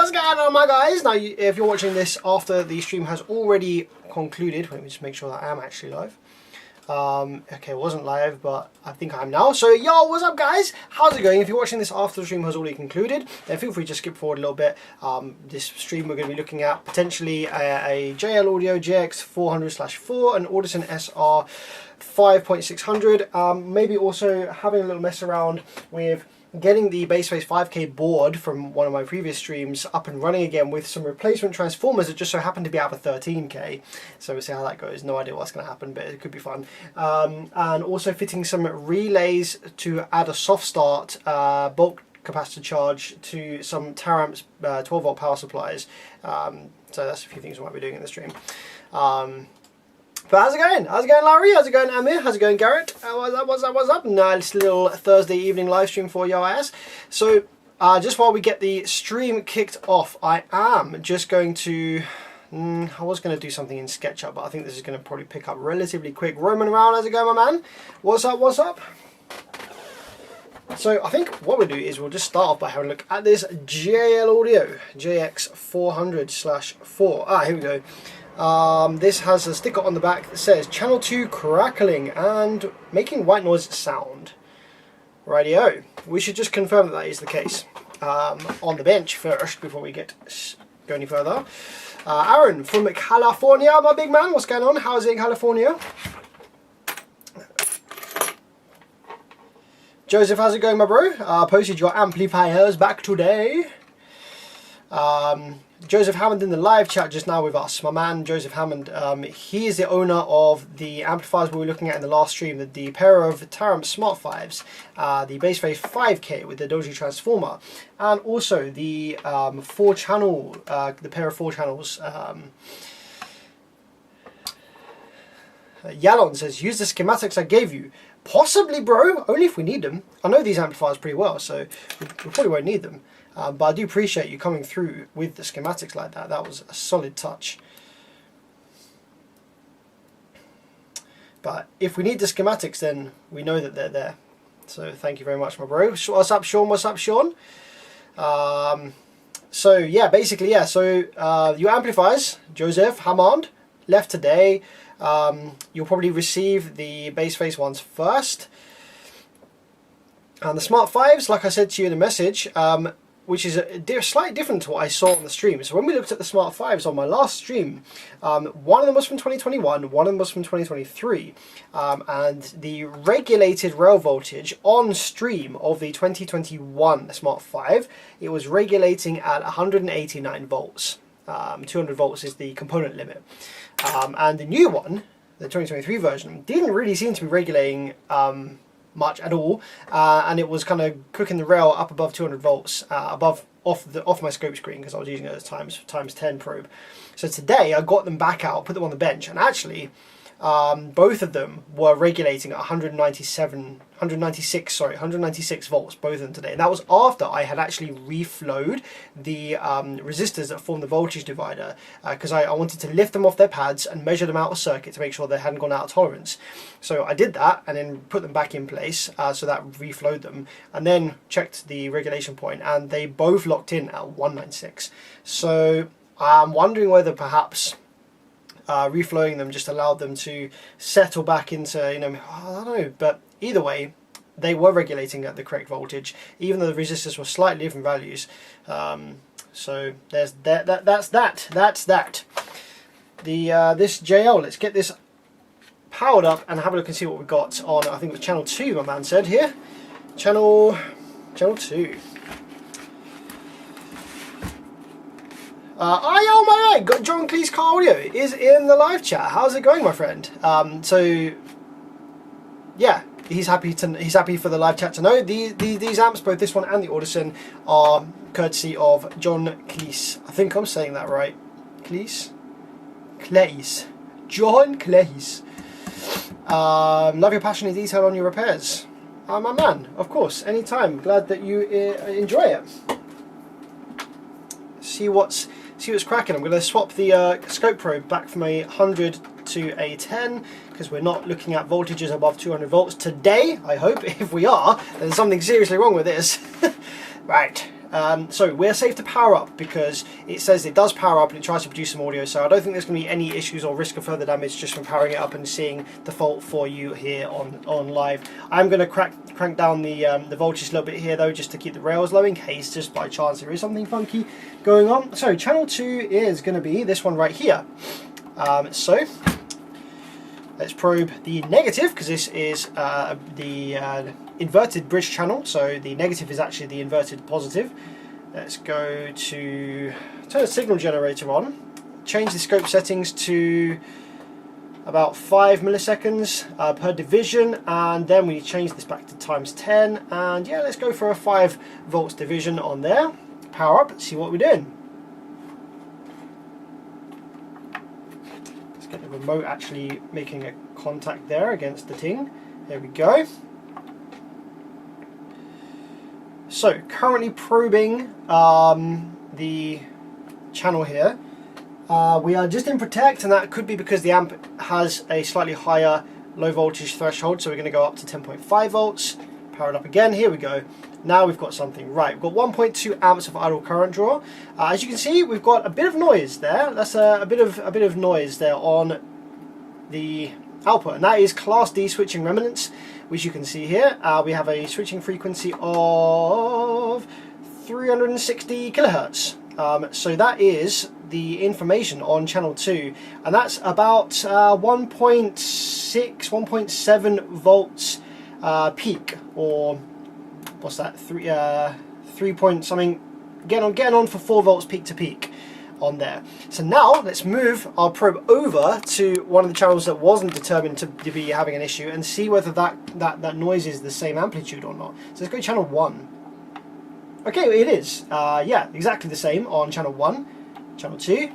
what's going on, my guys? Now, if you're watching this after the stream has already concluded, let me just make sure that I am actually live. Okay, it wasn't live, but I think I am now. So, yo, what's up, guys? How's it going? If you're watching this after the stream has already concluded, then feel free to skip forward a little bit. This stream we're going to be looking at potentially a JL Audio GX 400/4, an Audison SR 5.600. Maybe also having a little mess around with getting the Baseface 5K board from one of my previous streams up and running again with some replacement transformers that just so happen to be out of 13K. So we'll see how that goes. No idea what's going to happen, but it could be fun. And also fitting some relays to add a soft start bulk capacitor charge to some Taramps 12 volt power supplies. So that's a few things we might be doing in the stream. But how's it going? How's it going, Larry? How's it going, Amir? How's it going, Garrett? What's up? Nice little Thursday evening live stream for your ass. So, just while we get the stream kicked off, I am just going to... I was going to do something in SketchUp, but I think this is going to probably pick up relatively quick. Roman around, how's it going, my man? What's up, what's up? So, I think what we'll do is we'll just start off by having a look at this JL Audio JX 400/4. Here we go. This has a sticker on the back that says channel 2 crackling and making white noise sound. Rightio. We should just confirm that that is the case on the bench first before we go any further. Aaron from California, my big man, what's going on? How's it in California? Joseph, how's it going, my bro? Posted your amplifiers back today. Joseph Hammond in the live chat just now with us. My man Joseph Hammond, he is the owner of the amplifiers we were looking at in the last stream, the pair of Taramps Smart 5s, the Baseface 5K with the Doji transformer, and also the 4-channel, the pair of 4 channels. Yalon says, use the schematics I gave you. Possibly, bro, only if we need them. I know these amplifiers pretty well, so we probably won't need them. But I do appreciate you coming through with the schematics like that. That was a solid touch. But if we need the schematics, then we know that they're there. So thank you very much, my bro. What's up, Sean? What's up, Sean? So yeah, basically, yeah. So your amplifiers, Joseph Hammond, left today. You'll probably receive the Baseface ones first. And the Smart 5s, like I said to you in the message, which is slightly different to what I saw on the stream. So when we looked at the Smart 5s on my last stream, one of them was from 2021, one of them was from 2023. And the regulated rail voltage on stream of the 2021 Smart 5, it was regulating at 189 volts. 200 volts is the component limit. And the new one, the 2023 version, didn't really seem to be regulating much at all, and it was kind of cooking the rail up above 200 volts, off my scope screen, because I was using it as times 10 probe. So today I got them back out, put them on the bench, and actually both of them were regulating at 196 volts, both of them today. And that was after I had actually reflowed the resistors that form the voltage divider, because I wanted to lift them off their pads and measure them out of circuit to make sure they hadn't gone out of tolerance. So I did that and then put them back in place, so that reflowed them, and then checked the regulation point, and they both locked in at 196. So I'm wondering whether perhaps reflowing them just allowed them to settle back into, I don't know, but either way, they were regulating at the correct voltage, even though the resistors were slightly different values. So there's that's that. This JL, let's get this powered up and have a look and see what we've got on. I think it was channel 2, my man said here. Channel 2. Oh my god, John Cleese Car Audio is in the live chat. How's it going, my friend? So yeah, he's happy for the live chat to know these amps, both this one and the Audison, are courtesy of John Cleese. I think I'm saying that right. Cleese? John Cleese. Love your passion and detail on your repairs. My man, of course, anytime. Glad that you enjoy it. See what's cracking. I'm going to swap the scope probe back from a 100 to a 10, because we're not looking at voltages above 200 volts today, I hope. If we are, then there's something seriously wrong with this. Right, So we're safe to power up because it says it does power up and it tries to produce some audio, so I don't think there's going to be any issues or risk of further damage just from powering it up and seeing the fault for you here on live. I'm going to crank down the voltage a little bit here though, just to keep the rails low in case just by chance there is something funky going on. So channel 2 is going to be this one right here. So let's probe the negative, because this is the inverted bridge channel, so the negative is actually the inverted positive. Let's go to turn the signal generator on, change the scope settings to about 5 milliseconds per division, and then we change this back to times 10, and yeah, let's go for a 5 volts division on there. Power up, see what we're doing. Get the remote actually making a contact there against the ting. There we go. So currently probing the channel here. We are just in protect, and that could be because the amp has a slightly higher low voltage threshold, so we're going to go up to 10.5 volts. Power it up again. Here we go. Now we've got something. Right, we've got 1.2 amps of idle current draw. As you can see, we've got a bit of noise there. That's a bit of noise there on the output, and that is Class D switching remnants, which you can see here. We have a switching frequency of 360 kilohertz. So that is the information on channel 2, and that's about 1.6, 1.7 volts peak, or what's that, 3 point something, getting on for 4 volts peak to peak on there. So now let's move our probe over to one of the channels that wasn't determined to be having an issue and see whether that noise is the same amplitude or not. So let's go to channel 1. Okay, it is. Yeah, exactly the same on channel 1, channel 2,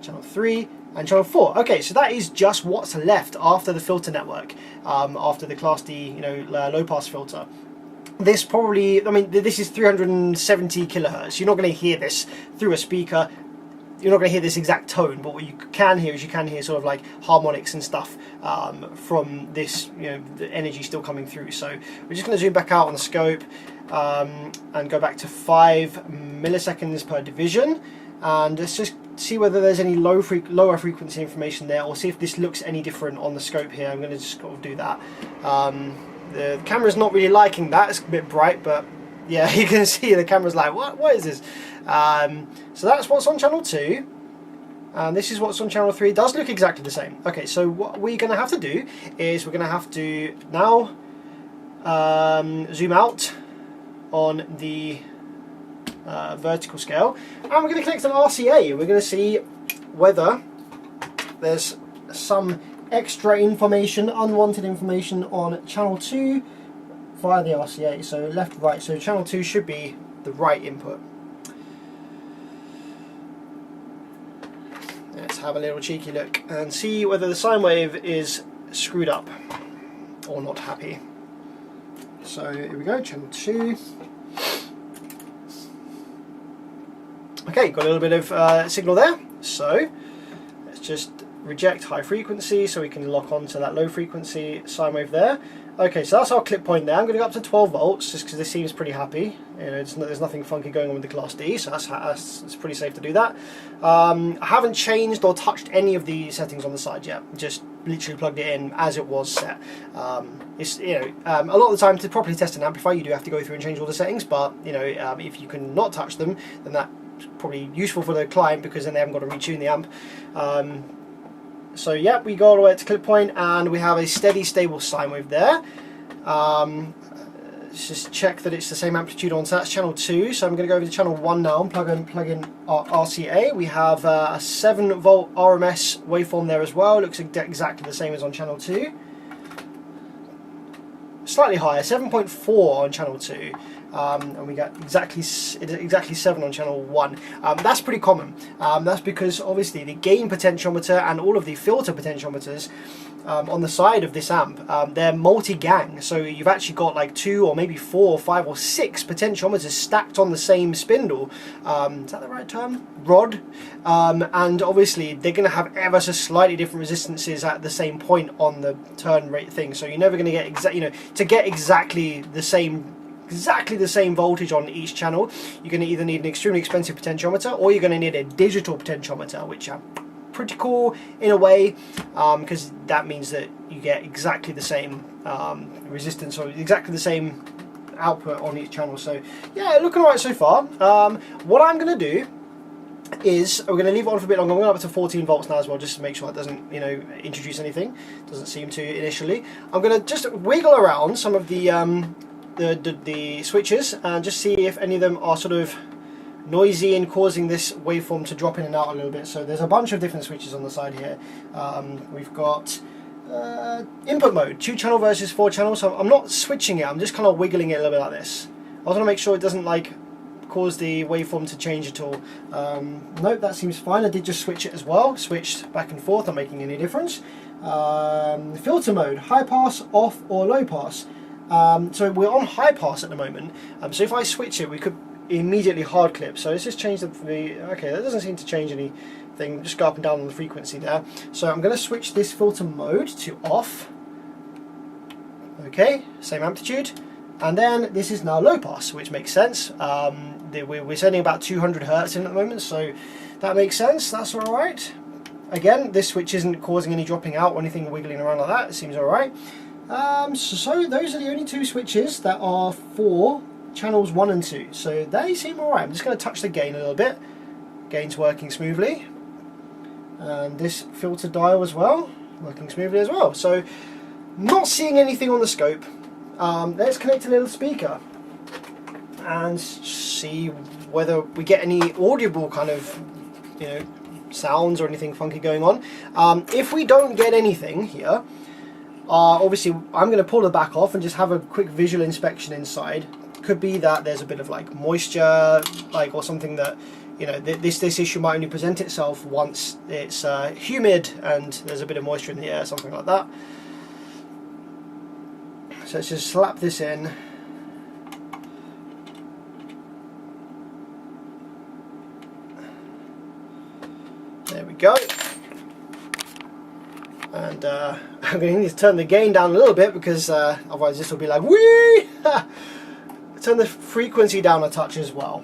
channel 3, and channel 4. Okay, so that is just what's left after the filter network, after the Class D, low pass filter. This probably, I mean, this is 370 kilohertz. You're not going to hear this through a speaker. You're not going to hear this exact tone, but what you can hear is sort of like harmonics and stuff from this, the energy still coming through. So we're just going to zoom back out on the scope and go back to 5 milliseconds per division, and let's just see whether there's any lower frequency information there, or see if this looks any different on the scope here. I'm going to just sort of do that. The camera's not really liking that. It's a bit bright, but yeah, you can see the camera's like, what is this? So that's what's on channel 2, and this is what's on channel 3. It does look exactly the same. Okay, so what we're going to have to do is we're going to have to now zoom out on the vertical scale, and we're going to connect an RCA. We're going to see whether there's some extra information, unwanted information on channel 2 via the RCA. So left, right. So channel 2 should be the right input. Let's have a little cheeky look and see whether the sine wave is screwed up or not happy. So here we go, channel 2. Okay, got a little bit of signal there. So let's just reject high frequency so we can lock onto that low frequency sine wave there. Okay, so that's our clip point there. I'm going to go up to 12 volts just because this seems pretty happy. There's nothing funky going on with the Class D, so that's pretty safe to do that. I haven't changed or touched any of the settings on the side yet. Just literally plugged it in as it was set. It's a lot of the time to properly test an amplifier, you do have to go through and change all the settings. But if you can not touch them, then that's probably useful for the client, because then they haven't got to retune the amp. So yeah, we go all the way to clip point, and we have a steady, stable sine wave there. Let's just check that it's the same amplitude on, so that's channel 2. So I'm going to go over to channel 1 now and plug in our RCA. We have a 7 volt RMS waveform there as well. Looks exactly the same as on channel 2. Slightly higher, 7.4 on channel 2. And we got exactly 7 on channel 1. That's pretty common. That's because obviously the gain potentiometer and all of the filter potentiometers on the side of this amp, they're multi-gang, so you've actually got like 2 or maybe 4 or 5 or 6 potentiometers stacked on the same spindle. Is that the right term? Rod. And obviously they're going to have ever so slightly different resistances at the same point on the turn rate thing, so you're never going to get to get exactly the same exactly the same voltage on each channel, you're going to either need an extremely expensive potentiometer, or you're going to need a digital potentiometer, which are pretty cool in a way, because that means that you get exactly the same resistance, or exactly the same output on each channel. So yeah, looking alright so far. What I'm going to do is we're going to leave it on for a bit longer. I'm going up to 14 volts now as well, just to make sure it doesn't, you know, introduce anything. Doesn't seem to initially. I'm going to just wiggle around some of the switches and just see if any of them are sort of noisy and causing this waveform to drop in and out a little bit. So there's a bunch of different switches on the side here. We've got input mode, 2 channel versus 4 channel. So I'm not switching it, I'm just kind of wiggling it a little bit like this. I want to make sure it doesn't like cause the waveform to change at all. Nope, that seems fine. I did just switch it as well, switched back and forth, not making any difference. Filter mode, high pass, off, or low pass. So we're on high pass at the moment, so if I switch it we could immediately hard clip. So let's just change okay, that doesn't seem to change anything, just go up and down on the frequency there. So I'm going to switch this filter mode to off. Okay, same amplitude. And then this is now low pass, which makes sense. We're sending about 200 Hertz in at the moment, so that makes sense, that's alright. Again, this switch isn't causing any dropping out or anything wiggling around like that, it seems alright. So those are the only 2 switches that are for channels 1 and 2, so they seem alright. I'm just going to touch the gain a little bit. Gain's working smoothly. And this filter dial as well, working smoothly as well. So, not seeing anything on the scope. Let's connect a little speaker and see whether we get any audible kind of, you know, sounds or anything funky going on. If we don't get anything here, obviously I'm going to pull the back off and just have a quick visual inspection inside. Could be that there's a bit of like moisture, like, or something that, you know, this issue might only present itself once it's humid and there's a bit of moisture in the air, something like that. So let's just slap this in. There we go. And I'm going to need to turn the gain down a little bit, because otherwise this will be like whee! Turn the frequency down a touch as well.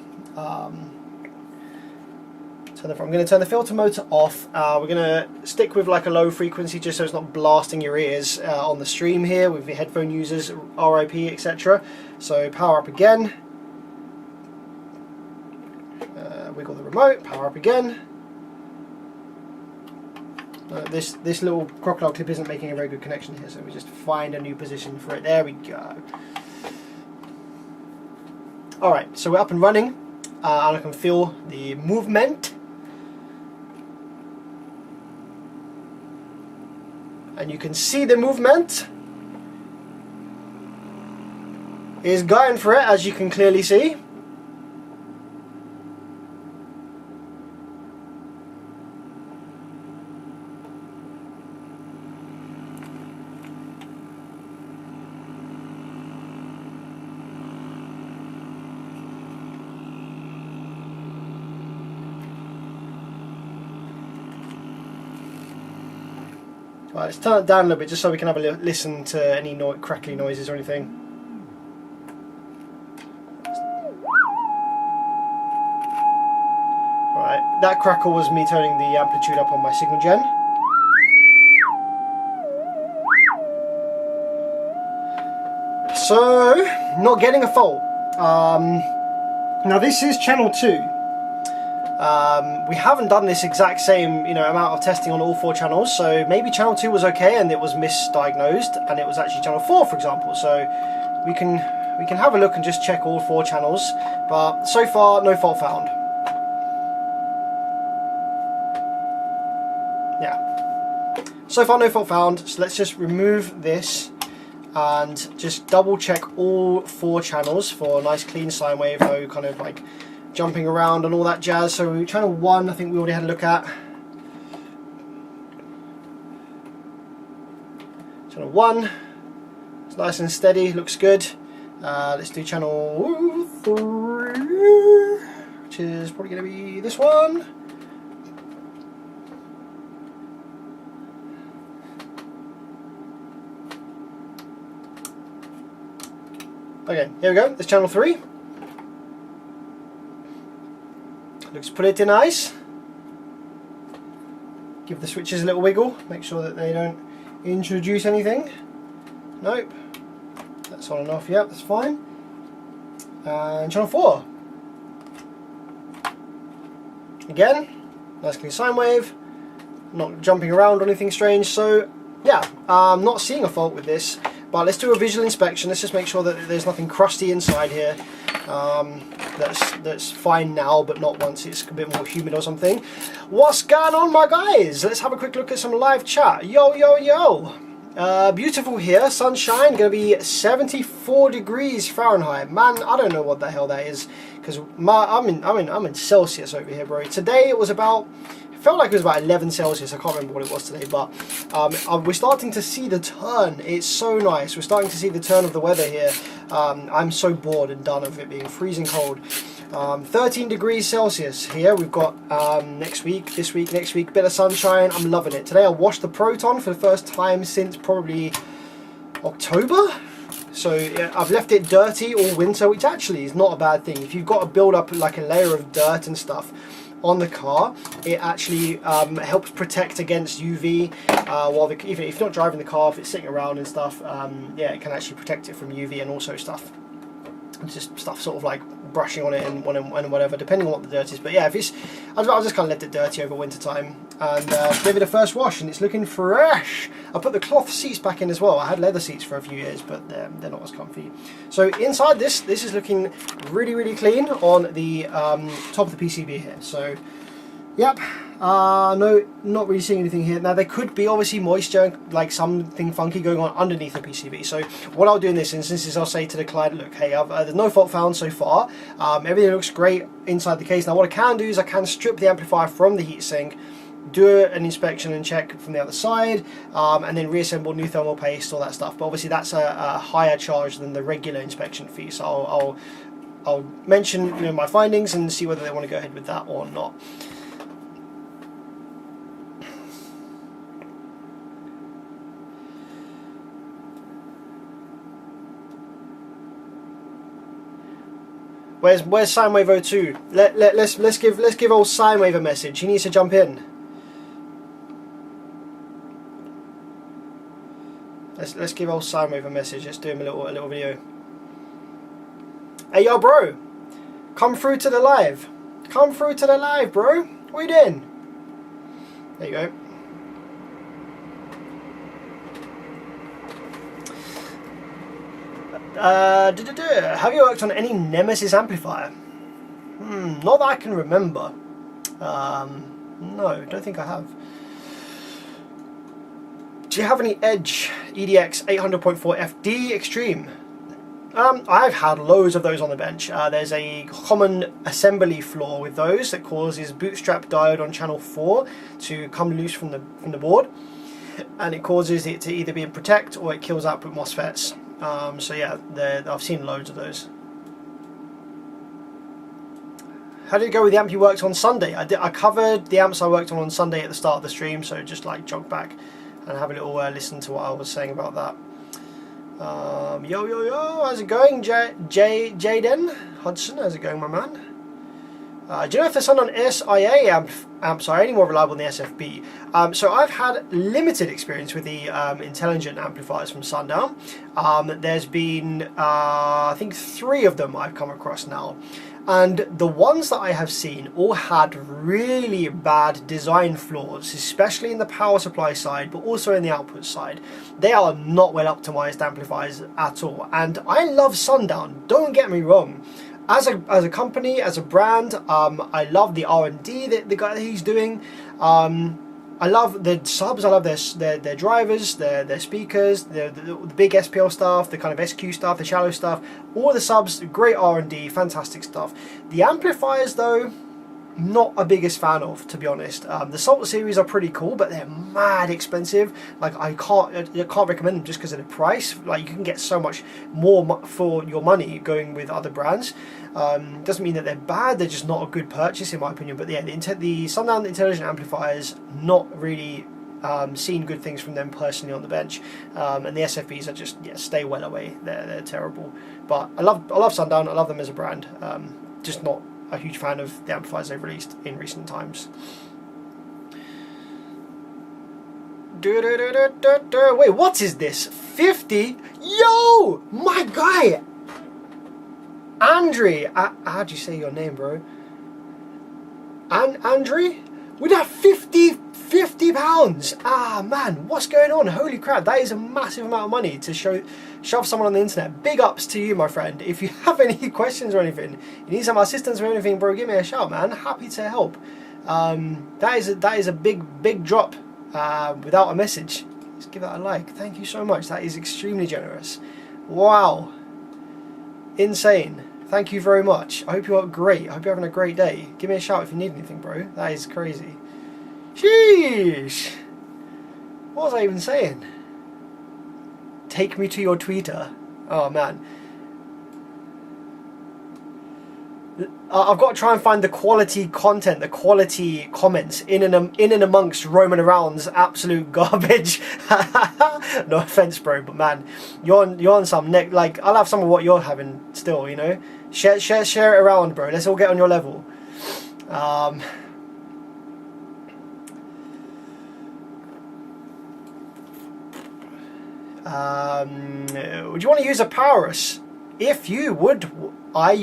I'm going to turn the filter mode to off. We're going to stick with like a low frequency, just so it's not blasting your ears on the stream here with your headphone users, RIP, etc. So power up again. Wiggle the remote. Power up again. This little crocodile clip isn't making a very good connection here, so we just find a new position for it. There we go. Alright, so we're up and running, and I can feel the movement. And you can see the movement is going for it, as you can clearly see. Right, let's turn it down a little bit just so we can have a listen to any crackly noises or anything. Right, that crackle was me turning the amplitude up on my signal gen. So, not getting a fault. Now this is channel 2. We haven't done this exact same, amount of testing on all 4 channels, so maybe channel 2 was okay and it was misdiagnosed and it was actually channel 4, for example. So we can have a look and just check all 4 channels, but so far no fault found. Yeah, so far no fault found. So let's just remove this and just double check all 4 channels for a nice clean sine wave, no kind of like jumping around and all that jazz. So channel 1 I think we already had a look at. Channel 1, it's nice and steady, looks good. Let's do channel 3, which is probably going to be this one. Okay, here we go. There's channel 3. Looks pretty nice. Give the switches a little wiggle. Make sure that they don't introduce anything. Nope. That's on and off. Yep, that's fine. And channel 4. Again, nice clean sine wave. Not jumping around or anything strange. So yeah, I'm not seeing a fault with this. But let's do a visual inspection. Let's just make sure that there's nothing crusty inside here. That's fine now, but not once it's a bit more humid or something. What's going on, my guys? Let's have a quick look at some live chat. Yo, yo, yo. Beautiful here. Sunshine. Going to be 74 degrees Fahrenheit. Man, I don't know what the hell that is, because I'm in Celsius over here, bro. Today it was about. Felt like it was about 11 Celsius. I can't remember what it was today, but we're starting to see the turn. It's so nice. We're starting to see the turn of the weather here. I'm so bored and done of it being freezing cold. 13 degrees Celsius here. We've got next week, bit of sunshine. I'm loving it. Today I washed the Proton for the first time since probably October. So yeah, I've left it dirty all winter, which actually is not a bad thing. If you've got to build up like a layer of dirt and stuff on the car, it actually helps protect against UV. Even if you're not driving the car, if it's sitting around and stuff, yeah, it can actually protect it from UV and also stuff. It's just stuff sort of like brushing on it and whatever, depending on what the dirt is. But yeah, if it's, I'll just kind of let it dirty over winter time and give it a first wash, and it's looking fresh. I put the cloth seats back in as well. I had leather seats for a few years, but they're not as comfy. So inside this is looking really clean on the top of the PCB here. So yep, no, not really seeing anything here. Now there could be obviously moisture, like something funky going on underneath the PCB. So what I'll do in this instance is I'll say to the client, look, hey, there's no fault found so far. Everything looks great inside the case. Now what I can do is I can strip the amplifier from the heatsink, do an inspection and check from the other side, and then reassemble new thermal paste, all that stuff. But obviously that's a higher charge than the regular inspection fee. So I'll mention my findings and see whether they want to go ahead with that or not. Where's Sinewave 02? Let's give old Sinewave a message. He needs to jump in. Let's give old Sinewave a message. Let's do him a little video. Hey yo, bro, come through to the live. Come through to the live, bro. What are you doing? There you go. Have you worked on any Nemesis amplifier? Not that I can remember. No, don't think I have. Do you have any Edge EDX 800.4 FD Extreme? I've had loads of those on the bench. There's a common assembly flaw with those that causes bootstrap diode on channel 4 to come loose from the board, and it causes it to either be in protect or it kills output MOSFETs. So yeah, I've seen loads of those. How did it go with the amp you worked on Sunday? I covered the amps I worked on Sunday at the start of the stream, so just like jog back and have a little listen to what I was saying about that. Yo, how's it going, Jaden Hudson? How's it going, my man? Do you know if the Sundown SIA amps are any more reliable than the SFB? So I've had limited experience with the intelligent amplifiers from Sundown. There's been, I think 3 of them I've come across now. And the ones that I have seen all had really bad design flaws, especially in the power supply side, but also in the output side. They are not well optimized amplifiers at all. And I love Sundown, don't get me wrong. As a company, as a brand, I love the R&D that the guy that he's doing. I love the subs, I love their drivers, their speakers, the big SPL stuff, the kind of SQ stuff, the shallow stuff, all the subs, great R&D, fantastic stuff. The amplifiers though, not a biggest fan of, to be honest. The Salt series are pretty cool, but they're mad expensive. Like I can't recommend them just because of the price. Like you can get so much more for your money going with other brands. Doesn't mean that they're bad, they're just not a good purchase in my opinion. But yeah, the Sundown Intelligent amplifiers, not really seen good things from them personally on the bench, and the SFBs are just, yeah, stay well away. They're terrible. But I love Sundown. I love them as a brand. Just not a huge fan of the amplifiers they've released in recent times. Wait, what is this? 50? Yo, my guy, Andre. How'd you say your name, bro? Andre? With that 50 pounds. Ah, man, what's going on? Holy crap, that is a massive amount of money to shove someone on the internet. Big ups to you, my friend. If you have any questions or anything, you need some assistance or anything, bro, give me a shout, man. Happy to help. That is a big drop without a message. Just give that a like. Thank you so much. That is extremely generous. Wow. Insane. Thank you very much. I hope you're great. I hope you're having a great day. Give me a shout if you need anything, bro. That is crazy. Sheesh. What was I even saying? Take me to your Twitter. Oh, man. I've got to try and find the quality content, the quality comments in and amongst roaming around's absolute garbage. No offense, bro, but man, you're on some neck. Like, I'll have some of what you're having still, you know. Share it around, bro. Let's all get on your level. Would you want to use a Powerus? If you would, I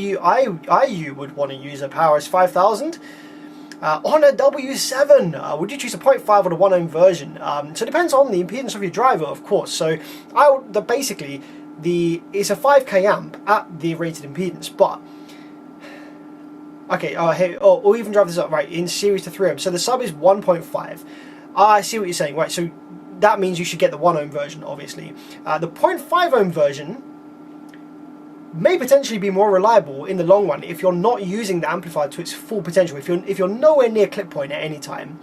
would want to use a Powerus 5000 on a W7. Would you choose a 0.5 or the 1 ohm version? So it depends on the impedance of your driver, of course. So basically it's a 5k amp at the rated impedance, but okay. Or even drive this up right in series to 3 ohm. So the sub is 1.5. I see what you're saying, right? So that means you should get the 1 ohm version, obviously. The 0.5 ohm version may potentially be more reliable in the long run if you're not using the amplifier to its full potential. If you're nowhere near clip point at any time,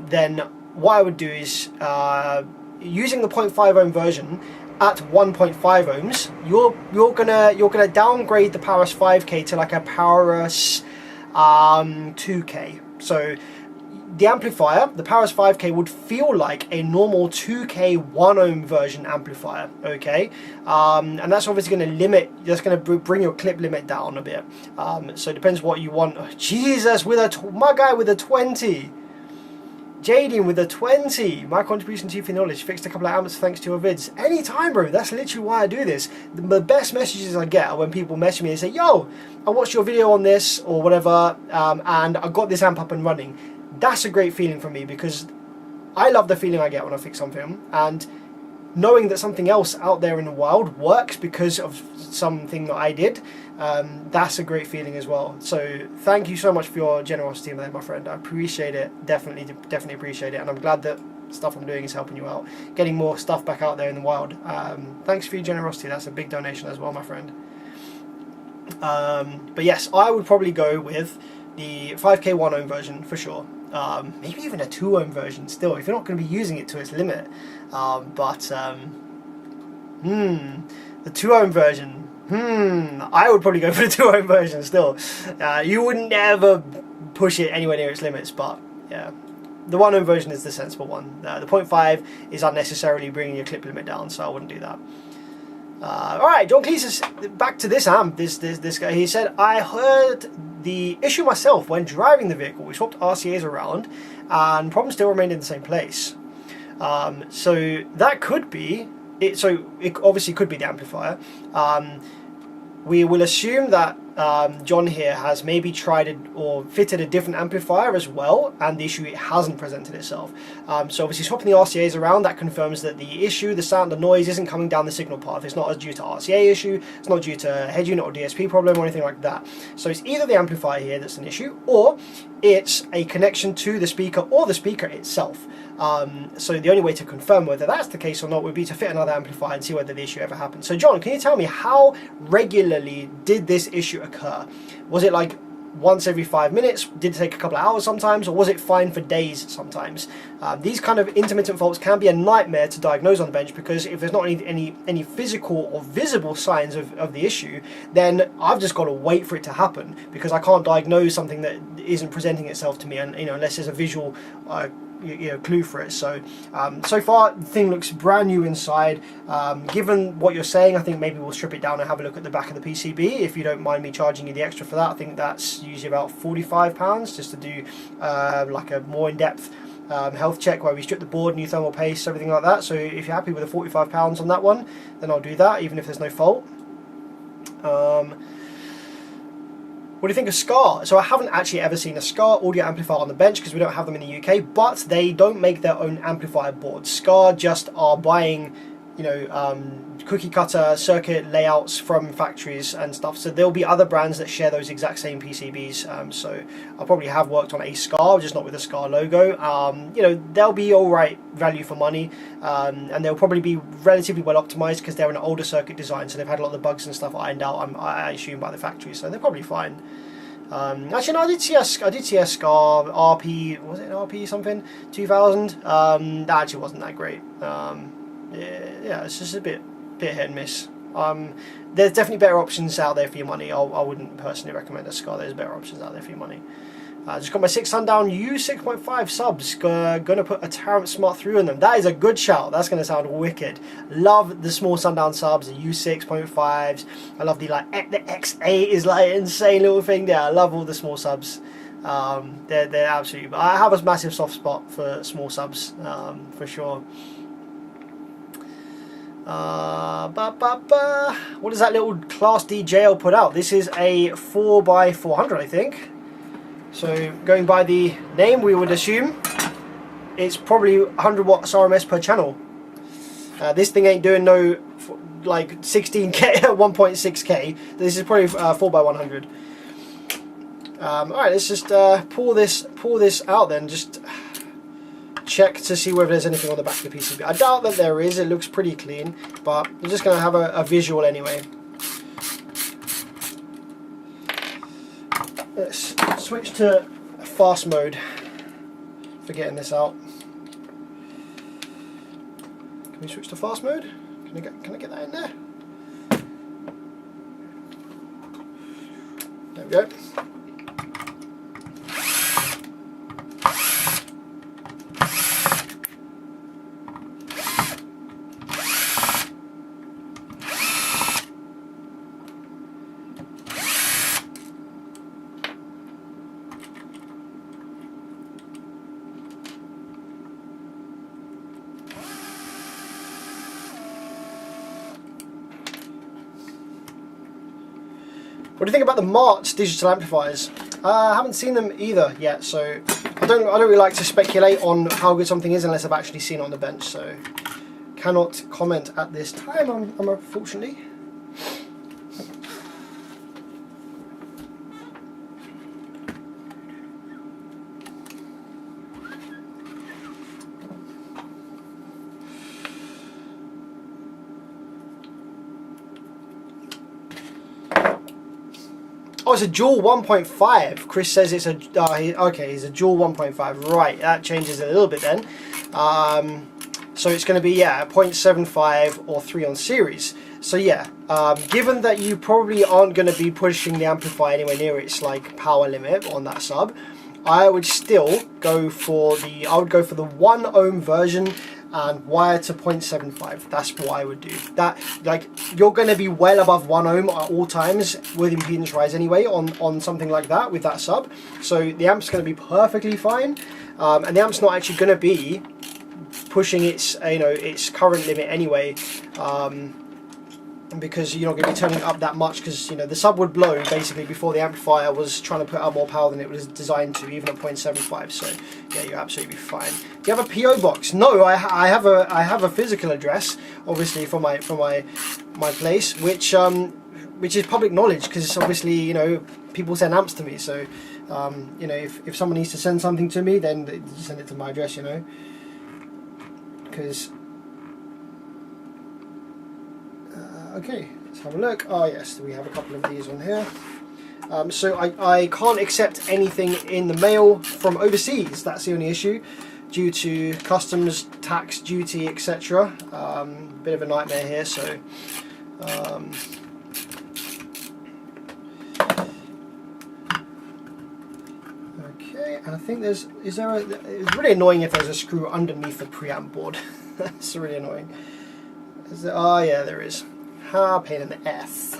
then what I would do is using the 0.5 ohm version at 1.5 ohms, you're gonna downgrade the Powerus 5K to like a Powerus 2K. So the amplifier, the Powerus 5K, would feel like a normal 2K 1 ohm version amplifier, okay? And that's obviously going to bring your clip limit down a bit. So it depends what you want. Oh, Jesus, my guy with a 20. Jaden with a 20. My contribution to you for knowledge. Fixed a couple of amps thanks to your vids. Anytime, bro. That's literally why I do this. The best messages I get are when people message me and say, yo, I watched your video on this or whatever, and I got this amp up and running. That's a great feeling for me because I love the feeling I get when I fix something, and knowing that something else out there in the wild works because of something that I did, that's a great feeling as well. So thank you so much for your generosity there, my friend. I appreciate it. Definitely appreciate it, and I'm glad that stuff I'm doing is helping you out, getting more stuff back out there in the wild. Thanks for your generosity. That's a big donation as well, my friend. But yes, I would probably go with the 5K 1 ohm version for sure. Maybe even a 2 ohm version still, if you're not going to be using it to its limit. The 2 ohm version, I would probably go for the 2 ohm version still. You would never push it anywhere near its limits, but yeah, the 1 ohm version is the sensible one. The 0.5 is unnecessarily bringing your clip limit down, so I wouldn't do that. Alright, John Cleese, back to this amp, this guy. He said, I heard the issue myself when driving the vehicle. We swapped RCAs around and problems still remained in the same place. So that could be it. So it obviously could be the amplifier. We will assume that John here has maybe tried it or fitted a different amplifier as well, and the issue hasn't presented itself. So obviously swapping the RCAs around, that confirms that the issue, the sound, the noise isn't coming down the signal path. It's not due to RCA issue, it's not due to head unit or DSP problem or anything like that. So it's either the amplifier here that's an issue, or it's a connection to the speaker or the speaker itself. So the only way to confirm whether that's the case or not would be to fit another amplifier and see whether the issue ever happened. So John, can you tell me how regularly did this issue occur? Was it like once every 5 minutes? Did it take a couple of hours sometimes? Or was it fine for days sometimes? These kind of intermittent faults can be a nightmare to diagnose on the bench, because if there's not any physical or visible signs of the issue, then I've just got to wait for it to happen, because I can't diagnose something that isn't presenting itself to me, and unless there's a visual clue for it. So so far the thing looks brand new inside. Given what you're saying, I think maybe we'll strip it down and have a look at the back of the PCB, if you don't mind me charging you the extra for that. I think that's usually about £45 just to do like a more in-depth health check where we strip the board, new thermal paste, everything like that. So if you're happy with the £45 on that one, then I'll do that even if there's no fault. What do you think of Scar? So I haven't actually ever seen a Scar audio amplifier on the bench because we don't have them in the UK, but they don't make their own amplifier boards. Scar just are buying, cookie cutter circuit layouts from factories and stuff. So there'll be other brands that share those exact same PCBs. So I probably have worked on a Scar, just not with a Scar logo. They'll be alright value for money, and they'll probably be relatively well optimized because they're an older circuit design, so they've had a lot of the bugs and stuff ironed out, I assume, by the factory, so they're probably fine. Actually, no, I did see a Scar RP, was it an RP something 2000? That actually wasn't that great. Yeah, it's just a bit hit and miss. There's definitely better options out there for your money. I wouldn't personally recommend a Scar. There's better options out there for your money. Just got my 6 Sundown U6.5 subs. Gonna put a Tarrant Smart 3 on them. That is a good shout. That's gonna sound wicked. Love the small Sundown subs, the U6.5s. I love the X8 is like an insane little thing there. I love all the small subs. They're absolutely. I have a massive soft spot for small subs, for sure. What is that little Class D JL put out? This is a 4x400, I think. So going by the name, we would assume it's probably 100 watts RMS per channel. This thing ain't doing no like 16k, 1.6k. This is probably 4x100. All right, let's just pull this out then. Just check to see whether there's anything on the back of the PCB. I doubt that there is. It looks pretty clean, but we're just gonna have a visual anyway. Let's switch to fast mode for getting this out. Can we switch to fast mode? Can I get that in there? There we go. What do you think about the March digital amplifiers? I haven't seen them either yet, so I don't really like to speculate on how good something is unless I've actually seen it on the bench. So cannot comment at this time, unfortunately. Oh, it's a dual 1.5. Chris says it's a... okay, it's a dual 1.5. Right, that changes a little bit then. So it's going to be, yeah, 0.75 or 3 on series. So yeah, given that you probably aren't going to be pushing the amplifier anywhere near its like power limit on that sub, I would still go for the... I would go for the 1 ohm version and wire to 0.75. That's what I would do. That, like, you're going to be well above 1 ohm at all times with impedance rise anyway on something like that with that sub. So the amp's going to be perfectly fine, and the amp's not actually going to be pushing its its current limit anyway, because you're not going to be turning it up that much, because the sub would blow basically before the amplifier was trying to put out more power than it was designed to, even at 0.75. So yeah, you're absolutely fine. Do you have a PO box? No, I have a physical address, obviously, for my place, which is public knowledge, because it's obviously people send amps to me. So if someone needs to send something to me, then they send it to my address, because. Okay, let's have a look. Oh yes, we have a couple of these on here. So I can't accept anything in the mail from overseas. That's the only issue, due to customs, tax, duty, etc. Bit of a nightmare here. So Okay, and I think it's really annoying if there's a screw underneath the preamp board. That's really annoying. Oh yeah, there is. Ha, pain in the ass.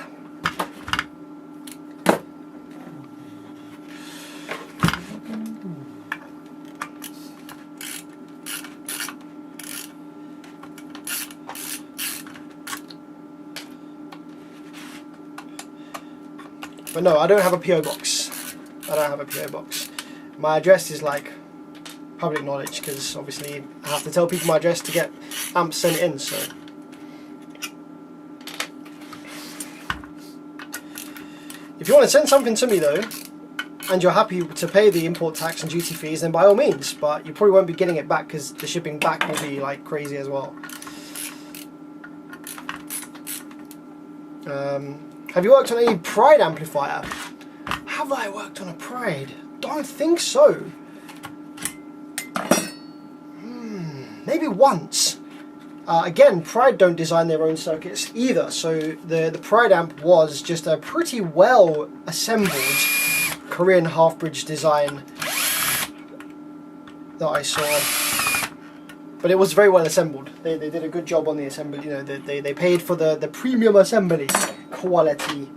But no, I don't have a PO box. I don't have a PO box. My address is like public knowledge because obviously I have to tell people my address to get amps sent in. So if you want to send something to me though, and you're happy to pay the import tax and duty fees, then by all means. But you probably won't be getting it back because the shipping back will be like crazy as well. Have you worked on any Pride amplifier? Have I worked on a Pride? Don't think so. Maybe once. Again, Pride don't design their own circuits either, so the Pride amp was just a pretty well assembled Korean half-bridge design that I saw. But it was very well assembled. They did a good job on the assembly. You know, they paid for the premium assembly quality.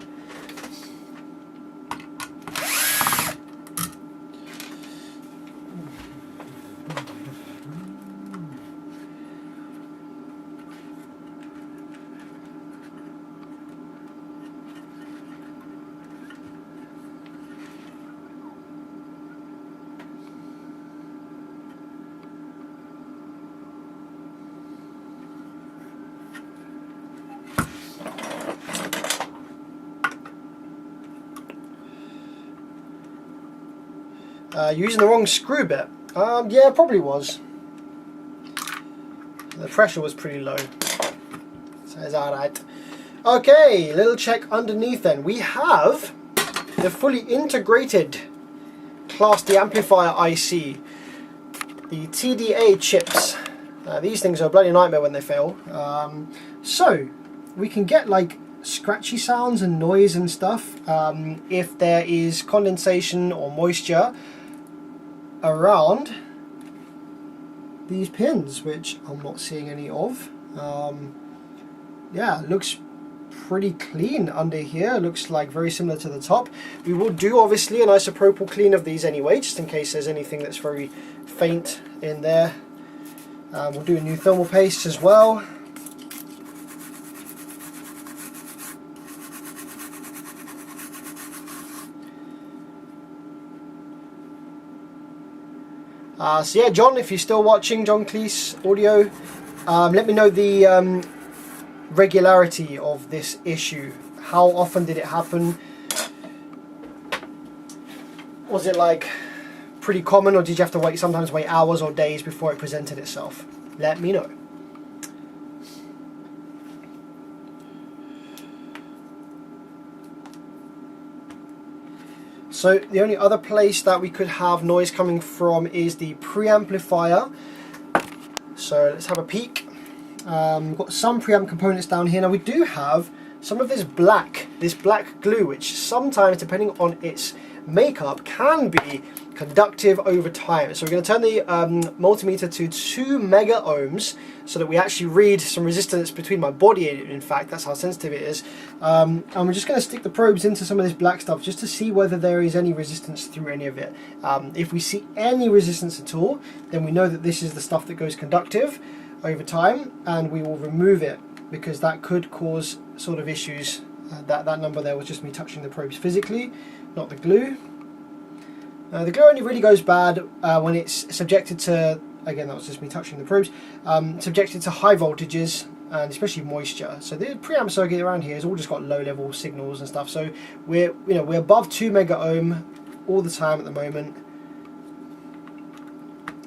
Using the wrong screw bit. Yeah, probably was. The pressure was pretty low. So it's alright. Okay, little check underneath then. We have the fully integrated Class D amplifier IC. The TDA chips. These things are a bloody nightmare when they fail. So, we can get like scratchy sounds and noise and stuff if there is condensation or moisture around these pins, which I'm not seeing any of. Yeah, looks pretty clean under here. Looks like very similar to the top. We will do obviously an isopropyl clean of these anyway, just in case there's anything that's very faint in there. We'll do a new thermal paste as well. So yeah, John, if you're still watching, John Cleese Audio, let me know the regularity of this issue. How often did it happen? Was it like pretty common, or did you have to sometimes wait hours or days before it presented itself? Let me know. So the only other place that we could have noise coming from is the preamplifier. So let's have a peek. We've got some preamp components down here. Now we do have some of this black glue, which sometimes, depending on its makeup, can be conductive over time. So we're going to turn the multimeter to 2 mega ohms so that we actually read some resistance between my body. In fact, that's how sensitive it is. And we're just going to stick the probes into some of this black stuff just to see whether there is any resistance through any of it. If we see any resistance at all, then we know that this is the stuff that goes conductive over time, and we will remove it because that could cause sort of issues. That number there was just me touching the probes physically, not the glue. The glue only really goes bad when it's subjected to, again that was just me touching the probes, subjected to high voltages and especially moisture. So the preamp circuit around here has all just got low level signals and stuff. So we're above 2 mega ohm all the time at the moment.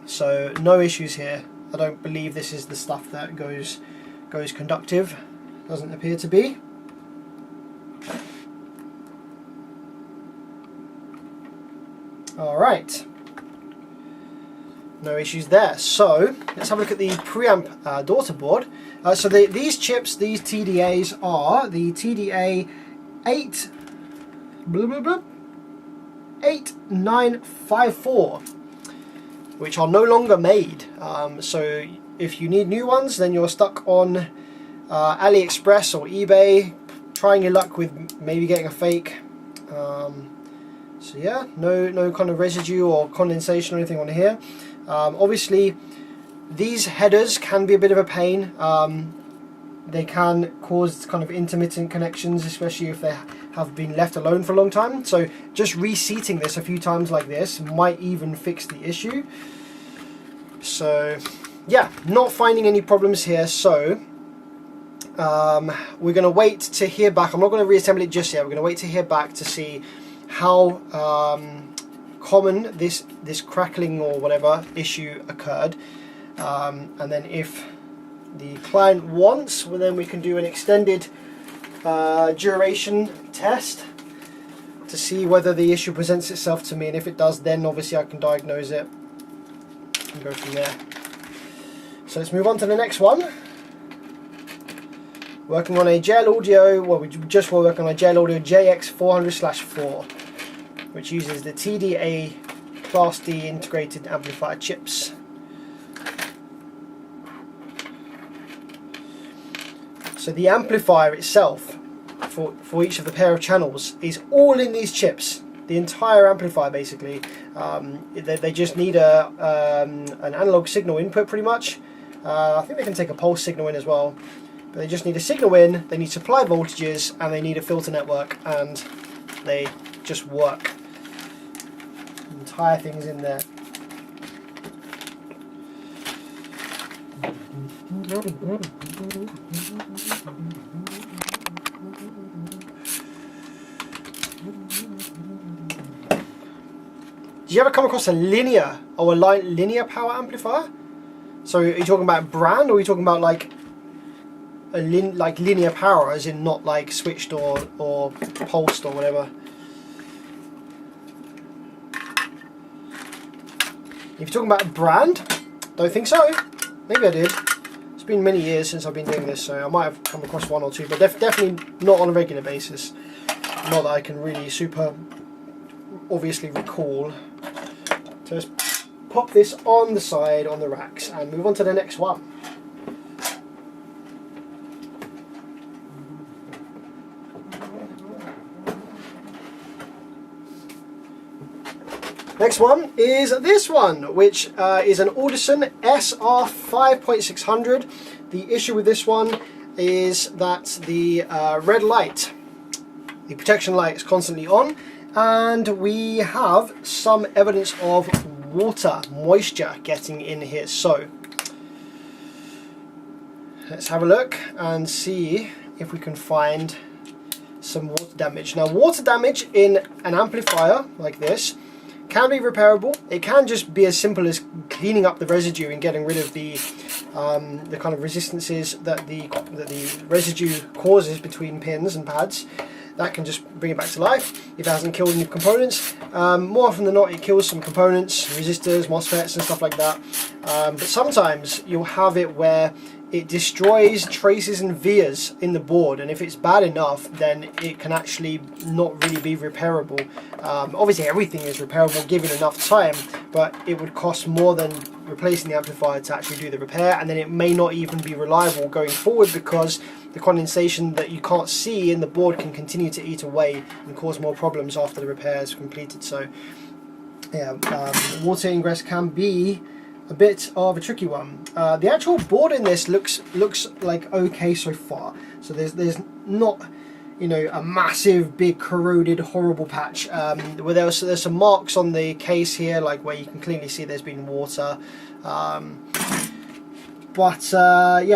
So no issues here. I don't believe this is the stuff that goes conductive. Doesn't appear to be. Alright, no issues there. So let's have a look at the preamp daughter board. So these chips, these TDAs, are the TDA 8 8954, which are no longer made. So if you need new ones, then you're stuck on AliExpress or eBay, trying your luck with maybe getting a fake. So yeah, no kind of residue or condensation or anything on here. Obviously, these headers can be a bit of a pain. They can cause kind of intermittent connections, especially if they have been left alone for a long time. So just reseating this a few times like this might even fix the issue. So yeah, not finding any problems here. So we're going to wait to hear back. I'm not going to reassemble it just yet. We're going to wait to hear back to see how common this crackling or whatever issue occurred, and then if the client wants, well, then we can do an extended duration test to see whether the issue presents itself to me, and if it does, then obviously I can diagnose it and go from there. So let's move on to the next one. Working on a JL Audio, well, we just were working on a JL Audio JX400/4, which uses the TDA Class D integrated amplifier chips. So the amplifier itself for each of the pair of channels is all in these chips. The entire amplifier basically. They just need an analog signal input pretty much. I think they can take a pulse signal in as well. But they just need a signal in, they need supply voltages, and they need a filter network, and they just work. The entire thing's in there. Do you ever come across a linear or a linear power amplifier? So are you talking about brand, or are you talking about like linear power, as in not like switched or pulsed or whatever? If you're talking about a brand, don't think so. Maybe I did. It's been many years since I've been doing this, so I might have come across one or two, but definitely not on a regular basis. Not that I can really super obviously recall. So let's pop this on the side on the racks and move on to the next one. Next one is this one, which is an Audison SR 5.600. The issue with this one is that the red light, the protection light, is constantly on, and we have some evidence of water, moisture getting in here. So let's have a look and see if we can find some water damage. Now, water damage in an amplifier like this can be repairable. It can just be as simple as cleaning up the residue and getting rid of the kind of resistances that the residue causes between pins and pads. That can just bring it back to life if it hasn't killed any components. More often than not, it kills some components, resistors, MOSFETs and stuff like that. But sometimes you'll have it where it destroys traces and vias in the board, and if it's bad enough, then it can actually not really be repairable. Obviously everything is repairable given enough time, but it would cost more than replacing the amplifier to actually do the repair, and then it may not even be reliable going forward because the condensation that you can't see in the board can continue to eat away and cause more problems after the repair is completed. So yeah, water ingress can be a bit of a tricky one. The actual board in this looks like okay so far. So there's not, you know, a massive big corroded horrible patch. Where there's some marks on the case here, like where you can clearly see there's been water. Yeah,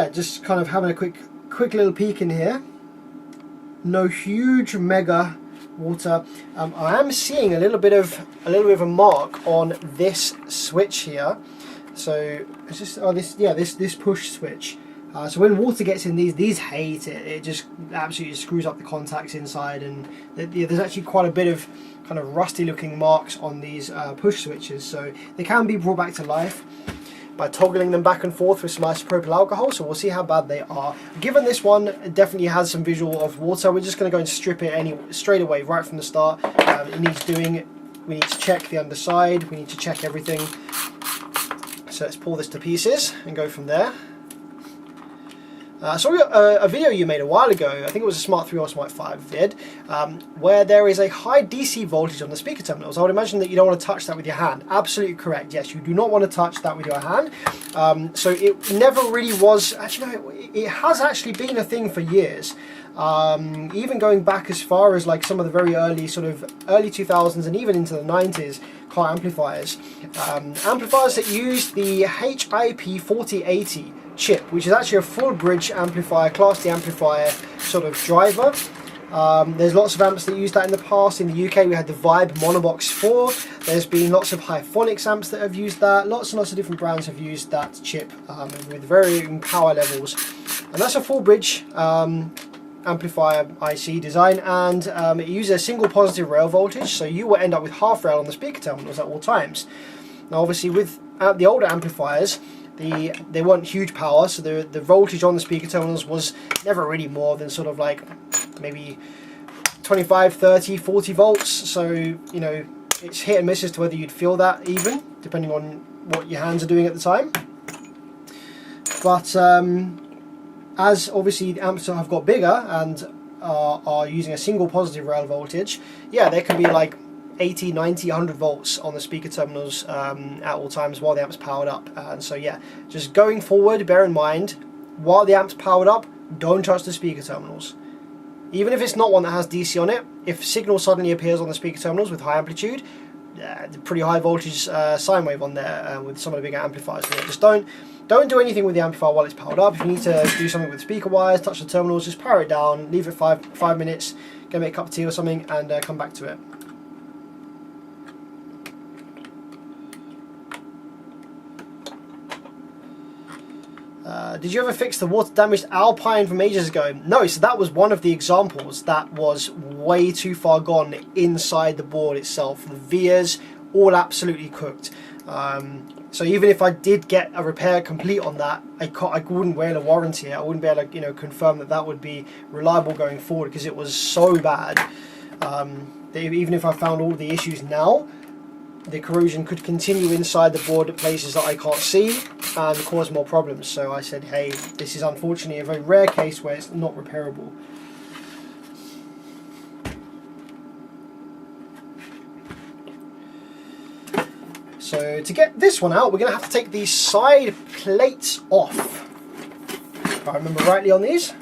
just kind of having a quick little peek in here. No huge mega water. I am seeing a little bit of a mark on this switch here. So it's just this push switch. So when water gets in these hate it. It just absolutely screws up the contacts inside, and there's actually quite a bit of kind of rusty looking marks on these push switches. So they can be brought back to life by toggling them back and forth with some isopropyl alcohol. So we'll see how bad they are. Given this one definitely has some visual of water, we're just going to go and strip it straight away right from the start. It needs doing we need to check the underside, we need to check everything. So let's pull this to pieces and go from there. I saw a video you made a while ago, I think it was a Smart 3 or Smart 5 vid, where there is a high DC voltage on the speaker terminals. I would imagine that you don't want to touch that with your hand. Absolutely correct, yes, you do not want to touch that with your hand. So it never really was, actually no, it has actually been a thing for years. Even going back as far as like some of the very early, sort of early 2000s and even into the 90s car amplifiers. Amplifiers that use the HIP 4080 chip, which is actually a full bridge amplifier, Class D amplifier sort of driver. There's lots of amps that use that in the past. In the UK we had the Vibe Monobox 4. There's been lots of Hyphonics amps that have used that. Lots and lots of different brands have used that chip with varying power levels. And that's a full bridge amplifier IC design, and it uses a single positive rail voltage, so you will end up with half rail on the speaker terminals at all times. Now obviously with the older amplifiers, they weren't huge power, so the voltage on the speaker terminals was never really more than sort of like maybe 25, 30, 40 volts. So, you know, it's hit and miss as to whether you'd feel that even, depending on what your hands are doing at the time. But as obviously the amps have got bigger and are using a single positive rail voltage, yeah, there can be like 80, 90, 100 volts on the speaker terminals at all times while the amp's powered up. And so yeah, just going forward, bear in mind, while the amp's powered up, don't touch the speaker terminals. Even if it's not one that has DC on it, if signal suddenly appears on the speaker terminals with high amplitude, pretty high voltage sine wave on there with some of the bigger amplifiers. So yeah, just don't do anything with the amplifier while it's powered up. If you need to do something with speaker wires, touch the terminals, just power it down, leave it five minutes, go make a cup of tea or something, and come back to it. Did you ever fix the water damaged Alpine from ages ago? No, so that was one of the examples that was way too far gone inside the board itself. The vias all absolutely cooked. So even if I did get a repair complete on that, I wouldn't be able to warranty it. I wouldn't be able to, you know, confirm that that would be reliable going forward, because it was so bad. Even if I found all the issues now, the corrosion could continue inside the board at places that I can't see and cause more problems. So I said, hey, this is unfortunately a very rare case where it's not repairable. So to get this one out, we're going to have to take these side plates off, if I remember rightly on these.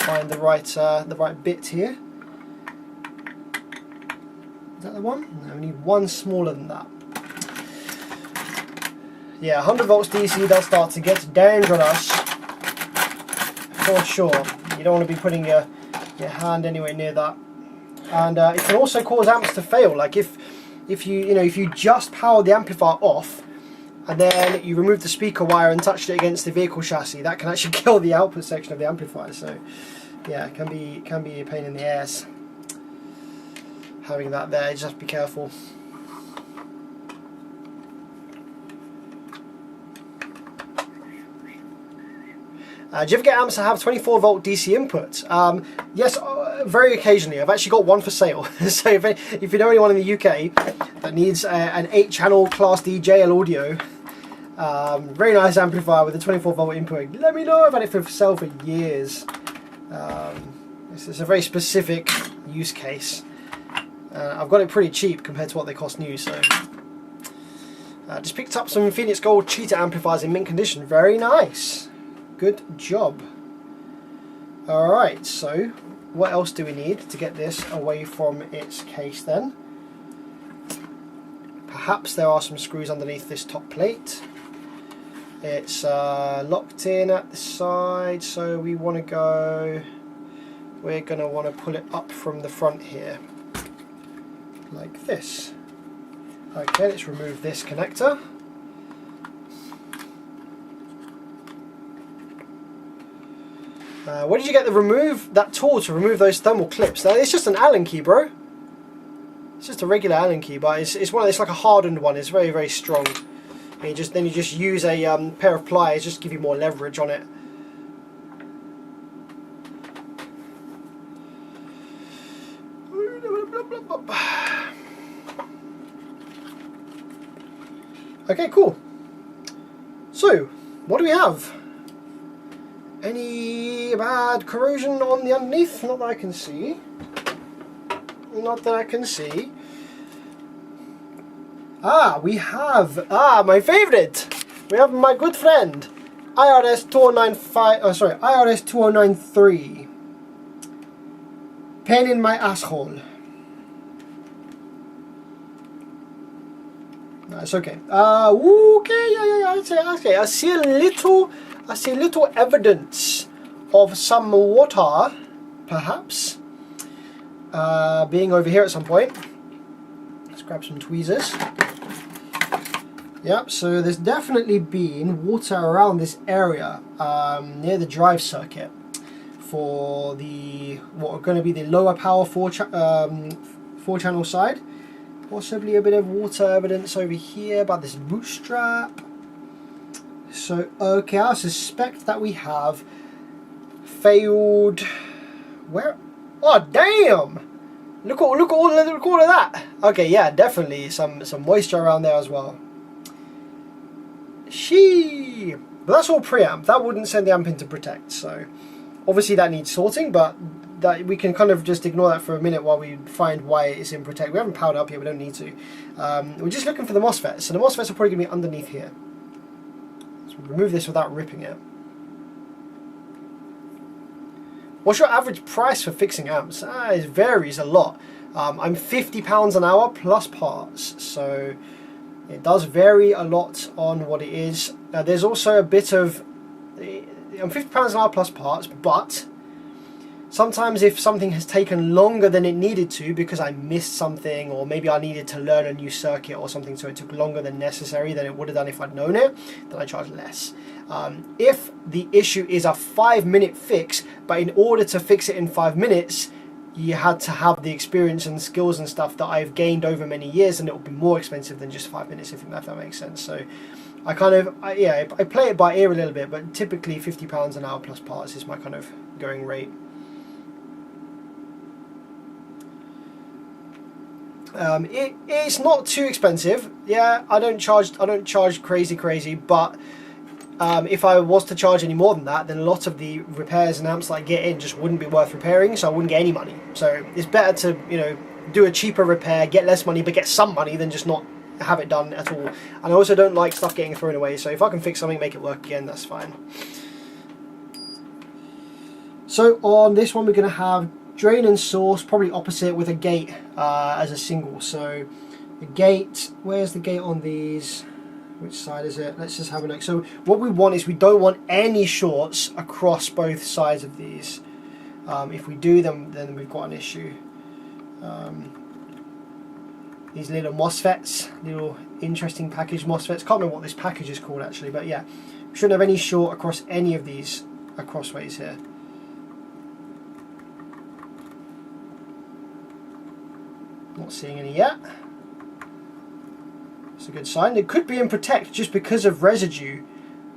Find the right bit here. Is that the one? No, we need one smaller than that. Yeah, 100 volts DC does start to get dangerous for sure. You don't want to be putting your hand anywhere near that, and it can also cause amps to fail. Like if you just power the amplifier off and then you remove the speaker wire and touched it against the vehicle chassis, that can actually kill the output section of the amplifier. So yeah, it can be a pain in the ass having that there. Just have to be careful. Do you ever get amps that have 24 volt DC input? Yes, very occasionally. I've actually got one for sale. So if you know anyone in the UK that needs an 8-channel Class D JL audio, very nice amplifier with a 24 volt input, let me know. I've had it for sale for years. It's a very specific use case. I've got it pretty cheap compared to what they cost new. So just picked up some Phoenix Gold Cheetah amplifiers in mint condition. Very nice. Good job. Alright, so what else do we need to get this away from its case then? Perhaps there are some screws underneath this top plate. It's locked in at the side, so we're going to want to pull it up from the front here, like this. Okay, let's remove this connector. Where did you get that tool to remove those thermal clips? Now, it's just an Allen key, bro. It's just a regular Allen key, but it's like a hardened one. It's very, very strong. And then you just use a pair of pliers just to give you more leverage on it. Okay, cool. So, what do we have? Any bad corrosion on the underneath? Not that I can see. Not that I can see. We have my favorite. We have my good friend IRS 2095. Oh, sorry, IRS 2093. Pain in my asshole. That's okay. Okay, yeah. Okay. I see a little evidence of some water, perhaps, being over here at some point. Let's grab some tweezers. Yep. So there's definitely been water around this area near the drive circuit for what are going to be the lower power 4-channel side. Possibly a bit of water evidence over here by this bootstrap. So, okay, I suspect that we have failed. Where? Oh, damn! Look at all of that. Okay, yeah, definitely some moisture around there as well. But that's all preamp. That wouldn't send the amp into protect. So, obviously that needs sorting, but that we can kind of just ignore that for a minute while we find why it's in protect. We haven't powered up yet, we don't need to. We're just looking for the MOSFETs, so the MOSFETs are probably going to be underneath here. So we'll remove this without ripping it. What's your average price for fixing amps? It varies a lot. I'm £50 an hour plus parts, so it does vary a lot on what it is. There's also a bit of... I'm £50 an hour plus parts, but sometimes if something has taken longer than it needed to because I missed something, or maybe I needed to learn a new circuit or something, so it took longer than necessary than it would have done if I'd known it, then I charge less. If the issue is a 5-minute fix, but in order to fix it in 5 minutes, you had to have the experience and skills and stuff that I've gained over many years, and it will be more expensive than just 5 minutes, if that makes sense. So I play it by ear a little bit, but typically £50 an hour plus parts is my kind of going rate. It's not too expensive. Yeah, I don't charge crazy, but if I was to charge any more than that, then a lot of the repairs and amps that I get in just wouldn't be worth repairing, so I wouldn't get any money. So it's better to, do a cheaper repair, get less money, but get some money than just not have it done at all. And I also don't like stuff getting thrown away, so if I can fix something, make it work again, that's fine. So on this one, we're going to have drain and source, probably opposite, with a gate as a single. So the gate, where's the gate on these? Which side is it? Let's just have a look. So what we want is, we don't want any shorts across both sides of these. If we do them, then we've got an issue. These little MOSFETs, little interesting package MOSFETs. Can't remember what this package is called actually, but yeah, we shouldn't have any short across any of these crossways here. Not seeing any yet. It's a good sign. It could be in protect just because of residue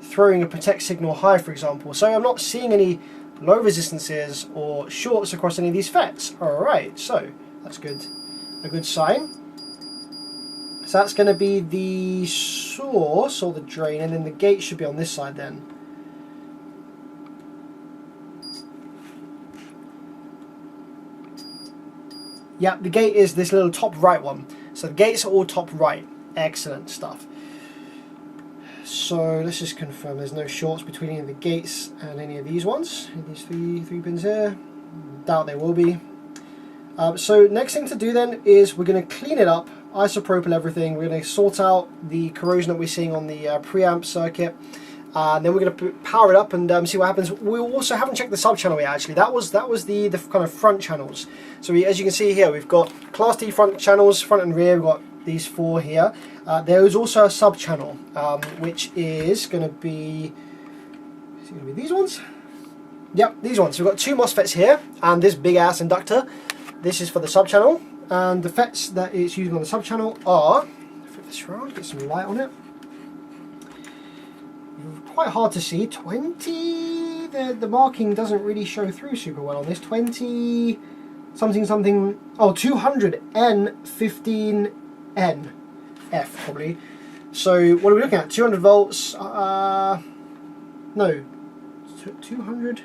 throwing a protect signal high, for example. So I'm not seeing any low resistances or shorts across any of these FETs. Alright, so that's good. A good sign. So that's going to be the source or the drain, and then the gate should be on this side then. Yeah, the gate is this little top right one. So the gates are all top right. Excellent stuff. So let's just confirm there's no shorts between any of the gates and any of these ones. These three pins here. Doubt there will be. So next thing to do then is we're going to clean it up, isopropyl everything. We're going to sort out the corrosion that we're seeing on the preamp circuit. And then we're going to power it up and see what happens. We also haven't checked the sub channel yet actually. That was the kind of front channels. So as you can see here, we've got Class D front channels, front and rear. We've got these four here. There is also a sub channel, which is going to be these ones? Yep, these ones. So we've got two MOSFETs here and this big ass inductor. This is for the sub channel. And the FETs that it's using on the sub channel are, flip this around, get some light on it. Quite hard to see. 20. The marking doesn't really show through super well on this. 20 something something. Oh, 200 N15N F probably. So what are we looking at? 200 volts. No, 200.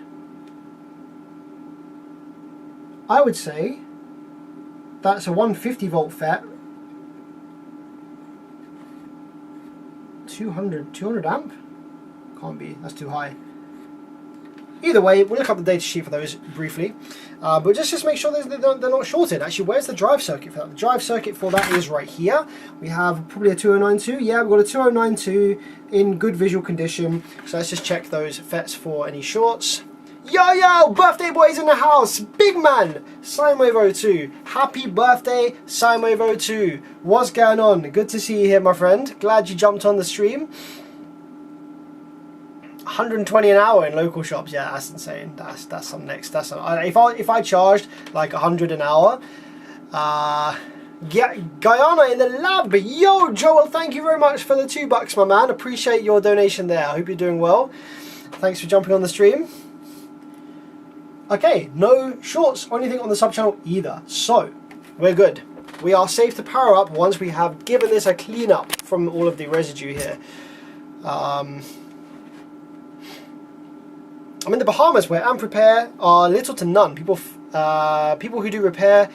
I would say that's a 150 volt FET. 200 amp. Can't be, that's too high. Either way, we'll look up the data sheet for those briefly. But just make sure they're not shorted. Actually, where's the drive circuit for that? The drive circuit for that is right here. We have probably a 2092. Yeah, we've got a 2092 in good visual condition. So let's just check those FETs for any shorts. Yo, birthday boys in the house. Big man, Simewave02. Happy birthday, Simewave02. What's going on? Good to see you here, my friend. Glad you jumped on the stream. 120 an hour in local shops, yeah, that's insane. That's some next. That's some, if I charged like 100 an hour, yeah, Guyana in the lab. Yo, Joel, thank you very much for the $2, my man. Appreciate your donation there. I hope you're doing well. Thanks for jumping on the stream. Okay, no shorts or anything on the sub channel either, so we're good. We are safe to power up once we have given this a clean up from all of the residue here. I'm in the Bahamas where amp repair are little to none. People who do repair,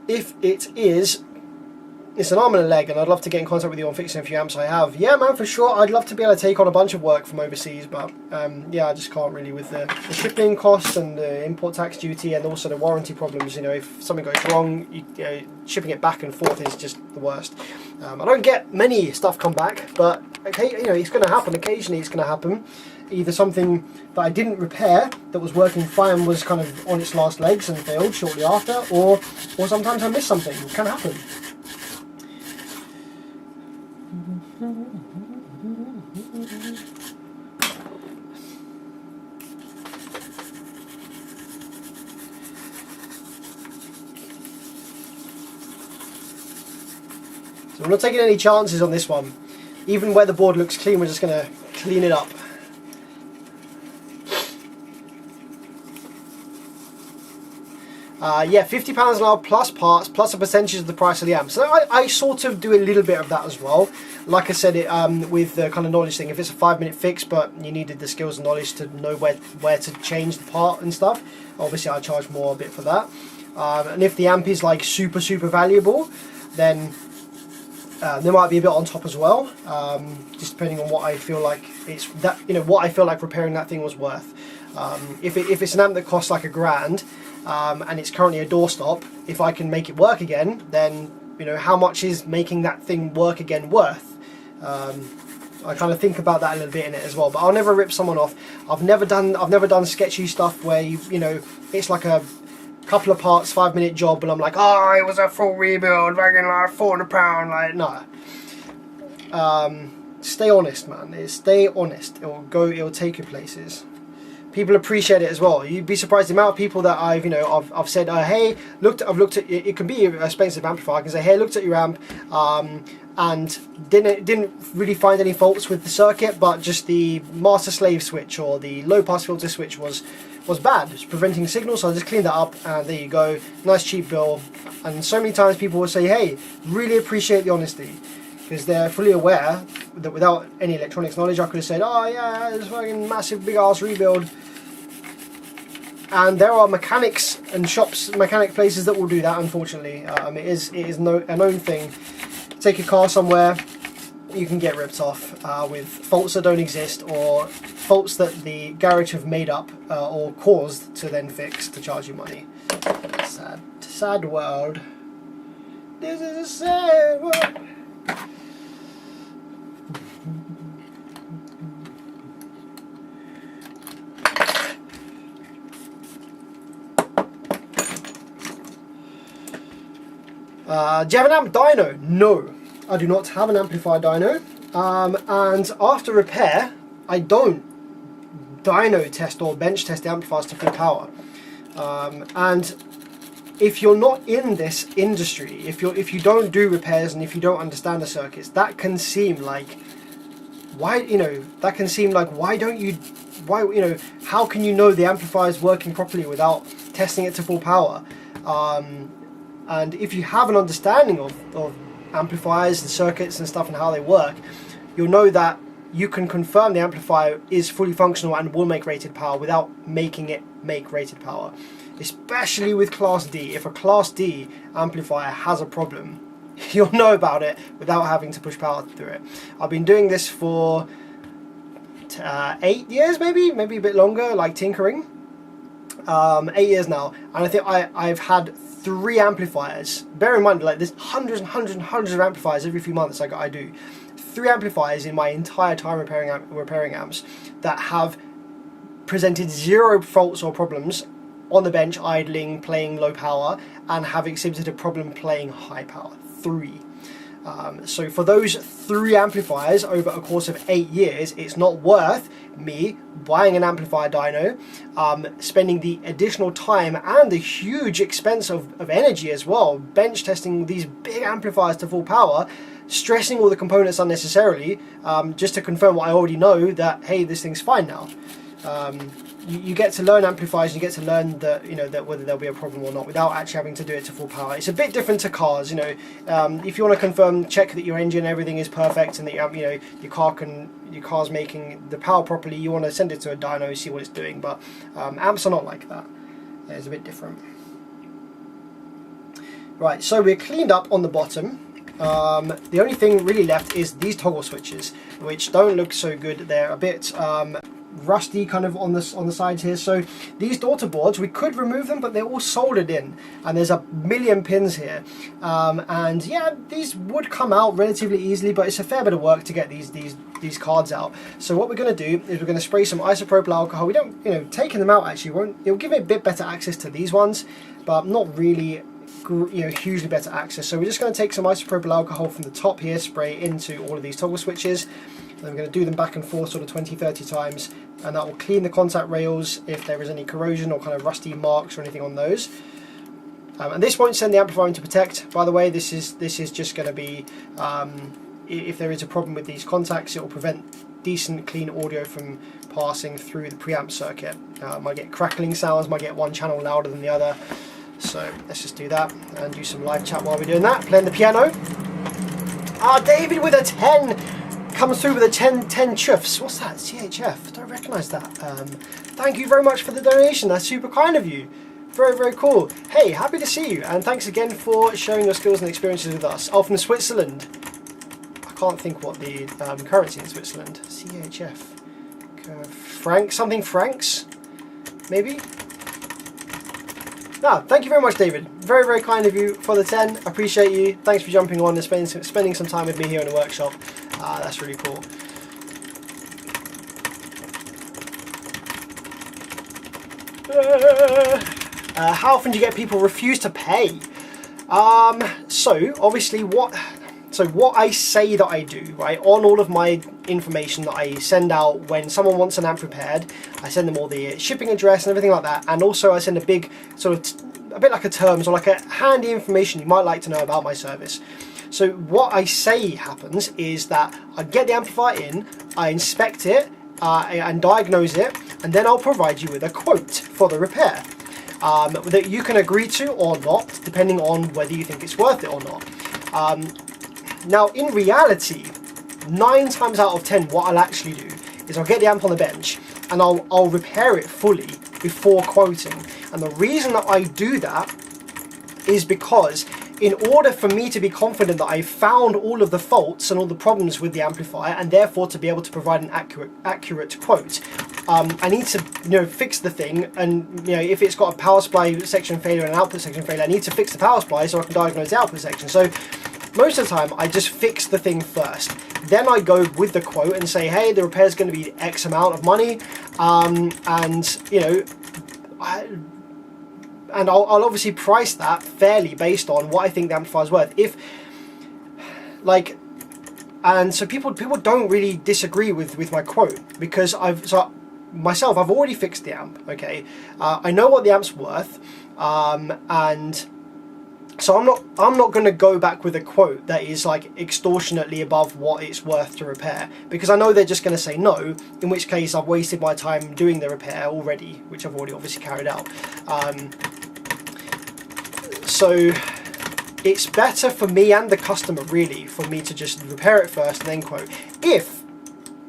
if it's an arm and a leg, and I'd love to get in contact with you on fixing a few amps I have. Yeah, man, for sure. I'd love to be able to take on a bunch of work from overseas, but yeah, I just can't really with the shipping costs and the import tax duty and also the warranty problems. You know, if something goes wrong, you know, shipping it back and forth is just the worst. I don't get many stuff come back, but okay, you know, it's going to happen. Occasionally, it's going to happen. Either something that I didn't repair that was working fine was kind of on its last legs and failed shortly after, or sometimes I missed something. It can happen. So we're not taking any chances on this one. Even where the board looks clean, we're just going to clean it up. Yeah, £50 an hour plus parts, plus a percentage of the price of the amp. So I sort of do a little bit of that as well. Like I said, with the kind of knowledge thing, if it's a 5-minute fix, but you needed the skills and knowledge to know where to change the part and stuff, obviously I charge more a bit for that. And if the amp is like super valuable, then there might be a bit on top as well, just depending on what I feel like what I feel like repairing that thing was worth. If it's an amp that costs like $1,000 and it's currently a doorstop, if I can make it work again, then you know how much is making that thing work again worth. I kind of think about that a little bit in it as well, but I'll never rip someone off. I've never done sketchy stuff where you know it's like a couple of parts, 5-minute job, and I'm like, oh, it was a full rebuild, fucking like £400, like no. Stay honest, man. Stay honest. It'll take you places. People appreciate it as well. You'd be surprised the amount of people that I've said, hey, I've looked at it. Can be an expensive amplifier. I can say, hey, I looked at your amp, and didn't really find any faults with the circuit, but just the master slave switch or the low pass filter switch was bad. It's preventing signals, so I just cleaned that up, and there you go. Nice cheap bill. And so many times people will say, hey, really appreciate the honesty, because they're fully aware that without any electronics knowledge I could have said, oh yeah, it's a fucking massive big ass rebuild. And there are mechanics and shops, mechanic places that will do that, unfortunately. It is a known thing. Take a car somewhere, you can get ripped off with faults that don't exist, or faults that the garage have made up or caused to then fix to charge you money. Sad world. This is a sad world. Do you have an amp dyno? No, I do not have an amplifier dyno. And after repair, I don't dyno test or bench test the amplifiers to full power. And if you're not in this industry, if you don't do repairs and if you don't understand the circuits, that can seem like, why don't you, how can you know the amplifier is working properly without testing it to full power? And if you have an understanding of amplifiers and circuits and stuff and how they work, you'll know that you can confirm the amplifier is fully functional and will make rated power without making it make rated power. Especially with Class D. If a Class D amplifier has a problem, you'll know about it without having to push power through it. I've been doing this for 8 years, maybe a bit longer, like tinkering. 8 years now, and I think I've had 3 amplifiers. Bear in mind, like, there's hundreds and hundreds and hundreds of amplifiers every few months. I do 3 amplifiers in my entire time repairing amps that have presented 0 faults or problems on the bench, idling, playing low power, and have exhibited a problem playing high power. 3. So for those 3 amplifiers over a course of 8 years, it's not worth me buying an amplifier dyno, spending the additional time and the huge expense of energy as well, bench testing these big amplifiers to full power, stressing all the components unnecessarily, just to confirm what I already know, that hey, this thing's fine now. You get to learn amplifiers, you get to learn that, that whether there'll be a problem or not without actually having to do it to full power. It's a bit different to cars, if you want to confirm, check that your engine, everything is perfect, and that your car's making the power properly, you want to send it to a dyno, see what it's doing. But amps are not like that. It's a bit different. Right, so we're cleaned up on the bottom. The only thing really left is these toggle switches, which don't look so good. They're a bit rusty kind of on the sides here. So these daughter boards, we could remove them, but they're all soldered in, and there's a million pins here. And yeah, these would come out relatively easily, but it's a fair bit of work to get these cards out. So what we're going to do is we're going to spray some isopropyl alcohol. We don't, taking them out actually won't, it'll give it a bit better access to these ones, but not really hugely better access. So we're just going to take some isopropyl alcohol from the top here, spray into all of these toggle switches, and then we're going to do them back and forth sort of 20-30 times, and that will clean the contact rails if there is any corrosion or kind of rusty marks or anything on those. And this won't send the amplifier into protect, by the way. This is just going to be, if there is a problem with these contacts, it will prevent decent clean audio from passing through the preamp circuit. Might get crackling sounds, might get one channel louder than the other. So let's just do that and do some live chat while we're doing that. Playing the piano. David with a 10 comes through with a 10 chuffs. What's that? CHF. Don't recognise that. Thank you very much for the donation. That's super kind of you. Very, very cool. Hey, happy to see you, and thanks again for sharing your skills and experiences with us. Oh, from Switzerland. I can't think what the currency in Switzerland. CHF. Franc, something francs, maybe. Thank you very much, David. Very, very kind of you for the 10. Appreciate you. Thanks for jumping on and spending some time with me here in the workshop. That's really cool. How often do you get people refuse to pay? So obviously what I say that I do, right, on all of my information that I send out when someone wants an amp repaired, I send them all the shipping address and everything like that, and also I send a big sort of a bit like a terms or like a handy information you might like to know about my service. So what I say happens is that I get the amplifier in, I inspect it and diagnose it, and then I'll provide you with a quote for the repair that you can agree to or not, depending on whether you think it's worth it or not. Now, in reality, 9 times out of 10, what I'll actually do is I'll get the amp on the bench and I'll repair it fully before quoting. And the reason that I do that is because in order for me to be confident that I've found all of the faults and all the problems with the amplifier, and therefore to be able to provide an accurate quote, I need to fix the thing, and if it's got a power supply section failure and an output section failure, I need to fix the power supply so I can diagnose the output section. So most of the time I just fix the thing first, then I go with the quote and say, hey, the repair is going to be X amount of money, and I'll obviously price that fairly based on what I think the amplifier is worth. And so people don't really disagree with my quote, because myself, I've already fixed the amp. Okay, I know what the amp's worth, and so I'm not going to go back with a quote that is like extortionately above what it's worth to repair, because I know they're just going to say no, in which case I've wasted my time doing the repair already, which I've already obviously carried out. So it's better for me and the customer, really, for me to just repair it first and then quote. If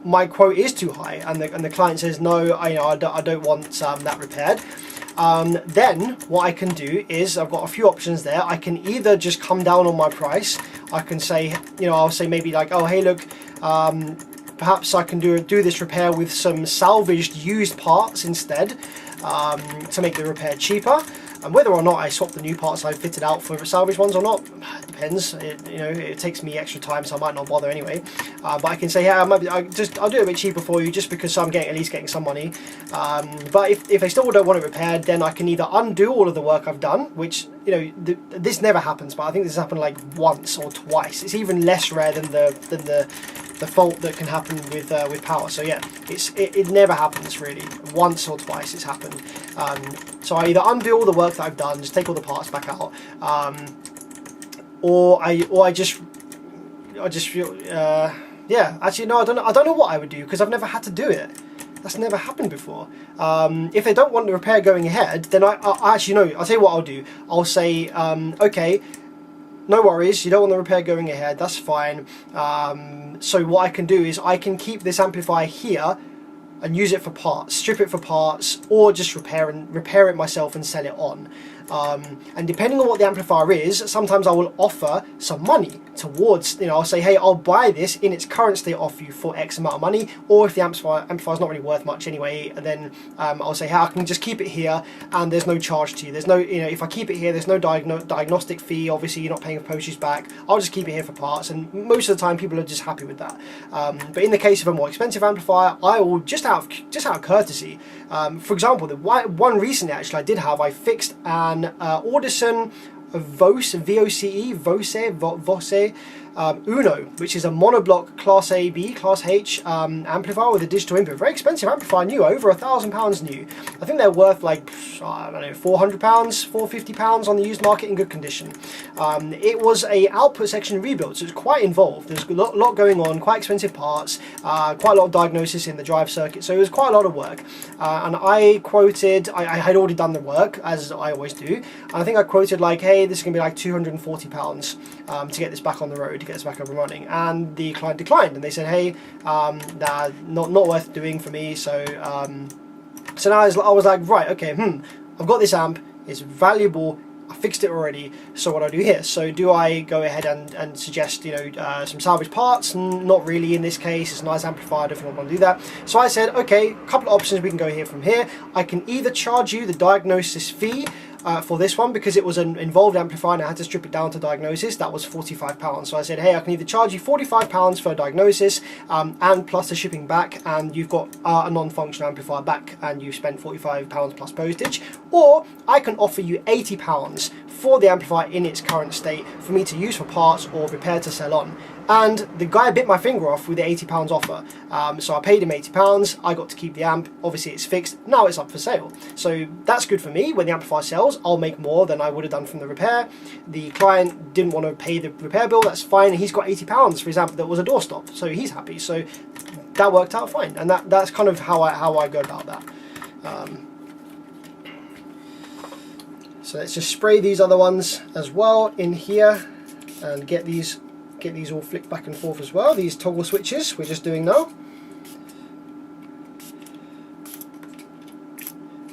my quote is too high and the client says no, I don't want that repaired, then what I can do is, I've got a few options there. I can either just come down on my price. I can say, I'll say maybe like, oh hey look, perhaps I can do this repair with some salvaged used parts instead, to make the repair cheaper. And whether or not I swap the new parts I've fitted out for salvage ones or not, depends. It takes me extra time, so I might not bother anyway. But I can say, yeah, I'll do it a bit cheaper for you, just because I'm at least getting some money. But if they still don't want it repaired, then I can either undo all of the work I've done, which this never happens, but I think this has happened like once or twice. It's even less rare than the fault that can happen with power. So yeah, it never happens really. Once or twice it's happened. So I either undo all the work that I've done, just take all the parts back out, or I just feel yeah. Actually, no, I don't know what I would do, because I've never had to do it. That's never happened before. If they don't want the repair going ahead, then I actually no. I'll tell you what I'll do. I'll say, okay, no worries, you don't want the repair going ahead, that's fine. So what I can do is I can keep this amplifier here and use it for parts, strip it for parts, or just repair it myself and sell it on. And depending on what the amplifier is, sometimes I will offer some money towards, I'll say, hey, I'll buy this in its current state off you for X amount of money. Or if the amplifier's not really worth much anyway, then I'll say, hey, I can just keep it here and there's no charge to you. There's no, if I keep it here, there's no diagnostic fee. Obviously, you're not paying for postage back. I'll just keep it here for parts, and most of the time people are just happy with that. But in the case of a more expensive amplifier, I will just out of courtesy. For example, the one recently actually I fixed an Audison Voce Uno, which is a monoblock Class A, B, Class H amplifier with a digital input. Very expensive amplifier, new, over £1,000 new. I think they're worth like, I don't know, £400, £450 on the used market in good condition. It was a output section rebuild, so it's quite involved. There's a lot going on, quite expensive parts, quite a lot of diagnosis in the drive circuit, so it was quite a lot of work. And I quoted, I had already done the work, as I always do, and I think I quoted like, hey, this is going to be like £240 to get this back on the road, to get this back up and running. And the client declined, and they said, hey, nah, not worth doing for me. So so now I was like, right, okay, I've got this amp, it's valuable, I fixed it already, so what do I do here? So do I go ahead and suggest some salvage parts? Not really in this case. It's a nice amplifier, I don't think I want to do that. So I said, okay, a couple of options we can go here from here. I can either charge you the diagnosis fee for this one, because it was an involved amplifier and I had to strip it down to diagnosis. That was £45. So I said, hey, I can either charge you £45 for diagnosis and plus the shipping back, and you've got a non-functional amplifier back and you've spent £45 plus postage, or I can offer you £80 for the amplifier in its current state for me to use for parts or repair to sell on. And the guy bit my finger off with the £80 offer. So I paid him £80, I got to keep the amp, obviously it's fixed, now it's up for sale. So that's good for me. When the amplifier sells, I'll make more than I would have done from the repair. The client didn't want to pay the repair bill, that's fine, he's got £80 for his amp that was a doorstop, so he's happy. So that worked out fine, and that's kind of how I go about that. So let's just spray these other ones as well in here and get these all flicked back and forth as well. These toggle switches we're just doing now.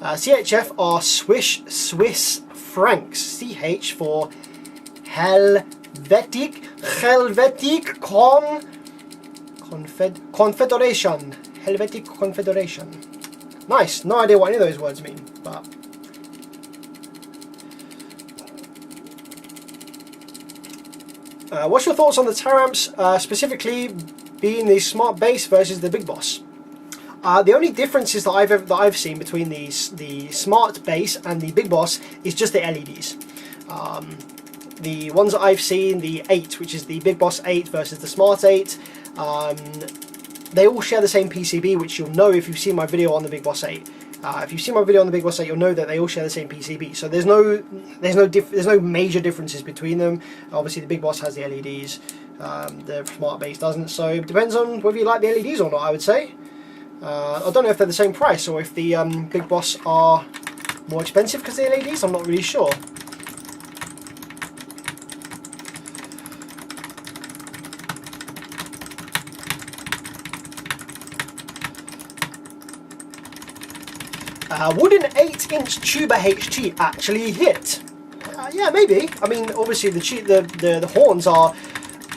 CHF are Swiss francs. CH for Helvetic Confederation. Helvetic Confederation. Nice. No idea what any of those words mean, but what's your thoughts on the Taramps, specifically being the Smart Bass versus the Big Boss? The only differences that I've seen between the Smart Bass and the Big Boss is just the LEDs. The ones that I've seen, the 8, which is the Big Boss 8 versus the Smart 8, they all share the same PCB, which you'll know if you've seen my video on the Big Boss 8. If you've seen my video on the Big Boss 8, you'll know that they all share the same PCB. So there's no major differences between them. Obviously, the Big Boss has the LEDs, the Smart Base doesn't. So it depends on whether you like the LEDs or not, I would say. I don't know if they're the same price or if the Big Boss are more expensive because of the LEDs. I'm not really sure. Would an 8-inch tuba HT actually hit? Yeah, maybe. I mean, obviously the horns are,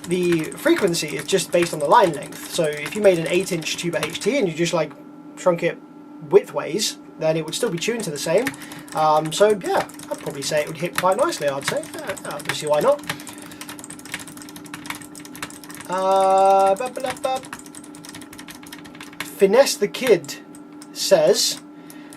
the frequency is just based on the line length. So if you made an 8-inch tuba HT and you just like shrunk it widthways, then it would still be tuned to the same. So yeah, I'd probably say it would hit quite nicely, I'd say. Obviously, why not? Finesse the Kid says,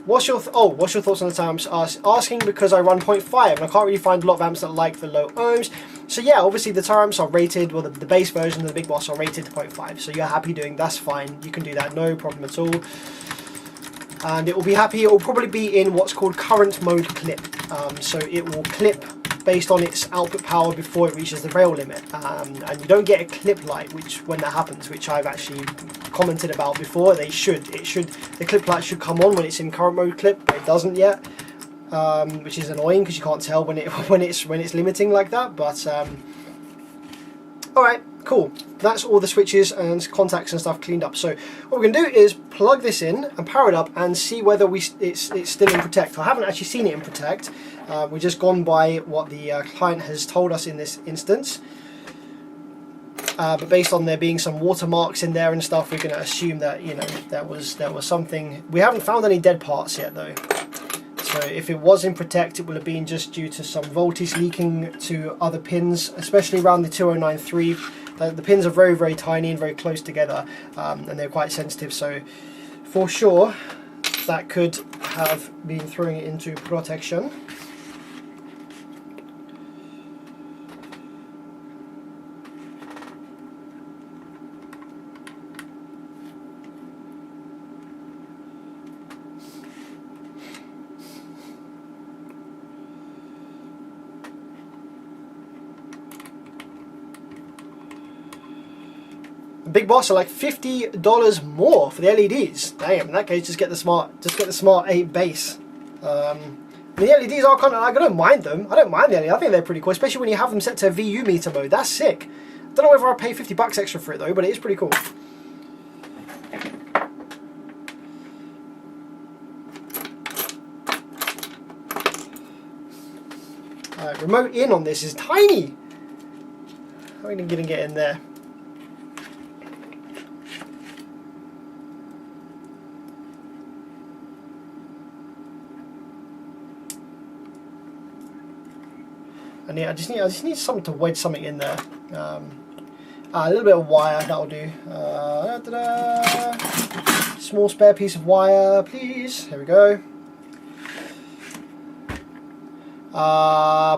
what's your thoughts on the amps? Asking because I run 0.5 and I can't really find a lot of amps that like the low ohms. So yeah, obviously the amps are rated, well the base version of the Big Boss are rated to 0.5. So you're happy doing, that's fine. You can do that, no problem at all. And it will be happy, it will probably be in what's called current mode clip. So it will clip based on its output power before it reaches the rail limit. And you don't get a clip light when that happens, which I've actually commented about before. The clip light should come on when it's in current mode clip, but it doesn't yet, which is annoying because you can't tell when it's limiting like that. But all right, cool. That's all the switches and contacts and stuff cleaned up. So what we're going to do is plug this in and power it up and see whether it's still in Protect. I haven't actually seen it in Protect. We've just gone by what the client has told us in this instance. But based on there being some watermarks in there and stuff, we're going to assume that, you know, there was something. We haven't found any dead parts yet though. So if it was in Protect, it would have been just due to some voltage leaking to other pins, especially around the 2093. The pins are very, very tiny and very close together, and they're quite sensitive. So for sure, that could have been throwing it into protection. Big Boss are like $50 more for the LEDs. Damn, in that case, just get the Smart 8 base. The LEDs are kind of like, I don't mind them. I don't mind the LED. I think they're pretty cool, especially when you have them set to VU meter mode. That's sick. I don't know whether I'll pay $50 extra for it though, but it is pretty cool. Remote in on this is tiny. How are we going to get in there? I just need something to wedge something in there. A little bit of wire, that'll do. Small spare piece of wire, please. Here we go.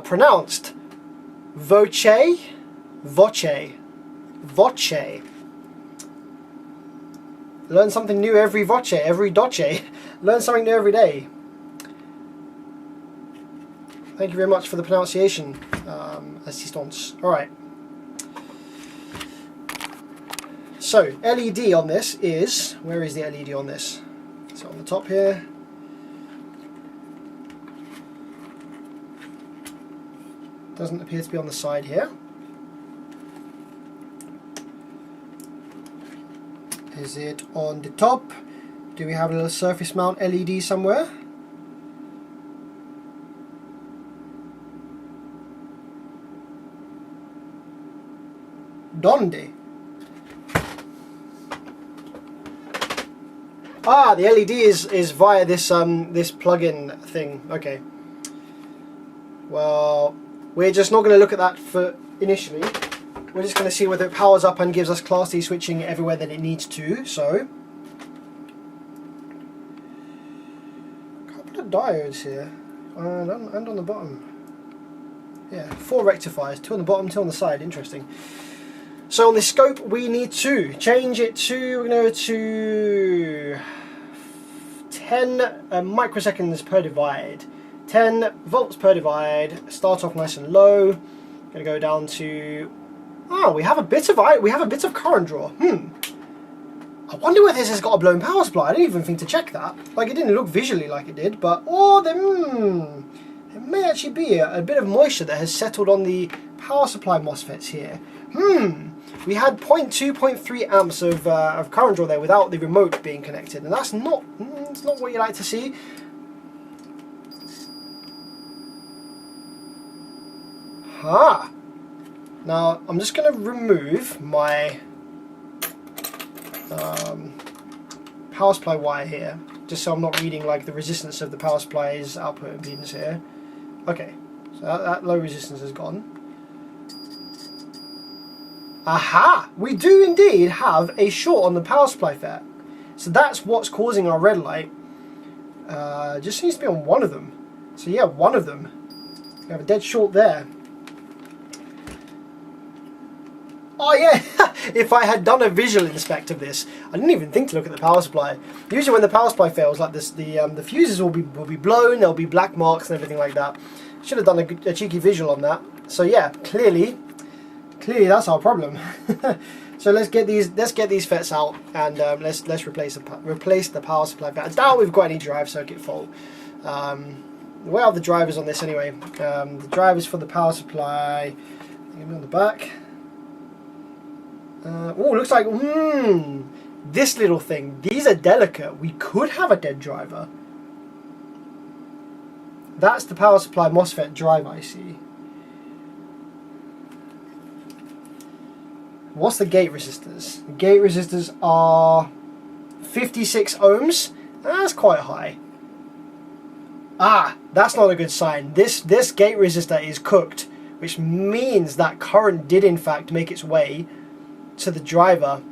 Pronounced voce. Learn something new every doce. Learn something new every day. Thank you very much for the pronunciation, assistance. Alright. So, LED on this is... Where is the LED on this? It's on the top here. Doesn't appear to be on the side here. Is it on the top? Do we have a little surface mount LED somewhere? Donde? Ah, the LED is via this this plug-in thing. Okay. Well, we're just not going to look at that for initially. We're just going to see whether it powers up and gives us Class D switching everywhere that it needs to. So, a couple of diodes here, and on the bottom. Yeah, 4 rectifiers, 2 on the bottom, 2 on the side. Interesting. So on the scope, we need to change it to, we're going to go to 10 microseconds per divide. 10 volts per divide. Start off nice and low. Going to go down to, oh, we have a bit of current draw. I wonder whether this has got a blown power supply. I didn't even think to check that. Like, it didn't look visually like it did, but oh, there may actually be a bit of moisture that has settled on the power supply MOSFETs here. We had 0.2, 0.3 amps of current draw there without the remote being connected, and that's not, it's not what you like to see. Now I'm just going to remove my power supply wire here, just so I'm not reading like the resistance of the power supply's output impedance here. Okay, so that low resistance is gone. Aha! We do indeed have a short on the power supply FET. So that's what's causing our red light. Just seems to be on one of them. So yeah, one of them. We have a dead short there. Oh yeah, if I had done a visual inspect of this, I didn't even think to look at the power supply. Usually when the power supply fails like this, the fuses will be blown, there'll be black marks and everything like that. Should have done a cheeky visual on that. So yeah, clearly that's our problem. So let's get these FETs out and let's replace the power supply FET. I doubt we've got any drive circuit fault. We have the drivers on this anyway. The drivers for the power supply. On the back. Oh, looks like this little thing. These are delicate. We could have a dead driver. That's the power supply MOSFET drive IC. What's the gate resistors? The gate resistors are 56 ohms. That's quite high. Ah, that's not a good sign. This gate resistor is cooked, which means that current did in fact make its way to the driver.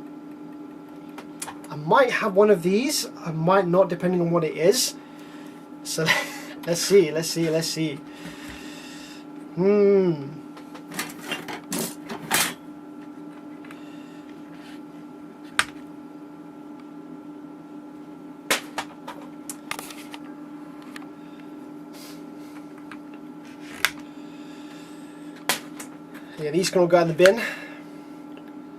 I might have one of these. I might not, depending on what it is. So let's see. Yeah, these can all go in the bin.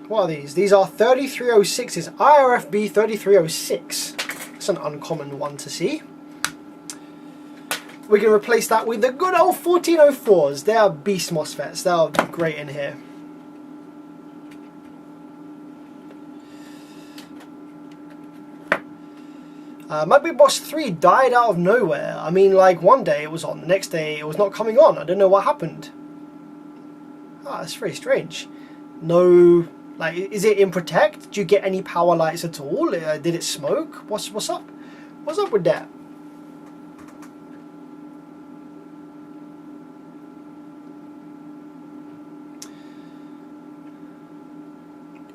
What are these? These are 3306s, IRFB 3306. That's an uncommon one to see. We're going to replace that with the good old 1404s. They are beast MOSFETs. They'll be great in here. My Big Boss 3 died out of nowhere. I mean, like, one day it was on, the next day it was not coming on. I don't know what happened. Ah, that's very strange. No, like, is it in Protect? Do you get any power lights at all? Did it smoke? What's up? What's up with that?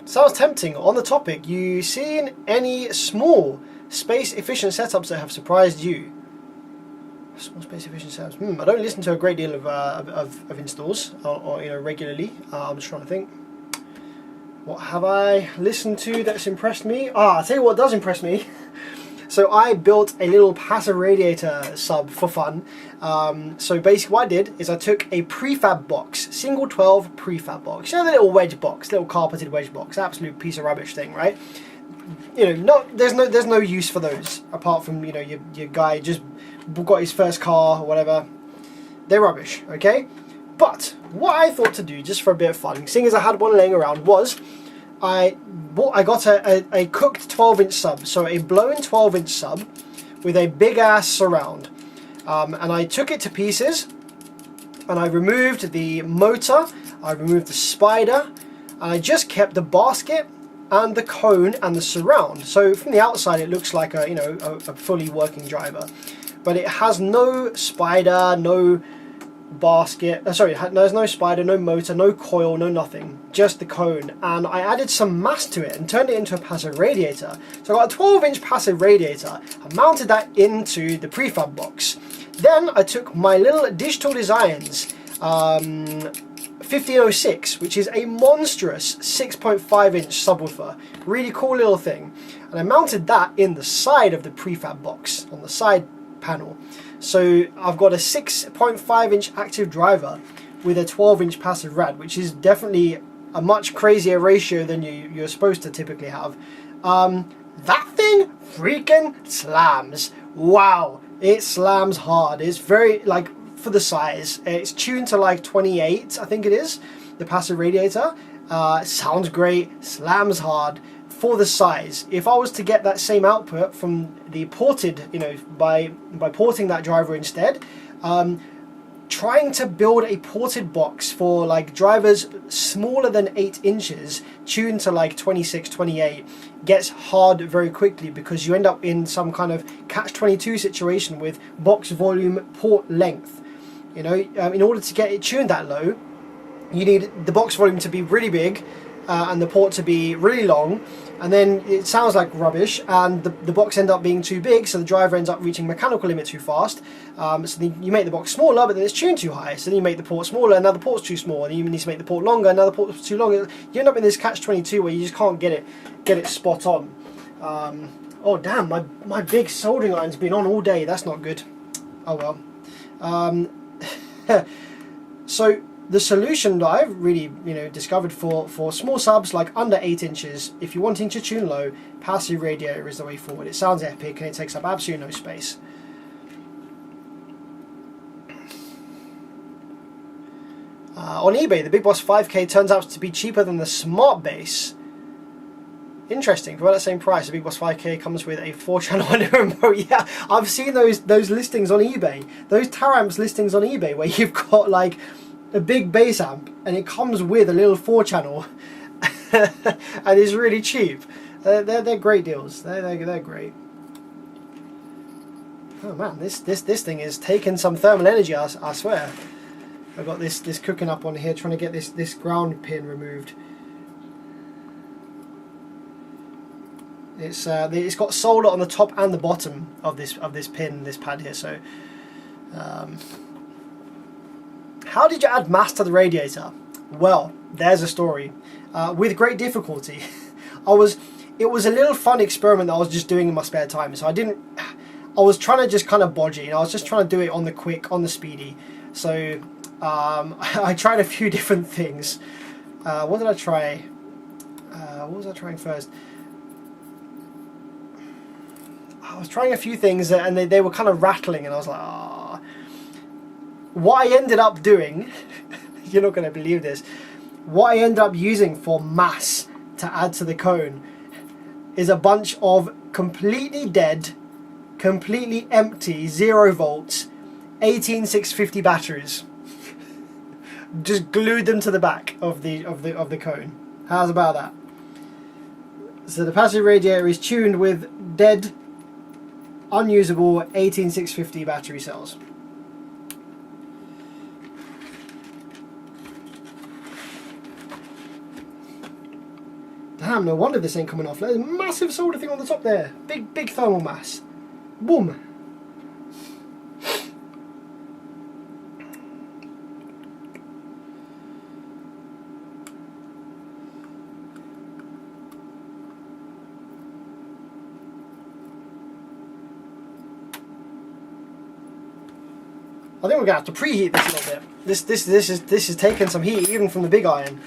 Sounds tempting. On the topic, you seen any small space efficient setups that have surprised you? Small space efficient setups. I don't listen to a great deal of installs or you know, regularly. I'm just trying to think. What have I listened to that's impressed me? I'll tell you what does impress me. So I built a little passive radiator sub for fun. So basically what I did is I took a prefab box, single 12 prefab box. You know, the little wedge box, little carpeted wedge box, absolute piece of rubbish thing, right? You know, there's no use for those apart from, you know, your guy just got his first car or whatever. They're rubbish, okay? But what I thought to do, just for a bit of fun, seeing as I had one laying around, was I got a cooked 12-inch sub, so a blown 12-inch sub with a big ass surround, and I took it to pieces, and I removed the motor, I removed the spider, and I just kept the basket and the cone and the surround. So from the outside it looks like a, you know, a fully working driver, but it has no spider, no basket, there's no spider, no motor, no coil, no nothing, just the cone. And I added some mass to it and turned it into a passive radiator. So I got a 12-inch passive radiator, I mounted that into the prefab box. Then I took my little Digital Designs 1506, which is a monstrous 6.5 inch subwoofer. Really cool little thing. And I mounted that in the side of the prefab box, on the side panel. So I've got a 6.5 inch active driver with a 12 inch passive rad, which is definitely a much crazier ratio than you're supposed to typically have. That thing freaking slams. Wow, it slams hard. It's very, like, for the size, it's tuned to like 28, I think it is, the passive radiator. Sounds great, slams hard for the size. If I was to get that same output from the ported, you know, by porting that driver instead, trying to build a ported box for like drivers smaller than 8 inches tuned to like 26, 28 gets hard very quickly, because you end up in some kind of catch-22 situation with box volume, port length. You know, in order to get it tuned that low, you need the box volume to be really big and the port to be really long, and then it sounds like rubbish, and the box ends up being too big, so the driver ends up reaching mechanical limit too fast. So then you make the box smaller, but then it's tuned too high, so then you make the port smaller, and now the port's too small, and you need to make the port longer, and now the port's too long. You end up in this catch-22 where you just can't get it spot on. Oh damn, my big soldering iron's been on all day. That's not good. Oh well. So the solution that I've really, you know, discovered for small subs like under 8 inches, if you're wanting to tune low, passive radiator is the way forward. It sounds epic and it takes up absolutely no space. On eBay, the Big Boss 5K turns out to be cheaper than the Smart Bass. Interesting. For about the same price, the Big Boss 5K comes with a 4-channel audio remote. Yeah, I've seen those listings on eBay. Those Taramps listings on eBay where you've got like a big bass amp and it comes with a little 4-channel and it's really cheap. They're great deals. They're great. Oh man, this thing is taking some thermal energy, I swear. I've got this cooking up on here, trying to get this ground pin removed. It's got solder on the top and the bottom of this pad here. So, how did you add mass to the radiator? Well, there's a story. With great difficulty. It was a little fun experiment that I was just doing in my spare time. So I was trying to just kind of bodge it. You know, I was just trying to do it on the quick, on the speedy. So I tried a few different things. What did I try? What was I trying first? I was trying a few things and they were kind of rattling, and I was like, ah. What I ended up doing, you're not going to believe this, what I ended up using for mass to add to the cone is a bunch of completely dead, completely empty, 0 volts, 18650 batteries. Just glued them to the back of the cone. How's about that? So the passive radiator is tuned with dead, unusable 18650 battery cells. Damn, no wonder this ain't coming off. There's a massive solder thing on the top there. Big thermal mass. Boom. I think we're gonna have to preheat this a little bit. This is taking some heat even from the big iron.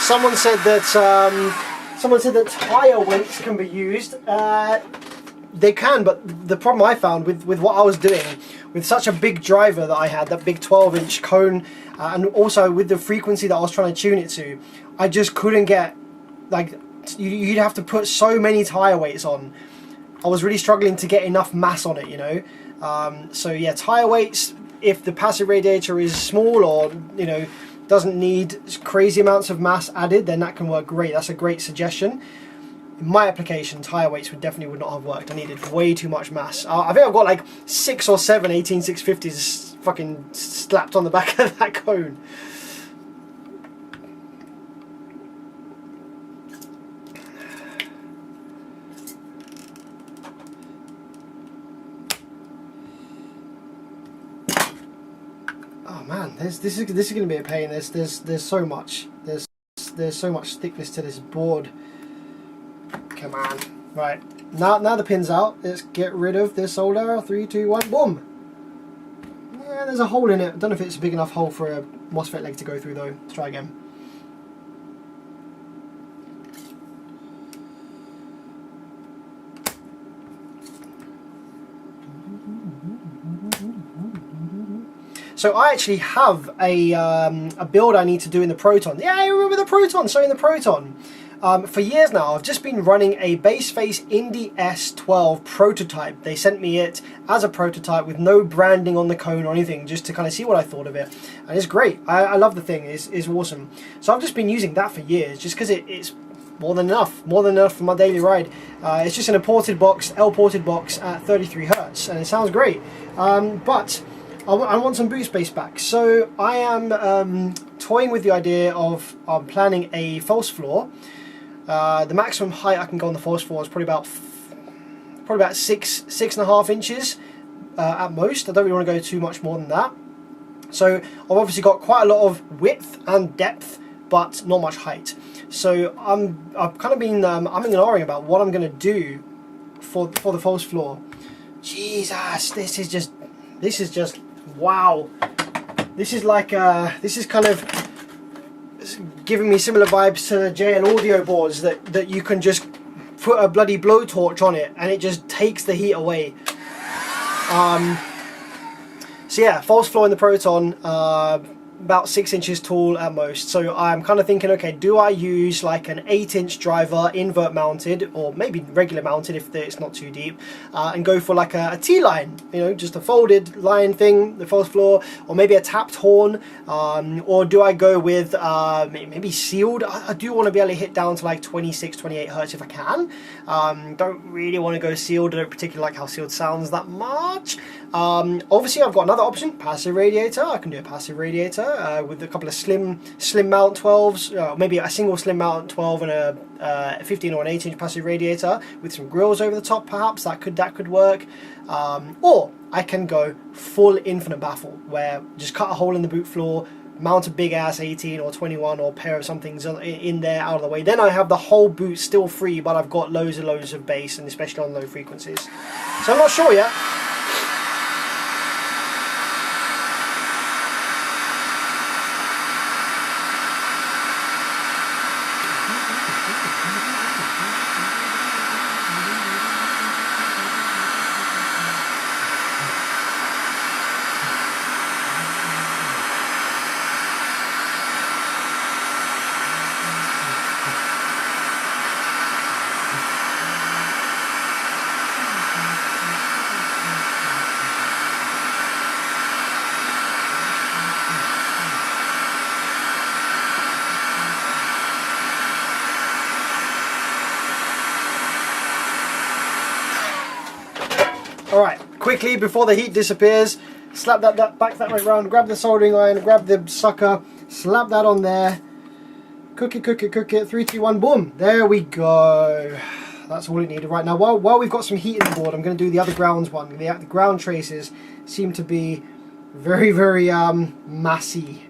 Someone said that tire weights can be used. They can, but the problem I found with what I was doing, with such a big driver that I had, that big 12-inch cone, and also with the frequency that I was trying to tune it to, I just couldn't get like you'd have to put so many tyre weights on. I was really struggling to get enough mass on it, you know. So yeah, tyre weights, if the passive radiator is small or, you know, doesn't need crazy amounts of mass added, then that can work great. That's a great suggestion. In my application, tyre weights would not have worked. I needed way too much mass. I think I've got like 6 or 7 18650s fucking slapped on the back of that cone. Oh man, this is going to be a pain. There's so much. There's so much thickness to this board. Come on. Right. Now the pin's out. Let's get rid of this solder. 3, 2, 1, boom. Yeah, there's a hole in it. I don't know if it's a big enough hole for a MOSFET leg to go through though. Let's try again. So I actually have a build I need to do in the Proton. Yeah, I remember the Proton. So in the Proton, for years now, I've just been running a Baseface Indy S12 prototype. They sent me it as a prototype with no branding on the cone or anything, just to kind of see what I thought of it. And it's great. I love the thing. It's awesome. So I've just been using that for years, just because it's more than enough for my daily ride. It's just in a ported box, L-ported box at 33 Hertz, and it sounds great. But I want some boot space back, so I am toying with the idea of planning a false floor. The maximum height I can go on the false floor is probably about 6.5 inches at most. I don't really want to go too much more than that. So I've obviously got quite a lot of width and depth, but not much height. So I've kind of been I'm ignoring about what I'm going to do for the false floor. Jesus, this is just wow. This is like this is kind of giving me similar vibes to the JL audio boards that you can just put a bloody blowtorch on it and it just takes the heat away. So yeah, false floor in the Proton, about 6 inches tall at most. So I'm kind of thinking, okay, do I use like an 8-inch driver invert mounted, or maybe regular mounted if it's not too deep, and go for like a T-line, you know, just a folded line thing, the false floor, or maybe a tapped horn, or do I go with maybe sealed? I do want to be able to hit down to like 26, 28 Hertz if I can. Don't really want to go sealed. I don't particularly like how sealed sounds that much. Obviously I've got another option, passive radiator. I can do a passive radiator with a couple of slim mount 12s, maybe a single slim mount 12 and a 15 or an 8-inch passive radiator with some grills over the top. Perhaps that could work. Or I can go full infinite baffle, where just cut a hole in the boot floor, mount a big ass 18 or 21 or pair of somethings in there out of the way. Then I have the whole boot still free, but I've got loads of bass, and especially on low frequencies. So I'm not sure yet. Alright, quickly before the heat disappears, slap that back that way round, grab the soldering iron, grab the sucker, slap that on there, cook it, 3, 2, 1, boom, there we go. That's all it needed. Right now, while we've got some heat in the board, I'm going to do the other grounds one. The ground traces seem to be very, very massy.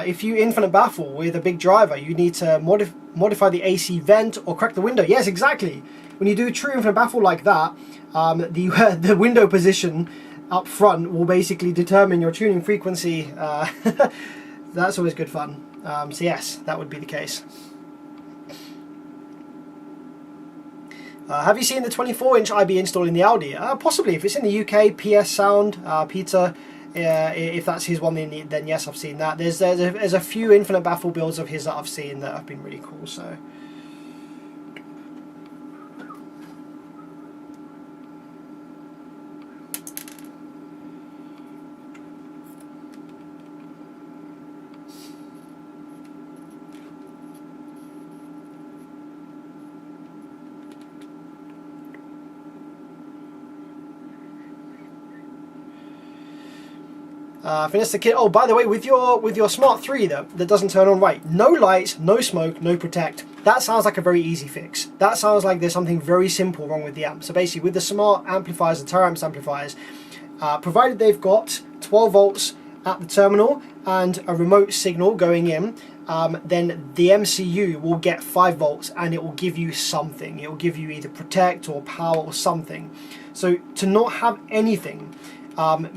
If you infinite baffle with a big driver, you need to modify the AC vent or crack the window. Yes, exactly. When you do true infinite baffle like that, the window position up front will basically determine your tuning frequency. That's always good fun. So yes, that would be the case. Have you seen the 24-inch IB install in the Audi? Possibly. If it's in the UK, PS Sound, Peter, if that's his one, then yes, I've seen that. There's a few infinite baffle builds of his that I've seen that have been really cool. So. Finish the kit. Oh, by the way, with your Smart 3 that doesn't turn on right, no lights, no smoke, no protect. That sounds like a very easy fix. That sounds like there's something very simple wrong with the amp. So basically, with the smart amplifiers, the Terramps amplifiers, provided they've got 12 volts at the terminal and a remote signal going in, then the MCU will get 5 volts and it will give you something. It will give you either protect or power or something. So to not have anything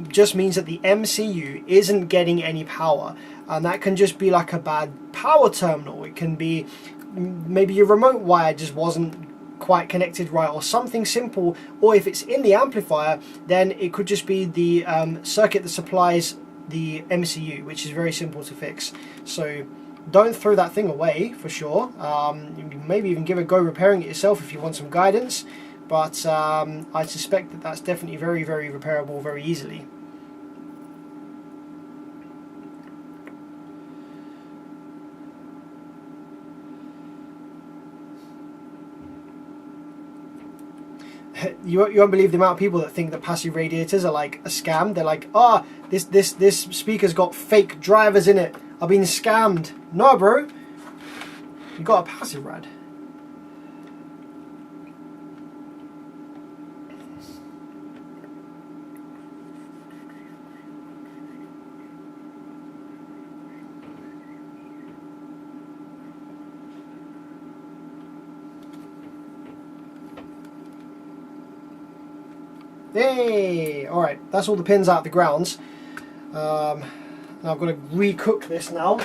just means that the MCU isn't getting any power, and that can just be like a bad power terminal. It can be maybe your remote wire just wasn't quite connected right, or something simple, or if it's in the amplifier, then it could just be the circuit that supplies the MCU, which is very simple to fix. So don't throw that thing away, for sure. Maybe even give a go repairing it yourself if you want some guidance. But I suspect that that's definitely very, very repairable very easily. You won't believe the amount of people that think that passive radiators are like a scam. They're like, oh, this speaker's got fake drivers in it. I've been scammed. No, bro. You got a passive rad. Hey, all right, that's all the pins out the grounds. Now I've got to recook this now.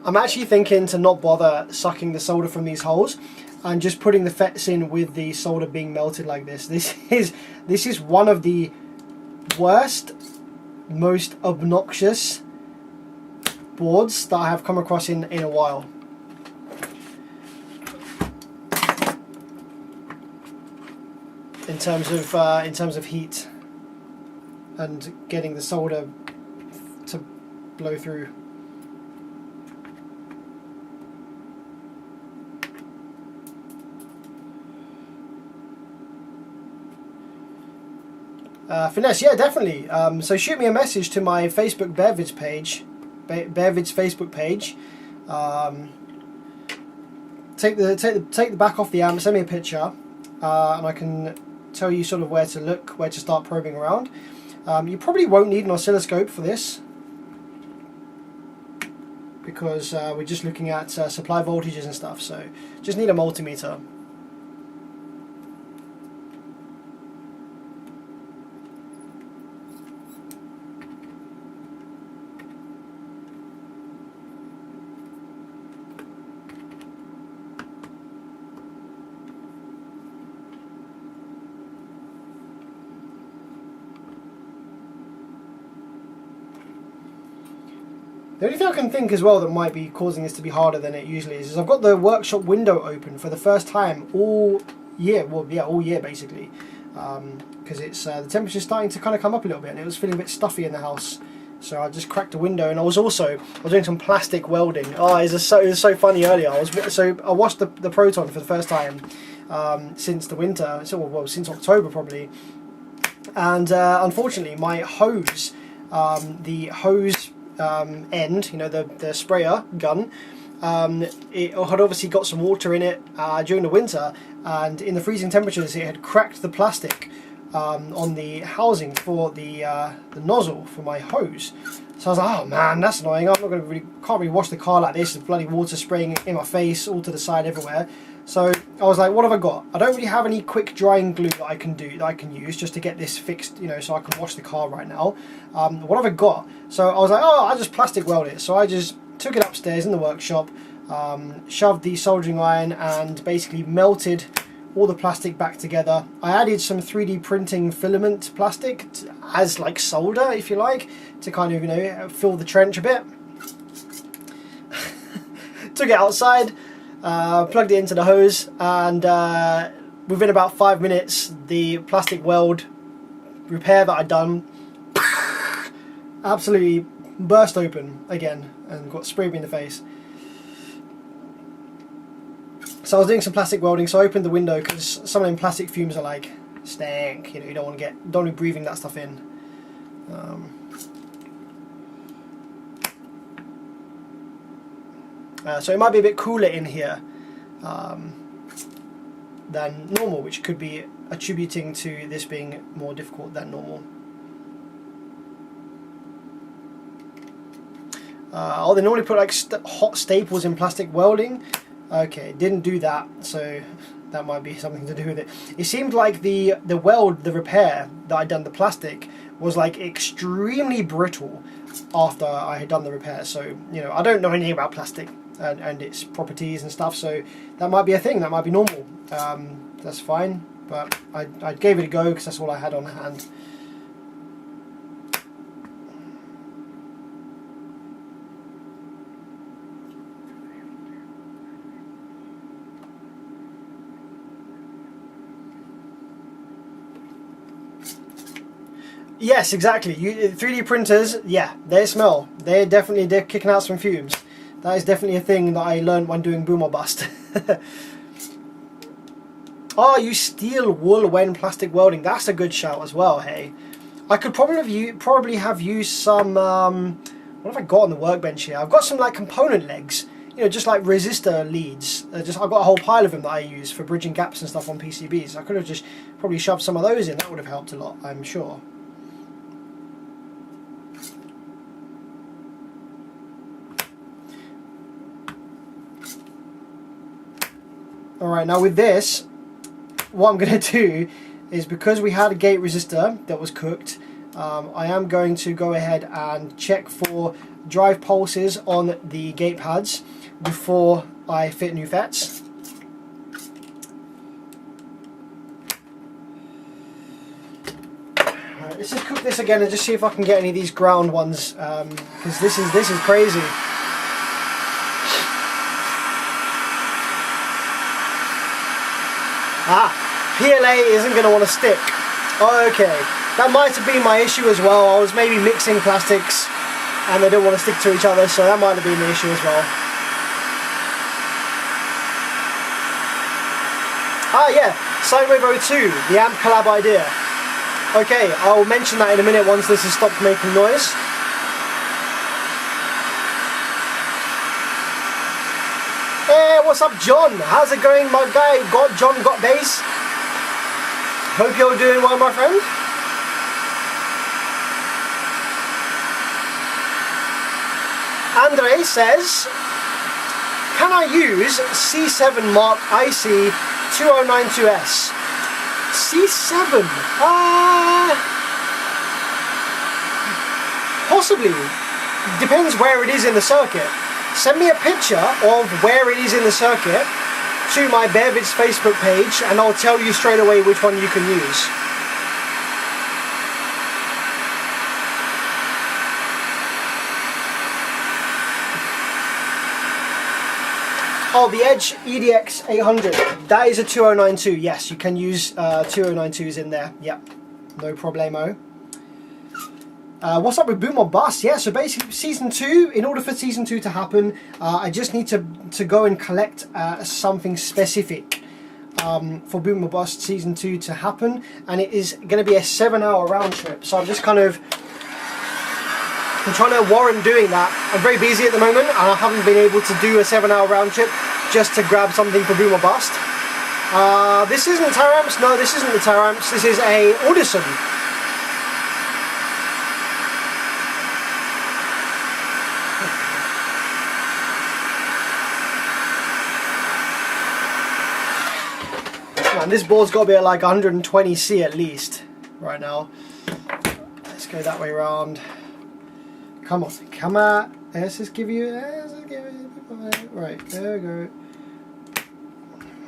I'm actually thinking to not bother sucking the solder from these holes and just putting the FETs in with the solder being melted like this. This is one of the worst, most obnoxious boards that I have come across in a while. In terms of heat and getting the solder to blow through. Finesse, yeah, definitely. So shoot me a message to my Facebook Bearvids page, Bearvids Facebook page. Take the back off the amp, send me a picture, and I can tell you sort of where to look, where to start probing around. You probably won't need an oscilloscope for this, because we're just looking at supply voltages and stuff. So just need a multimeter. The only thing I can think as well that might be causing this to be harder than it usually is I've got the workshop window open for the first time all year. Well, yeah, all year basically, because it's the temperature's starting to kind of come up a little bit, and it was feeling a bit stuffy in the house. So I just cracked the window, and I was doing some plastic welding. Oh, it was so funny earlier. I washed the Proton for the first time since the winter, since October probably, and unfortunately my hose, the hose end, you know, the sprayer gun, it had obviously got some water in it during the winter, and in the freezing temperatures it had cracked the plastic on the housing for the nozzle for my hose. So I was like, oh man, that's annoying. I'm not going to can't really wash the car like this. There's bloody water spraying in my face, all to the side, everywhere. So I was like, what have I got? I don't really have any quick drying glue that I can use just to get this fixed, you know, so I can wash the car right now. What have I got? So I was like, oh, I'll just plastic weld it. So I just took it upstairs in the workshop, shoved the soldering iron and basically melted all the plastic back together. I added some 3D printing filament plastic as like solder, if you like, to kind of, you know, fill the trench a bit. Took it outside, plugged it into the hose, and within about 5 minutes the plastic weld repair that I'd done absolutely burst open again and got sprayed me in the face. So I was doing some plastic welding, so I opened the window because some of them plastic fumes are like stank, you know, you don't want to be breathing that stuff in. So it might be a bit cooler in here than normal, which could be attributing to this being more difficult than normal. Oh, they normally put like hot staples in plastic welding. Okay, didn't do that, so that might be something to do with it. It seemed like the repair that I'd done, the plastic, was like extremely brittle after I had done the repair. So, you know, I don't know anything about plastic and its properties and stuff, so that might be a thing, that might be normal. That's fine, but I gave it a go because that's all I had on hand. Yes, exactly. 3D printers, yeah, they smell. They're kicking out some fumes. That is definitely a thing that I learned when doing boom or bust. Oh, you steel wool when plastic welding. That's a good shout as well. Hey, I could probably have used some. What have I got on the workbench here? I've got some like component legs. You know, just like resistor leads. I've got a whole pile of them that I use for bridging gaps and stuff on PCBs. I could have just probably shoved some of those in. That would have helped a lot, I'm sure. Alright, now with this, what I'm going to do is, because we had a gate resistor that was cooked, I am going to go ahead and check for drive pulses on the gate pads before I fit new FETs. Alright, let's just cook this again and just see if I can get any of these ground ones, because this is crazy. Ah, PLA isn't going to want to stick. Okay, that might have been my issue as well. I was maybe mixing plastics and they don't want to stick to each other, so that might have been the issue as well. Ah yeah, sine wave 02, the amp collab idea. Okay, I'll mention that in a minute once this has stopped making noise. Hey, what's up, John? How's it going, my guy? John got bass. Hope you're doing well, my friend. Andre says, can I use C7 Mark IC 2092S? C7? Possibly. Depends where it is in the circuit. Send me a picture of where it is in the circuit to my BearBits Facebook page and I'll tell you straight away which one you can use. Oh, the Edge EDX 800, that is a 2092, yes, you can use 2092s in there, yep, no problemo. What's up with Boom or Bust? Yeah, so basically Season 2, in order for Season 2 to happen, I just need to go and collect something specific for Boom or Bust Season 2 to happen, and it is going to be a 7-hour round trip, so I'm just kind of I'm trying to warrant doing that. I'm very busy at the moment and I haven't been able to do a 7-hour round trip just to grab something for boom or bust. This isn't Taramps. No, this isn't the Taramps. This is a Audison. Man, this board's got to be at like 120C at least right now. Let's go that way around. Come on, come on. Let's just give you. Right, there we go.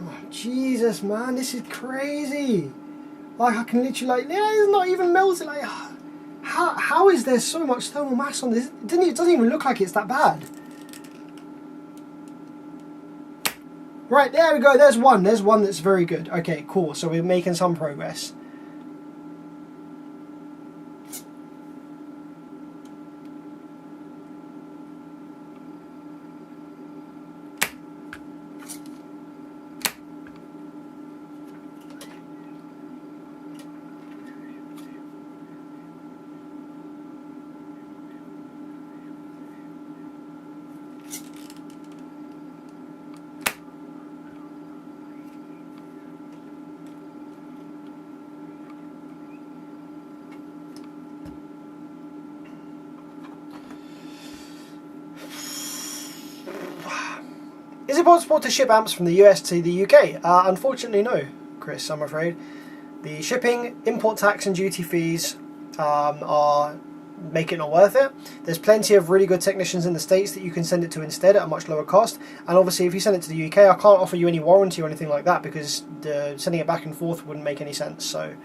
Oh, Jesus, man, this is crazy. Like, I can literally, like, yeah, it's not even melted. Like, how is there so much thermal mass on this? It doesn't even look like it's that bad. Right, there we go. There's one. There's one that's very good. Okay, cool. So we're making some progress. Is it possible to ship amps from the US to the UK? Unfortunately, no, Chris, I'm afraid. The shipping, import tax and duty fees are make it not worth it. There's plenty of really good technicians in the States that you can send it to instead at a much lower cost. And obviously, if you send it to the UK, I can't offer you any warranty or anything like that because sending it back and forth wouldn't make any sense. So,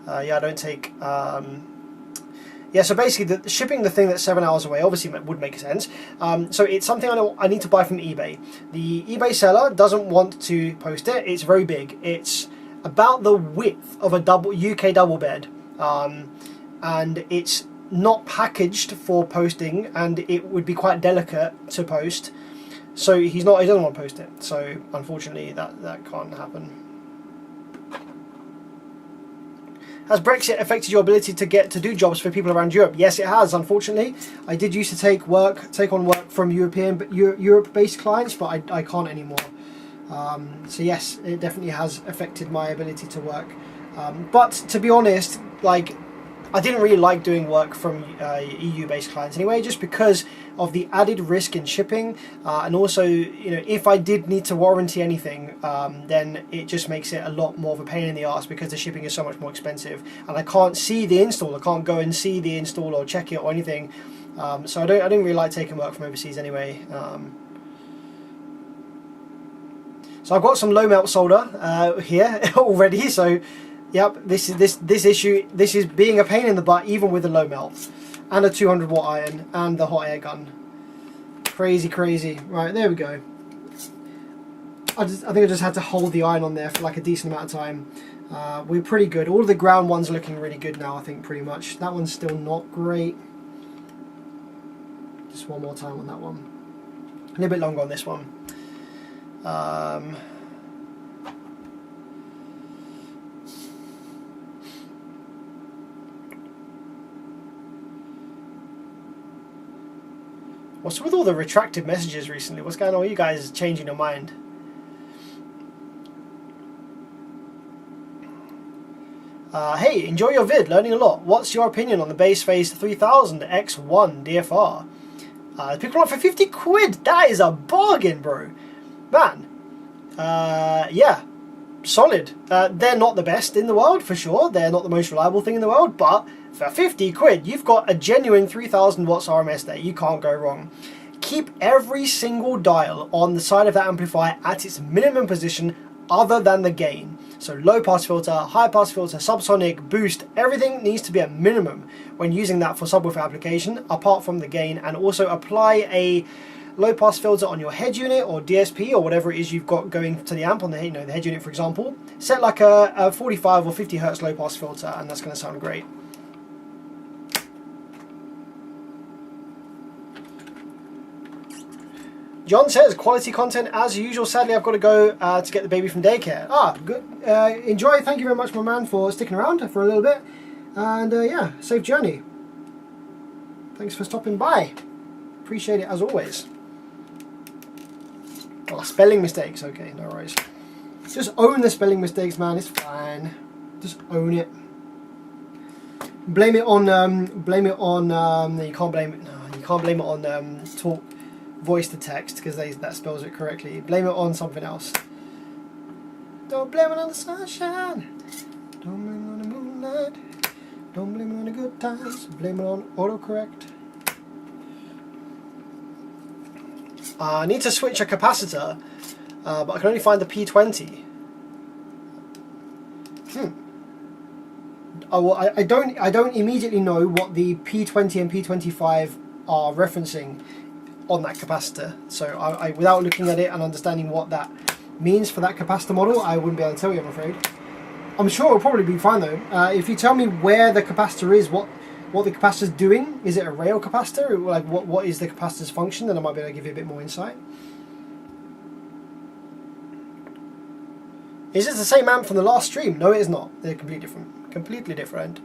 yeah, I don't take... Yeah, so basically, the shipping the thing that's 7 hours away obviously would make sense. So it's something I need to buy from eBay. The eBay seller doesn't want to post it. It's very big. It's about the width of a UK double bed, and it's not packaged for posting, and it would be quite delicate to post. So he doesn't want to post it. So unfortunately, that can't happen. Has Brexit affected your ability to do jobs for people around Europe? Yes, it has. Unfortunately, I did used to take on work from Europe-based clients, but I can't anymore. So yes, it definitely has affected my ability to work. But to be honest, like, I didn't really like doing work from EU-based clients anyway, just because of the added risk in shipping, and also, you know, if I did need to warranty anything, then it just makes it a lot more of a pain in the arse because the shipping is so much more expensive, and I can't see the install. I can't go and see the install or check it or anything. So I didn't really like taking work from overseas anyway. So I've got some low melt solder here already. So. Yep, this is being a pain in the butt even with a low melt and a 200 watt iron and the hot air gun. Crazy. Right, there we go. I think I just had to hold the iron on there for like a decent amount of time. We're pretty good. All of the ground ones are looking really good now, I think, pretty much. That one's still not great. Just one more time on that one. A little bit longer on this one. What's with all the retracted messages recently? What's going on? Are you guys changing your mind? Hey, enjoy your vid, learning a lot. What's your opinion on the Bass Phase 3000 X1 DFR? Pick one up for 50 quid. That is a bargain, bro. Man. Yeah. Solid. They're not the best in the world, for sure. They're not the most reliable thing in the world, but for 50 quid, you've got a genuine 3000 watts RMS there. You can't go wrong. Keep every single dial on the side of that amplifier at its minimum position other than the gain. So low pass filter, high pass filter, subsonic, boost, everything needs to be at minimum when using that for subwoofer application apart from the gain, and also apply a low pass filter on your head unit or DSP or whatever it is you've got going to the amp on the head unit, for example. Set like a 45 or 50 hertz low pass filter and that's going to sound great. John says, quality content as usual. Sadly, I've got to go to get the baby from daycare. Good. Enjoy. Thank you very much, my man, for sticking around for a little bit. And yeah, safe journey. thanks for stopping by. Appreciate it as always. Oh, spelling mistakes. Okay, no worries. Just own the spelling mistakes, man. It's fine. Just own it. Blame it on. No, you can't blame it. No, you can't blame it on talk, voice to text, because that spells it correctly. Blame it on something else. Don't blame it on the sunshine. Don't blame it on the moonlight. Don't blame it on the good times. Blame it on autocorrect. I need to switch a capacitor, but I can only find the P20. Oh, well, I don't immediately know what the P20 and P25 are referencing on that capacitor. So I without looking at it and understanding what that means for that capacitor model, I wouldn't be able to tell you, I'm afraid. I'm sure it'll probably be fine though. If you tell me where the capacitor is, what the capacitor's doing, is it a rail capacitor? Like what is the capacitor's function? Then I might be able to give you a bit more insight. Is it the same amp from the last stream? No, it is not. They're completely different. Completely different.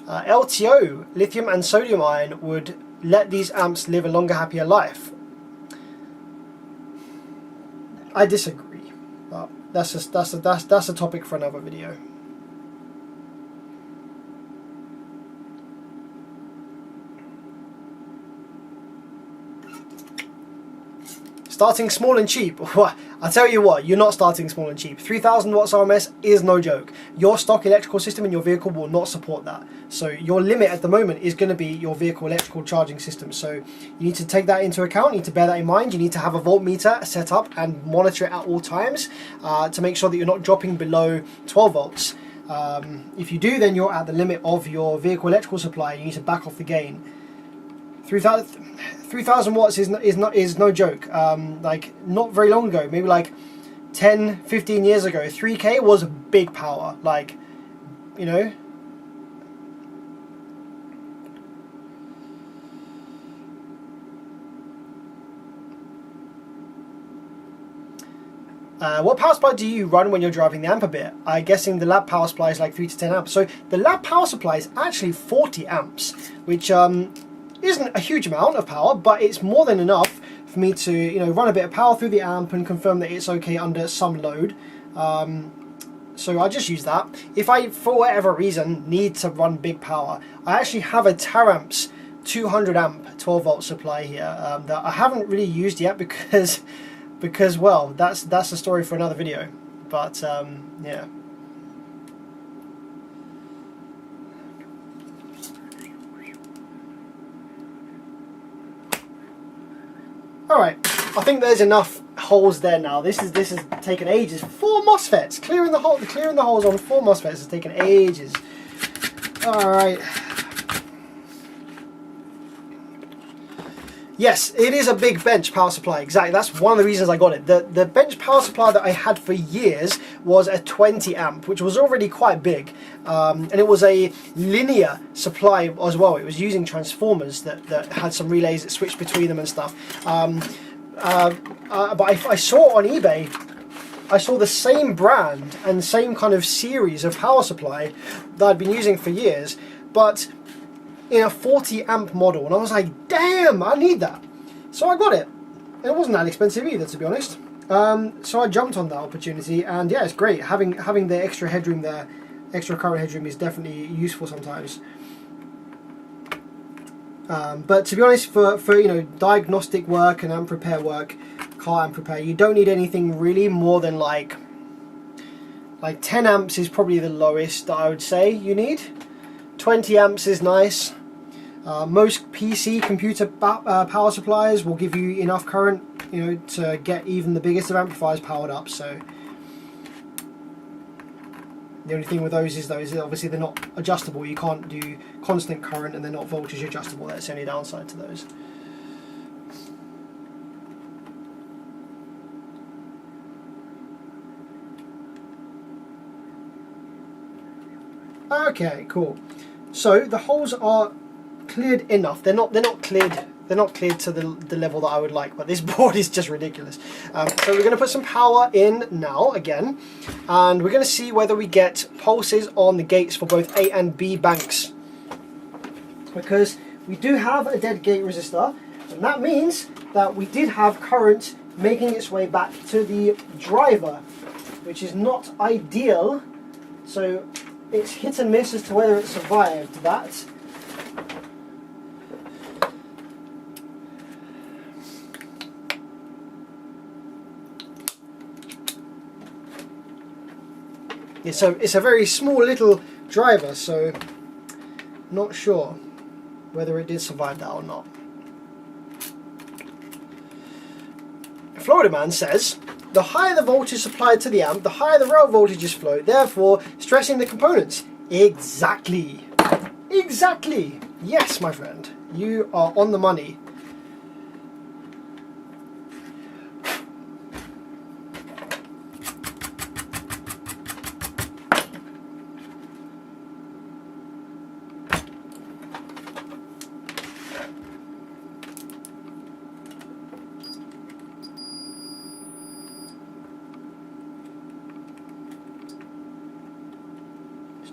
LTO, lithium and sodium ion, would let these amps live a longer, happier life. I disagree, but that's a topic for another video. Starting small and cheap. I tell you what, you're not starting small and cheap. 3000 watts RMS is no joke. Your stock electrical system in your vehicle will not support that. So your limit at the moment is going to be your vehicle electrical charging system. So you need to take that into account. You need to bear that in mind. You need to have a voltmeter set up and monitor it at all times to make sure that you're not dropping below 12 volts. If you do, then you're at the limit of your vehicle electrical supply. You need to back off the gain. 3,000 watts is no joke. Like not very long ago, maybe like 10-15 years ago, 3K was big power. Like, you know. What power supply do you run when you're driving the amp a bit? I'm guessing the lab power supply is like 3 to 10 amps. So the lab power supply is actually 40 amps, which isn't a huge amount of power, but it's more than enough for me to, you know, run a bit of power through the amp and confirm that it's okay under some load. So I just use that. If I, for whatever reason, need to run big power, I actually have a Taramps 200 amp 12 volt supply here that I haven't really used yet because well, that's a story for another video. But yeah. Alright, I think there's enough holes there now. This has taken ages. 4 MOSFETs! Clearing the holes on 4 MOSFETs has taken ages. Alright. Yes, it is a big bench power supply, exactly. That's one of the reasons I got it. The bench power supply that I had for years was a 20 amp, which was already quite big. And it was a linear supply as well. It was using transformers that had some relays that switched between them and stuff. But I saw on eBay, I saw the same brand and same kind of series of power supply that I'd been using for years, but in a 40 amp model, and I was like, damn, I need that. So I got it. And it wasn't that expensive either, to be honest. So I jumped on that opportunity, and yeah, it's great. Having the extra headroom there, extra current headroom, is definitely useful sometimes. But to be honest, for you know, diagnostic work and amp repair work, car amp repair, you don't need anything really more than like 10 amps is probably the lowest that I would say you need. 20 amps is nice. Most PC computer power supplies will give you enough current, you know, to get even the biggest of amplifiers powered up. So the only thing with those is obviously they're not adjustable. You can't do constant current, and they're not voltage adjustable. That's the only downside to those. Okay, cool. So the holes are cleared enough. They're not cleared they're not cleared to the level that I would like, but this board is just ridiculous. So we're going to put some power in now again, and we're going to see whether we get pulses on the gates for both A and B banks, because we do have a dead gate resistor, and that means that we did have current making its way back to the driver, which is not ideal. So it's hit and miss as to whether it survived that. It's a very small little driver, so not sure whether it did survive that or not. Florida Man says, the higher the voltage supplied to the amp, the higher the rail voltages flow, therefore stressing the components. Exactly. Exactly. Yes, my friend. You are on the money.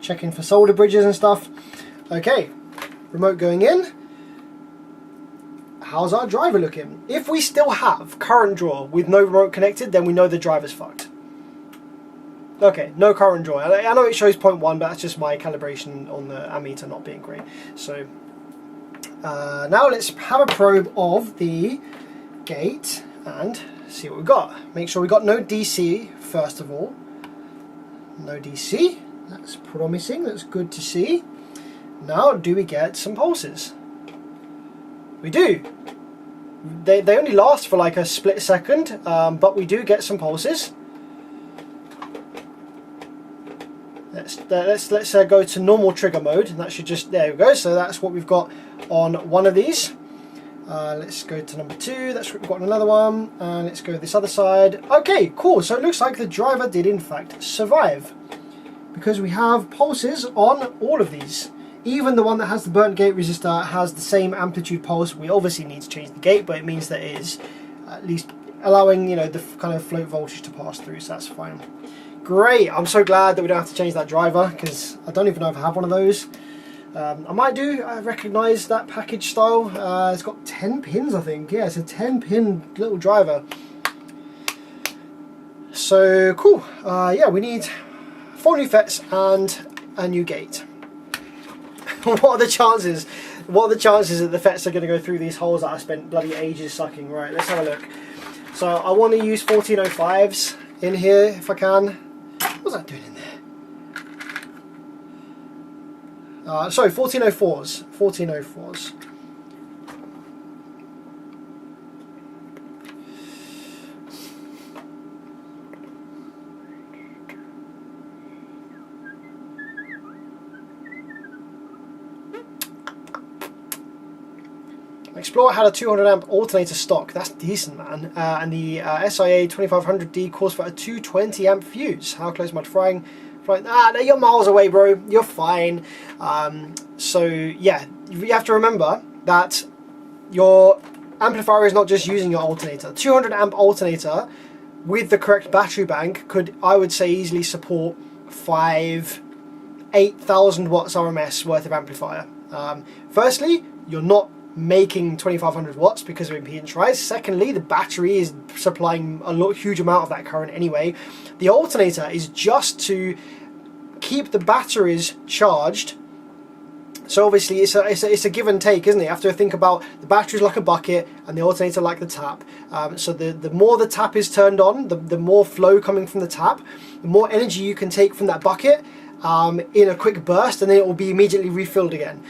Checking for solder bridges and stuff. Okay, remote going in. How's our driver looking? If we still have current draw with no remote connected, then we know the driver's fucked. Okay, no current draw. I know it shows 0.1, but that's just my calibration on the ammeter not being great. So now let's have a probe of the gate and see what we've got. Make sure we got no DC first of all. No DC. That's promising, that's good to see. Now, do we get some pulses? We do. They only last for like a split second, but we do get some pulses. Let's go to normal trigger mode, and that should just, there we go. So that's what we've got on one of these. Let's go to number 2, that's what we've got on another one, and let's go this other side. Okay, cool, so it looks like the driver did in fact survive, because we have pulses on all of these. Even the one that has the burnt gate resistor has the same amplitude pulse. We obviously need to change the gate, but it means that it is at least allowing, you know, the kind of float voltage to pass through, so that's fine. Great, I'm so glad that we don't have to change that driver, because I don't even know if I have one of those. I might do. I recognise that package style. It's got 10 pins, I think. Yeah, it's a 10-pin little driver. So cool. Yeah, we need 4 new FETs and a new gate. What are the chances? What are the chances that the FETs are going to go through these holes that I spent bloody ages sucking? Right, let's have a look. So I want to use 1405s in here if I can. What was I doing in there? Sorry, 1404s. 1404s. Explorer had a 200 amp alternator stock. That's decent, man. And the SIA 2500D calls for a 220 amp fuse. How close am I to frying? No, you're miles away, bro. You're fine. So yeah, you have to remember that your amplifier is not just using your alternator. 200 amp alternator with the correct battery bank could, I would say, easily support 8,000 watts RMS worth of amplifier. Firstly, you're not making 2500 watts because of impedance rise. Secondly, the battery is supplying a huge amount of that current anyway. The alternator is just to keep the batteries charged. So obviously it's a give and take, isn't it? You have to think about the batteries like a bucket and the alternator like the tap. So the more the tap is turned on, the more flow coming from the tap, the more energy you can take from that bucket in a quick burst, and then it will be immediately refilled again.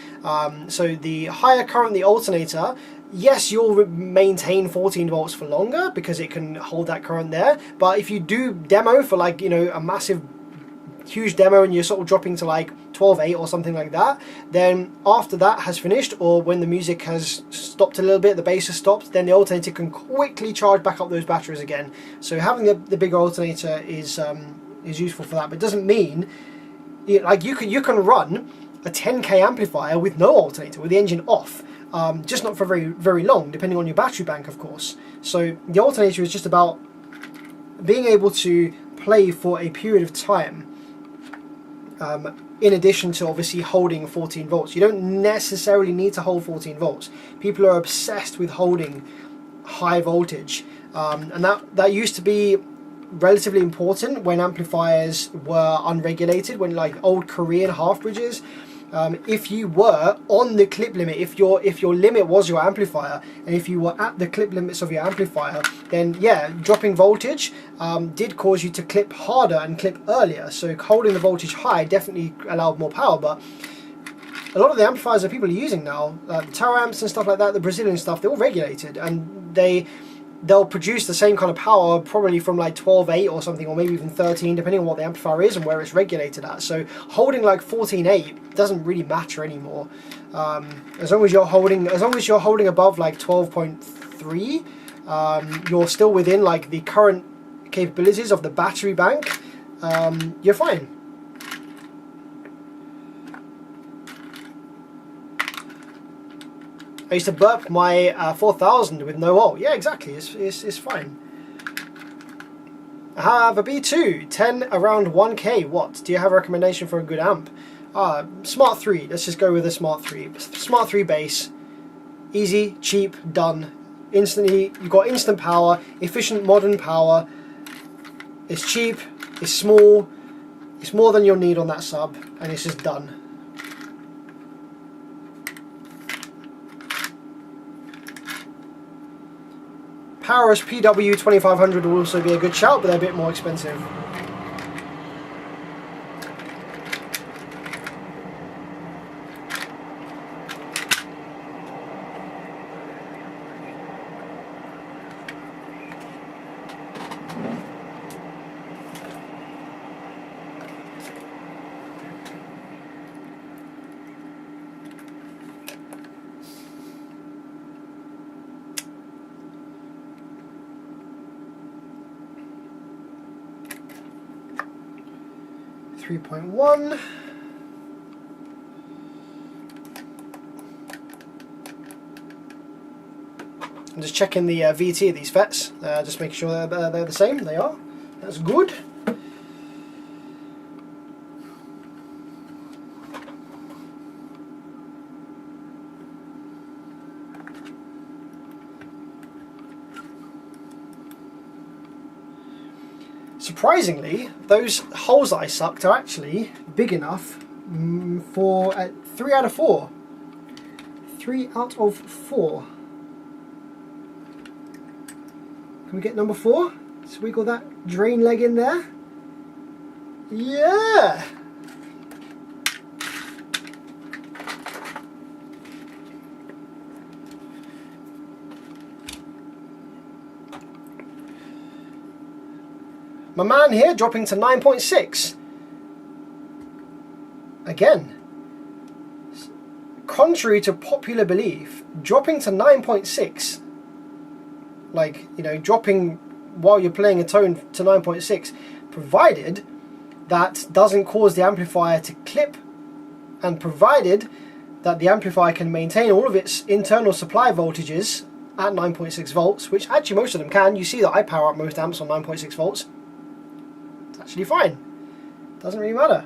So the higher current the alternator, yes, you'll maintain 14 volts for longer because it can hold that current there. But if you do demo for, like, you know, a massive huge demo and you're sort of dropping to like 12.8 or something like that, then after that has finished, or when the music has stopped a little bit, the bass has stopped, then the alternator can quickly charge back up those batteries again. So having the bigger alternator is useful for that, but it doesn't mean, like, you can run a 10k amplifier with no alternator, with the engine off. just not for very long, depending on your battery bank, of course. So the alternator is just about being able to play for a period of time, in addition to obviously holding 14 volts. You don't necessarily need to hold 14 volts. People are obsessed with holding high voltage, and that used to be relatively important when amplifiers were unregulated, when like old Korean half bridges, if you were on the clip limit, if your limit was your amplifier, and if you were at the clip limits of your amplifier, then yeah, dropping voltage did cause you to clip harder and clip earlier. So holding the voltage high definitely allowed more power. But a lot of the amplifiers that people are using now, the tower amps and stuff like that, the Brazilian stuff, they're all regulated, and they'll produce the same kind of power probably from like 12.8 or something, or maybe even 13, depending on what the amplifier is and where it's regulated at. So holding like 14.8 doesn't really matter anymore. As long as you're holding above like 12.3, you're still within like the current capabilities of the battery bank. You're fine. I used to burp my 4000 with no oil. Yeah, exactly. It's fine. I have a B2, 10 around 1K watts. Do you have a recommendation for a good amp? Smart 3. Let's just go with a Smart 3. Smart 3 bass. Easy, cheap, done. Instantly, you've got instant power, efficient modern power. It's cheap, it's small, it's more than you'll need on that sub, and it's just done. Power's PW 2500 will also be a good shout, but they're a bit more expensive. .1. I'm just checking the VT of these FETs, just making sure they're the same. They are. That's good. Surprisingly, those holes that I sucked are actually big enough for 3 out of 4. 3 out of 4. Can we get number 4? Let's wiggle that drain leg in there. Yeah! My man here dropping to 9.6. Again, contrary to popular belief, dropping to 9.6, like, you know, dropping while you're playing a tone to 9.6, provided that doesn't cause the amplifier to clip, and provided that the amplifier can maintain all of its internal supply voltages at 9.6 volts, which actually most of them can. You see that I power up most amps on 9.6 volts. Actually fine. Doesn't really matter.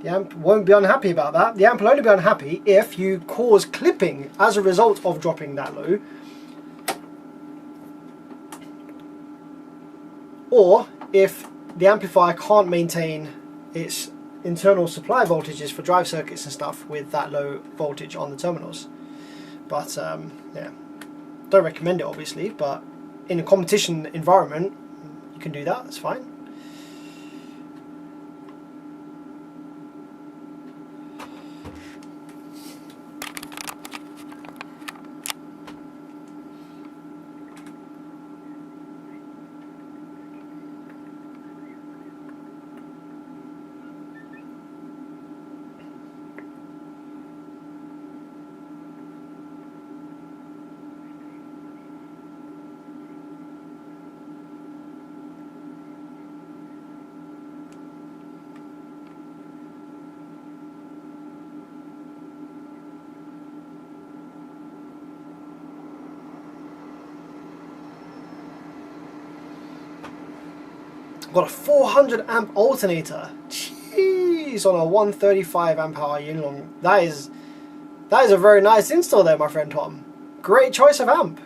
The amp won't be unhappy about that. The amp will only be unhappy if you cause clipping as a result of dropping that low, or if the amplifier can't maintain its internal supply voltages for drive circuits and stuff with that low voltage on the terminals. But yeah, don't recommend it obviously, but in a competition environment you can do that, that's fine. Got a 400 amp alternator. Jeez, on a 135 amp hour Yinlong. That is a very nice install there, my friend Tom. Great choice of amp.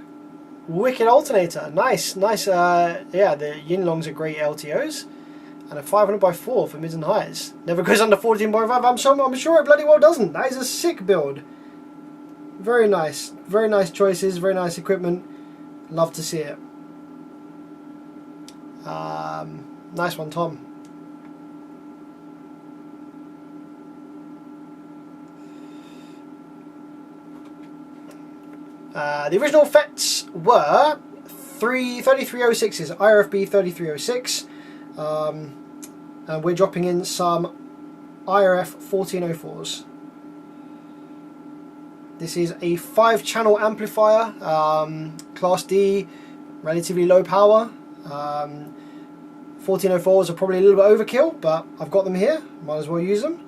Wicked alternator. Nice. Yeah, the Yinlongs are great LTOs. And a 500x4 for mids and highs. Never goes under 14.5. I'm sure it bloody well doesn't. That is a sick build. Very nice. Very nice choices. Very nice equipment. Love to see it. Nice one, Tom. The original FETs were 3306s, IRFB 3306. And we're dropping in some IRF 1404s. This is a 5-channel amplifier, Class D, relatively low power. 1404s are probably a little bit overkill, but I've got them here, might as well use them.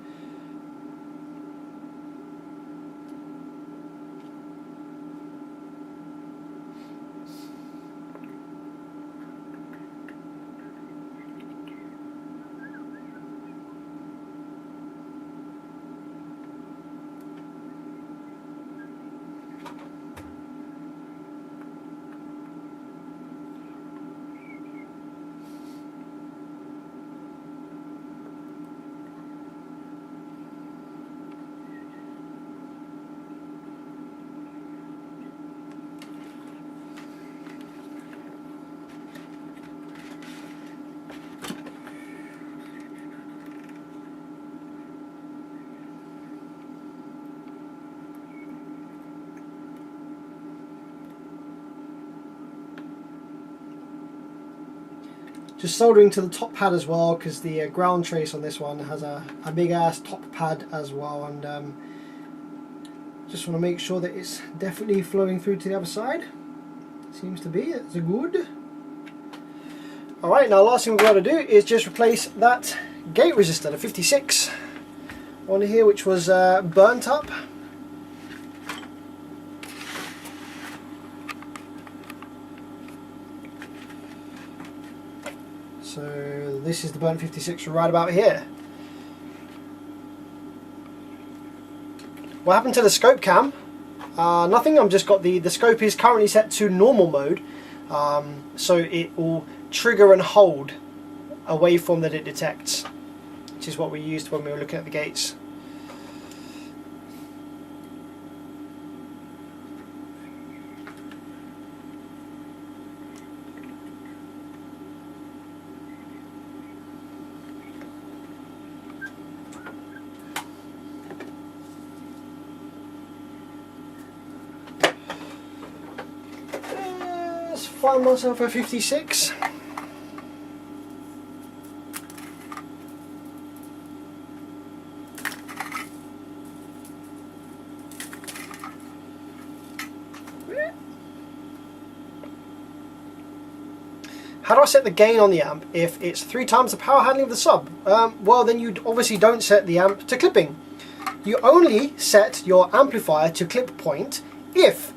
Just soldering to the top pad as well, because the ground trace on this one has a big ass top pad as well, and just want to make sure that it's definitely flowing through to the other side. Seems to be, it's a good. Alright, now last thing we've got to do is just replace that gate resistor, the 56 on here, which was burnt up. So this is the burnt 56 right about here. What happened to the scope cam? Nothing, I've just got the scope is currently set to normal mode, so it will trigger and hold a waveform that it detects, which is what we used when we were looking at the gates. Find myself a 56. How do I set the gain on the amp if it's 3 times the power handling of the sub? Well, then you obviously don't set the amp to clipping. You only set your amplifier to clip point if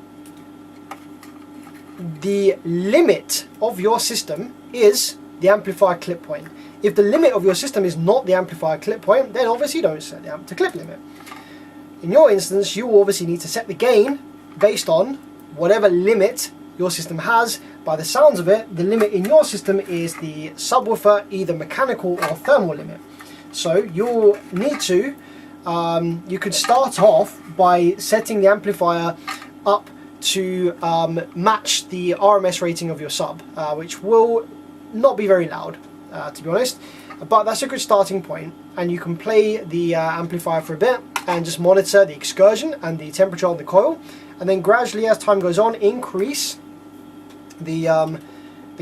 the limit of your system is the amplifier clip point. If the limit of your system is not the amplifier clip point, then obviously don't set the amp to clip limit. In your instance, you will obviously need to set the gain based on whatever limit your system has. By the sounds of it, the limit in your system is the subwoofer, either mechanical or thermal limit. So you'll need to, you could start off by setting the amplifier up to match the RMS rating of your sub, which will not be very loud, to be honest, but that's a good starting point, and you can play the amplifier for a bit and just monitor the excursion and the temperature on the coil, and then gradually as time goes on increase the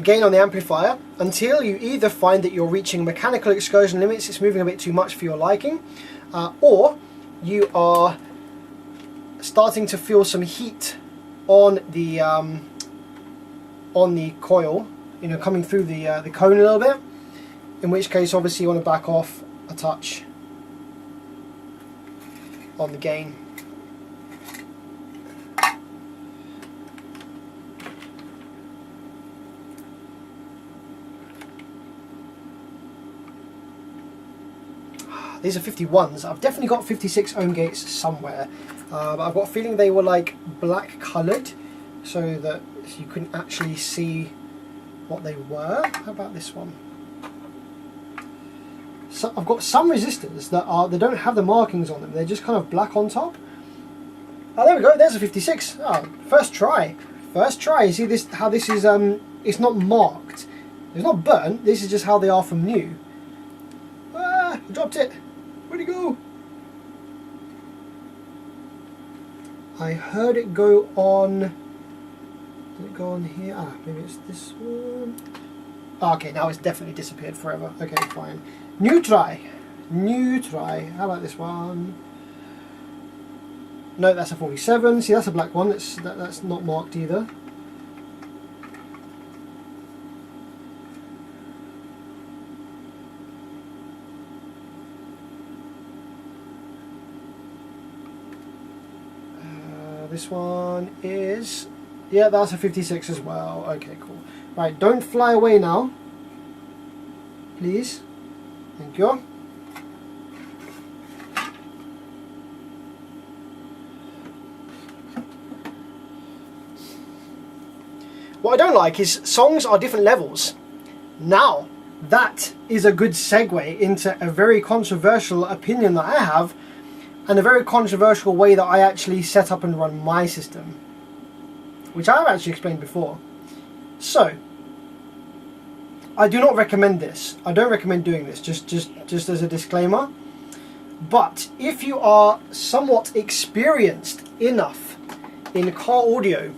gain on the amplifier until you either find that you're reaching mechanical excursion limits, it's moving a bit too much for your liking, or you are starting to feel some heat on the coil, you know, coming through the cone a little bit, in which case obviously you want to back off a touch on the gain. These are 51s. I've definitely got 56 ohm gates somewhere. But I've got a feeling they were like black coloured, so that you couldn't actually see what they were. How about this one? So I've got some resistors that don't have the markings on them. They're just kind of black on top. Oh, there we go. There's a 56. Oh, first try. First try. You see this? How this is? It's not marked. It's not burnt. This is just how they are from new. Ah, I dropped it. Where'd it go? I heard it go on. Did it go on here? Ah, maybe it's this one. Oh, okay, now it's definitely disappeared forever. Okay, fine. New try. New try. How about this one? No, that's a 47. See, that's a black one. That's not marked either. This one is, yeah, that's a 56 as well. Okay, cool. Right, don't fly away now, please. Thank you. What I don't like is songs are different levels. Now, that is a good segue into a very controversial opinion that I have, and a very controversial way that I actually set up and run my system, which I have actually explained before. So, I do not recommend this. I don't recommend doing this, just as a disclaimer. But if you are somewhat experienced enough in car audio,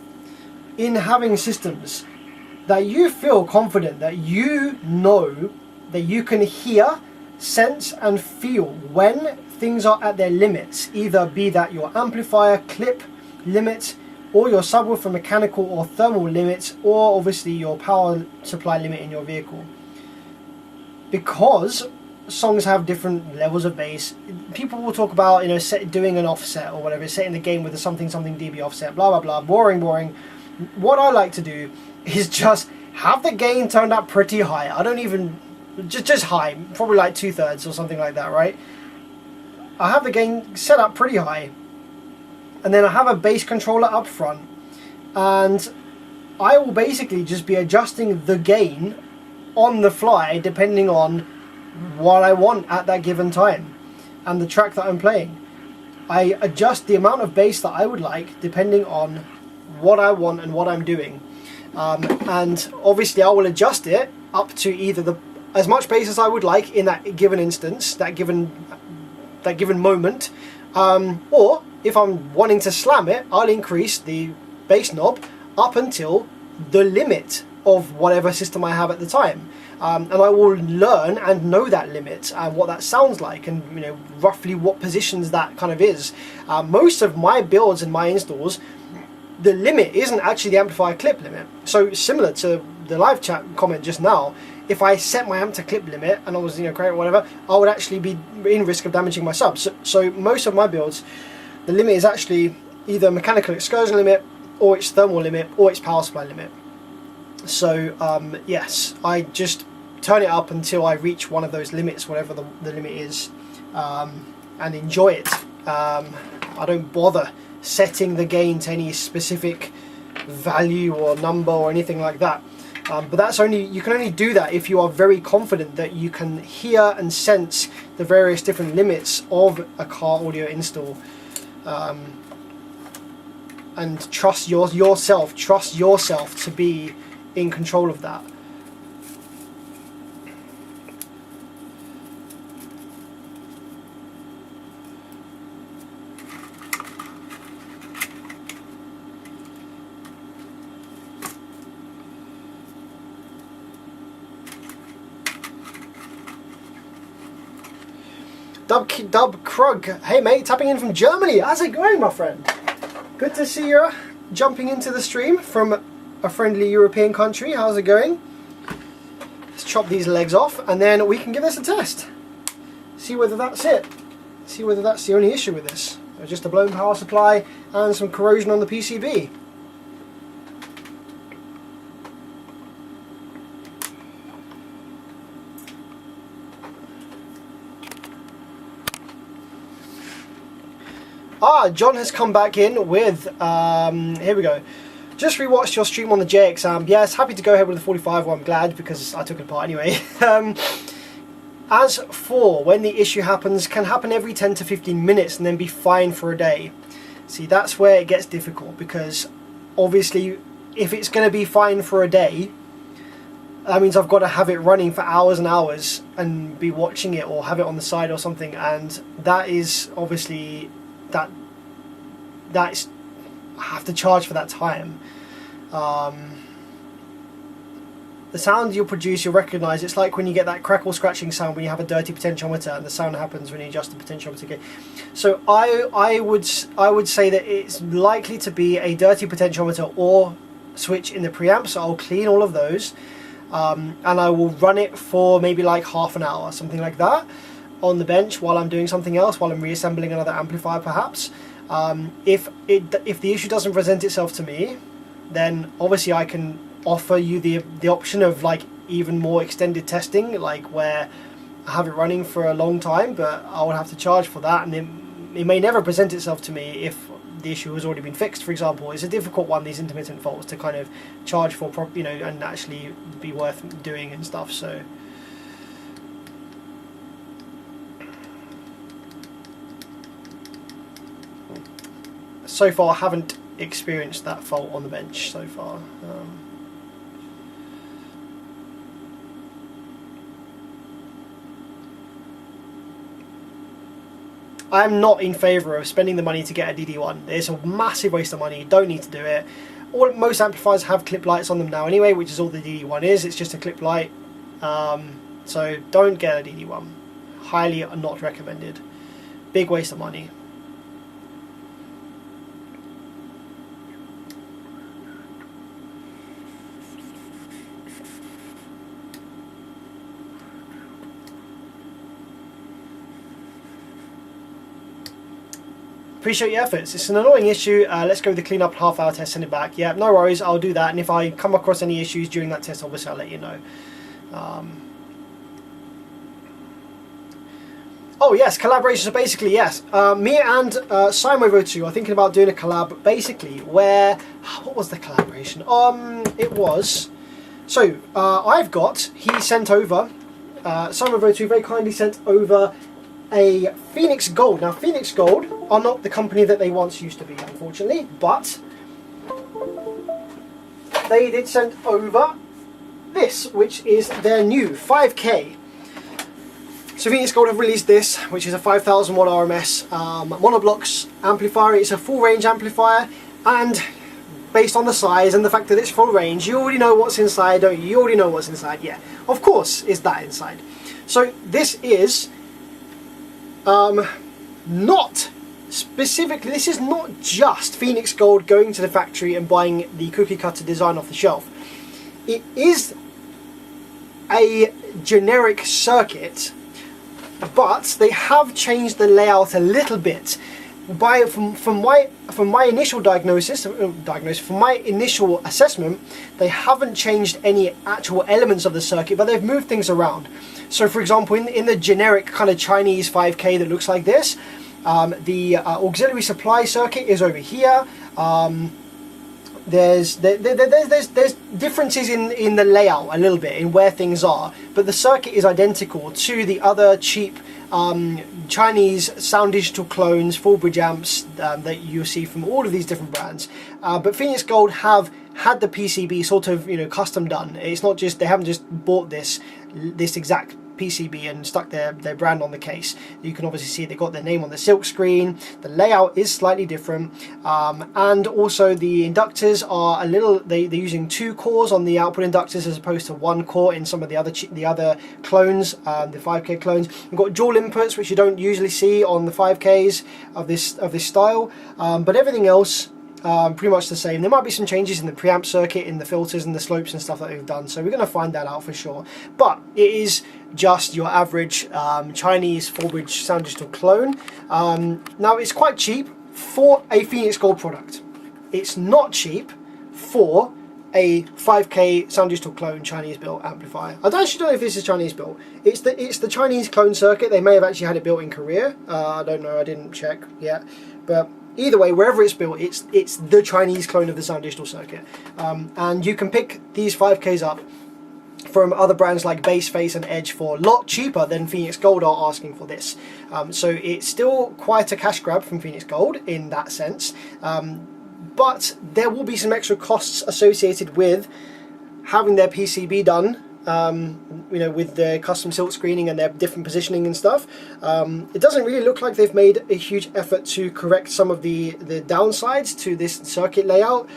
in having systems, that you feel confident, that you know that you can hear, sense and feel when things are at their limits, either be that your amplifier clip limit, or your subwoofer mechanical or thermal limit, or obviously your power supply limit in your vehicle. Because songs have different levels of bass, people will talk about, you know, doing an offset or whatever, setting the gain with a something dB offset, blah blah blah, boring. What I like to do is just have the gain turned up pretty high. I don't even, just high, probably like 2/3 or something like that, right? I have the gain set up pretty high, and then I have a bass controller up front, and I will basically just be adjusting the gain on the fly depending on what I want at that given time and the track that I'm playing. I adjust the amount of bass that I would like depending on what I want and what I'm doing, and obviously I will adjust it up to either as much bass as I would like in that given instance, that given moment, or if I'm wanting to slam it, I'll increase the bass knob up until the limit of whatever system I have at the time, and I will learn and know that limit and what that sounds like, and you know roughly what positions that kind of is. Most of my builds and my installs, the limit isn't actually the amplifier clip limit. So similar to the live chat comment just now, if I set my amp to clip limit and I was, you know, creating whatever, I would actually be in risk of damaging my sub. So most of my builds, the limit is actually either mechanical excursion limit, or it's thermal limit, or it's power supply limit. So yes, I just turn it up until I reach one of those limits, whatever the limit is, and enjoy it. I don't bother setting the gain to any specific value or number or anything like that. But that's you can only do that if you are very confident that you can hear and sense the various different limits of a car audio install, and trust yourself to be in control of that. Dub Krug, hey mate, tapping in from Germany. How's it going, my friend? Good to see you jumping into the stream from a friendly European country. How's it going? Let's chop these legs off and then we can give this a test. See whether that's it. See whether that's the only issue with this. Or just a blown power supply and some corrosion on the PCB. John has come back in with, here we go. Just rewatched your stream on the JX amp. Yes, happy to go ahead with the 45 one. I'm glad because I took it apart anyway. As for when the issue happens, can happen every 10 to 15 minutes and then be fine for a day. See, that's where it gets difficult, because obviously if it's going to be fine for a day, that means I've got to have it running for hours and hours and be watching it, or have it on the side or something, and that is obviously that's I have to charge for that time. The sound you'll produce, you'll recognise. It's like when you get that crackle scratching sound when you have a dirty potentiometer, and the sound happens when you adjust the potentiometer. So I would say that it's likely to be a dirty potentiometer or switch in the preamp. So I'll clean all of those, and I will run it for maybe like half an hour, something like that, on the bench while I'm doing something else, while I'm reassembling another amplifier perhaps. If the issue doesn't present itself to me, then obviously I can offer you the option of like even more extended testing, like where I have it running for a long time, but I will have to charge for that, and it may never present itself to me if the issue has already been fixed, for example. It's a difficult one, these intermittent faults, to kind of charge for, and actually be worth doing and stuff. So far I haven't experienced that fault on the bench so far. I'm not in favour of spending the money to get a DD1. It's a massive waste of money. You don't need to do it. Most amplifiers have clip lights on them now anyway, which is all the DD1 is. It's just a clip light. So don't get a DD1. Highly not recommended. Big waste of money. Appreciate your efforts. It's an annoying issue. Let's go with the cleanup, half-hour test, send it back. Yeah, no worries. I'll do that. And if I come across any issues during that test, obviously I'll let you know. Oh yes, collaboration. So basically, yes, me and Simovo2 are thinking about doing a collab. Basically, where what was the collaboration? It was. So he sent over. Simovo2 very kindly sent over a Phoenix Gold. Now, Phoenix Gold are not the company that they once used to be, unfortunately, but they did send over this, which is their new 5K. So Phoenix Gold have released this, which is a 5,000 watt RMS monoblocks amplifier. It's a full range amplifier, and based on the size and the fact that it's full range, you already know what's inside, don't you? You already know what's inside, yeah. Of course, is that inside. So this is not specifically, this is not just Phoenix Gold going to the factory and buying the cookie cutter design off the shelf. It is a generic circuit, but they have changed the layout a little bit. From my initial from my initial assessment, they haven't changed any actual elements of the circuit, but they've moved things around. So for example, in the generic kind of Chinese 5K that looks like this, the auxiliary supply circuit is over here. There's differences in the layout a little bit, in where things are, but the circuit is identical to the other cheap Chinese sound digital clones, full bridge amps that you see from all of these different brands. But Phoenix Gold have had the PCB sort of, custom done. It's not just, they haven't just bought this exact PCB and stuck their brand on the case. You can obviously see they got their name on the silk screen. The layout is slightly different, and also the inductors are a little, they're using 2 cores on the output inductors as opposed to 1 core in some of the other clones, the 5K clones. You've got dual inputs, which you don't usually see on the 5Ks of this style, but everything else pretty much the same. There might be some changes in the preamp circuit, in the filters and the slopes and stuff that they've done, so we're going to find that out for sure. But it is just your average Chinese 4-bridge sound digital clone. Now it's quite cheap for a Phoenix Gold product. It's not cheap for a 5K sound digital clone Chinese built amplifier. I actually don't know if this is Chinese built. It's the Chinese clone circuit. They may have actually had it built in Korea. I don't know, I didn't check yet. But either way, wherever it's built, it's the Chinese clone of the sound digital circuit. And you can pick these 5Ks up from other brands like Bassface and Edge for a lot cheaper than Phoenix Gold are asking for this. So it's still quite a cash grab from Phoenix Gold in that sense. But there will be some extra costs associated with having their PCB done, you know, with their custom silk screening and their different positioning and stuff. It doesn't really look like they've made a huge effort to correct some of the downsides to this circuit layout.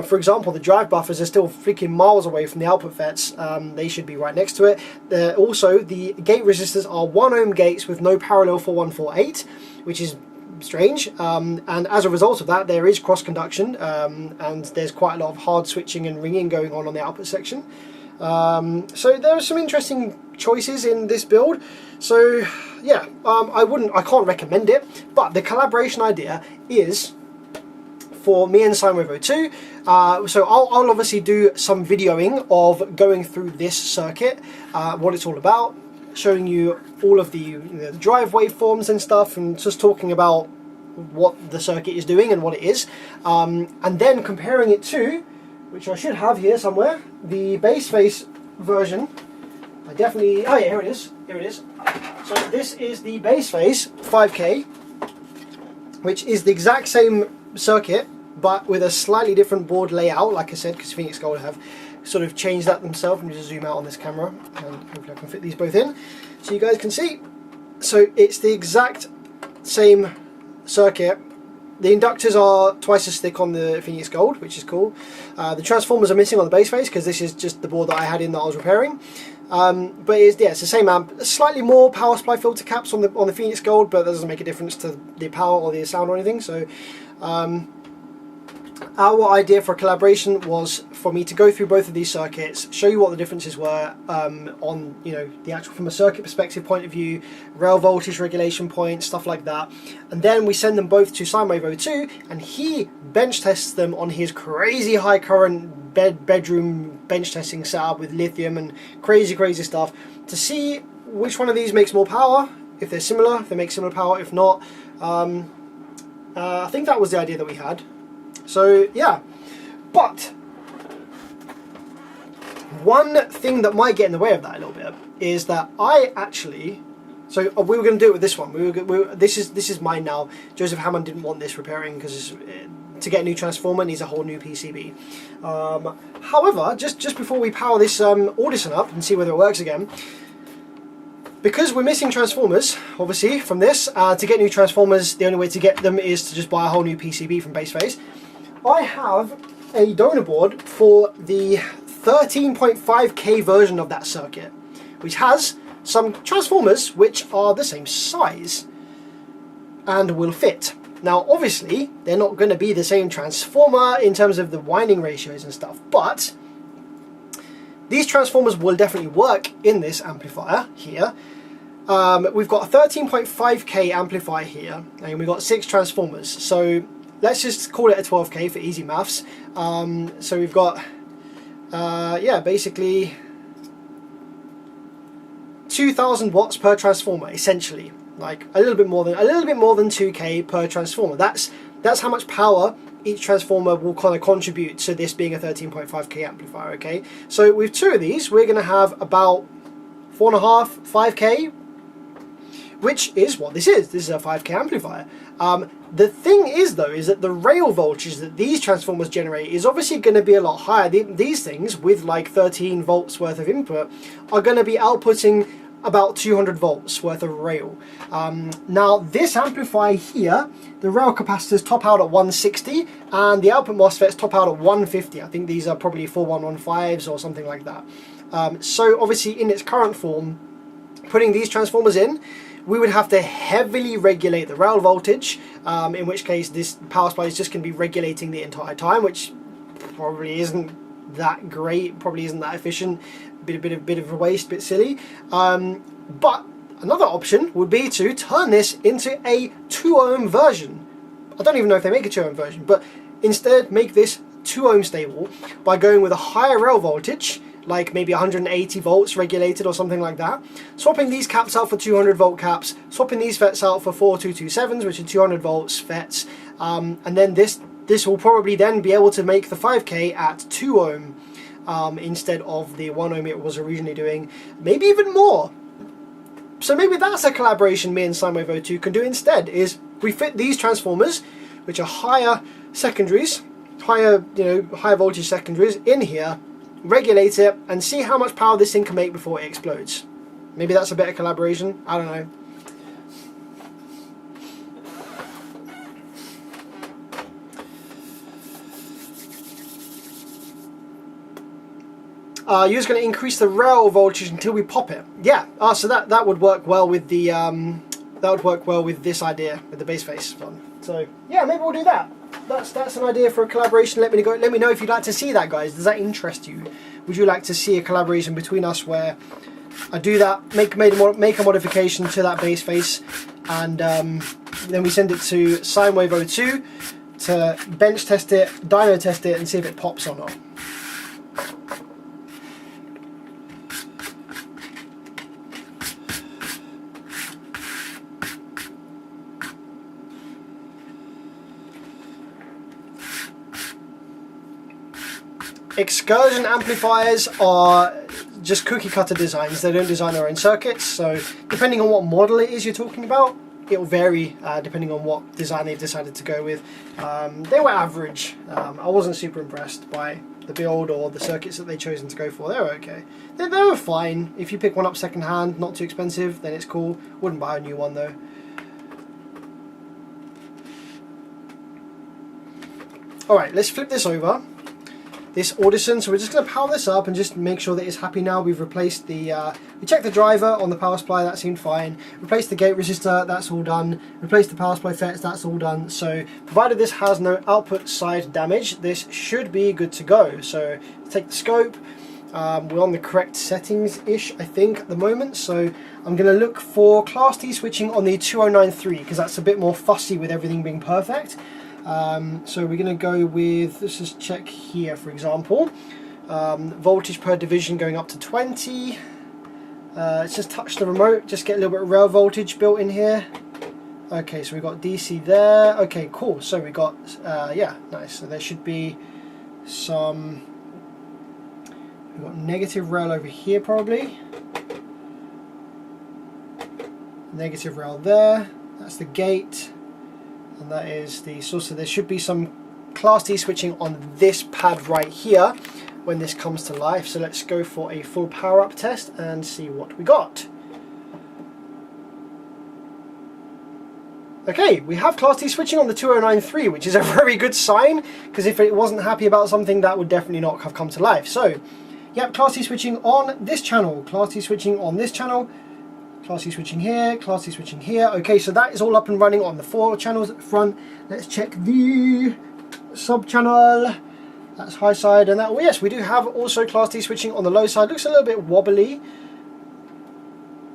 For example, the drive buffers are still freaking miles away from the output FETs. They should be right next to it. Also, the gate resistors are 1 ohm gates with no parallel 4148, which is strange, and as a result of that there is cross conduction, and there's quite a lot of hard switching and ringing going on the output section. So there are some interesting choices in this build. So yeah, I can't recommend it, but the collaboration idea is for me and SineWave02. So I'll obviously do some videoing of going through this circuit, what it's all about, showing you all of the, the drive waveforms and stuff, and just talking about what the circuit is doing and what it is, and then comparing it to, which I should have here somewhere, the Bassface version. I definitely, oh yeah, here it is, So this is the Bassface 5K, which is the exact same circuit, but with a slightly different board layout, like I said, because Phoenix Gold have sort of changed that themselves. Let me just zoom out on this camera, and hopefully I can fit these both in, so you guys can see. So it's the exact same circuit. The inductors are twice as thick on the Phoenix Gold, which is cool. The transformers are missing on the Bassface because this is just the board that I had in that I was repairing. But it's the same amp. Slightly more power supply filter caps on the Phoenix Gold, but that doesn't make a difference to the power or the sound or anything. So our idea for a collaboration was for me to go through both of these circuits, show you what the differences were on, the actual, from a circuit perspective point of view, rail voltage regulation points, stuff like that. And then we send them both to SineWave02, and he bench tests them on his crazy high current bedroom bench testing setup with lithium and crazy stuff, to see which one of these makes more power, if they're similar, if they make similar power, if not. I think that was the idea that we had. So yeah, but one thing that might get in the way of that a little bit is that I actually, so we were going to do it with this one. This is mine now. Joseph Hammond didn't want this repairing because to get a new transformer needs a whole new PCB. However, just before we power this Audison up and see whether it works again, because we're missing transformers, obviously, from this, to get new transformers, the only way to get them is to just buy a whole new PCB from Bassface. I have a donor board for the 13.5K version of that circuit, which has some transformers which are the same size and will fit. Now, obviously, they're not going to be the same transformer in terms of the winding ratios and stuff, but these transformers will definitely work in this amplifier here. We've got a 13.5K amplifier here, and we've got 6 transformers. So let's just call it a 12K for easy maths. So we've got, yeah, basically 2,000 watts per transformer, essentially. Like a little bit more than 2K per transformer. That's how much power each transformer will kind of contribute to this being a 13.5K amplifier. Okay, so with 2 of these, we're going to have about 4.5, 5K, which is what this is. This is a 5K amplifier. The thing is, though, is that the rail voltage that these transformers generate is obviously going to be a lot higher. These things, with like 13 volts worth of input, are going to be outputting about 200 volts worth of rail. Now, this amplifier here, the rail capacitors top out at 160, and the output MOSFETs top out at 150. I think these are probably 4115s or something like that. So obviously, in its current form, putting these transformers in, we would have to heavily regulate the rail voltage, in which case this power supply is just going to be regulating the entire time, which probably isn't that great, probably isn't that efficient, bit of a waste, bit silly. But another option would be to turn this into a 2 ohm version. I don't even know if they make a 2 ohm version, but instead make this 2 ohm stable by going with a higher rail voltage, like maybe 180 volts regulated or something like that. Swapping these caps out for 200 volt caps, swapping these FETs out for 4227s, which are 200 volts FETs, and then this will probably then be able to make the 5K at 2 ohm instead of the 1 ohm it was originally doing, maybe even more. So maybe that's a collaboration me and SineWave02 can do instead, is we fit these transformers, which are higher secondaries, higher voltage secondaries in here, regulate it, and see how much power this thing can make before it explodes. Maybe that's a better collaboration, I don't know. You're just going to increase the rail voltage until we pop it. Yeah. So that would work well with the this idea with the base face one. So yeah, maybe we'll do that. That's an idea for a collaboration. Let me know if you'd like to see that, guys. Does that interest you? Would you like to see a collaboration between us where I do that, make a modification to that base face, and then we send it to SineWave02 to bench test it, dyno test it, and see if it pops or not. Excursion amplifiers are just cookie cutter designs. They don't design their own circuits, so depending on what model it is you're talking about, it will vary depending on what design they've decided to go with. They were average. I wasn't super impressed by the build or the circuits that they've chosen to go for. They were okay. They were fine. If you pick one up second hand, not too expensive, then it's cool. Wouldn't buy a new one though. Alright, let's flip this over. This Audison, so we're just going to power this up and just make sure that it's happy now. We've replaced the, we checked the driver on the power supply, that seemed fine. Replaced the gate resistor, that's all done. Replaced the power supply FETs, that's all done. So provided this has no output side damage, this should be good to go. So take the scope, we're on the correct settings-ish, I think, at the moment. So I'm going to look for Class D switching on the 2093, because that's a bit more fussy with everything being perfect. So we're going to go with, let's just check here for example, voltage per division going up to 20. Let's just touch the remote, just get a little bit of rail voltage built in here. Okay, so we've got DC there. Okay, cool. So we got, yeah, nice. So there should be some, we've got negative rail over here probably. Negative rail there. That's the gate. And that is the source. So there should be some Class D switching on this pad right here when this comes to life. So let's go for a full power up test and see what we got. Okay, we have Class D switching on the 2093, which is a very good sign, because if it wasn't happy about something, that would definitely not have come to life. So, yep, Class D switching on this channel, Class D switching on this channel, Class D switching here, Class D switching here. Okay, so that is all up and running on the 4 channels at the front. Let's check the sub channel. That's high side, and that, oh yes, we do have also Class D switching on the low side. Looks a little bit wobbly.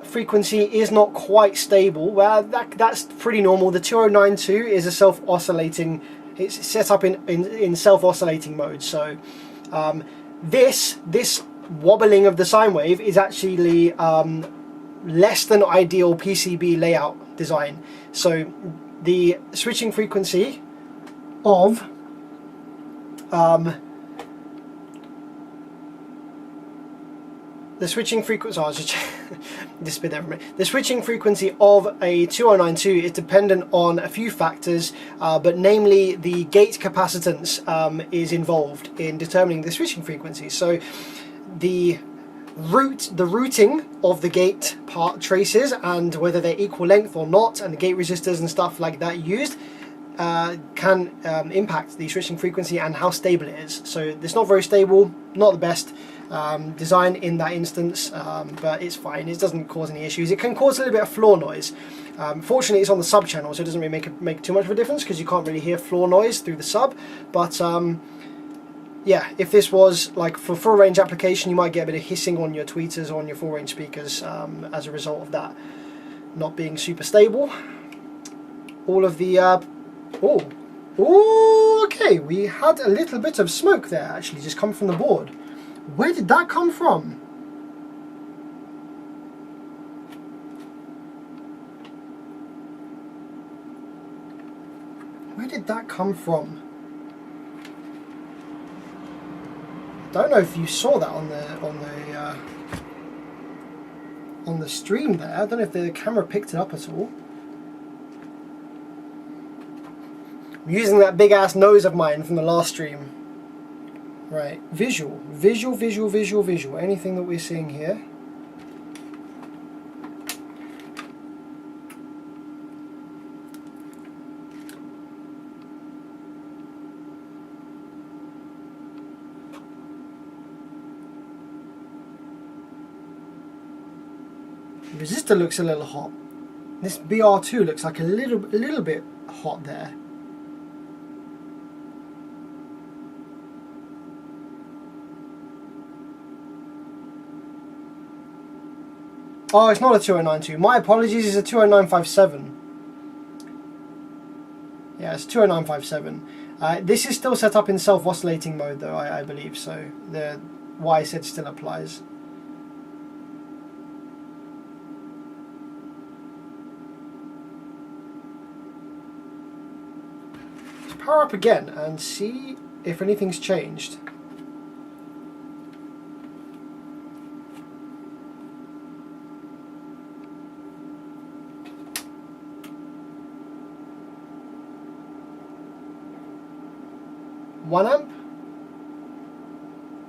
Frequency is not quite stable. Well, that's pretty normal. The 2092 is a self-oscillating, it's set up in self-oscillating mode. So this wobbling of the sine wave is actually less than ideal PCB layout design. So the switching frequency of the switching frequency, oh, just this bit there. The switching frequency of a 2092 is dependent on a few factors, but namely the gate capacitance is involved in determining the switching frequency. So the routing of the gate part traces and whether they're equal length or not, and the gate resistors and stuff like that used can impact the switching frequency and how stable it is. So it's not very stable, not the best design in that instance, but it's fine. It doesn't cause any issues. It can cause a little bit of floor noise. Fortunately, it's on the sub channel, so it doesn't really make too much of a difference because you can't really hear floor noise through the sub. But yeah, if this was like for full range application, you might get a bit of hissing on your tweeters or on your full range speakers as a result of that not being super stable. All of the okay, we had a little bit of smoke there actually just come from the board. Where did that come from? Where did that come from? Don't know if you saw that on the stream there. I don't know if the camera picked it up at all. I'm using that big ass nose of mine from the last stream. Right, visual. Anything that we're seeing here? The resistor looks a little hot. This BR2 looks like a little bit hot there. Oh, it's not a 2092. My apologies, it's a 20957. Yeah, it's 20957. This is still set up in self-oscillating mode though, I believe, so the what I said still applies. Let's power up again and see if anything's changed. One amp.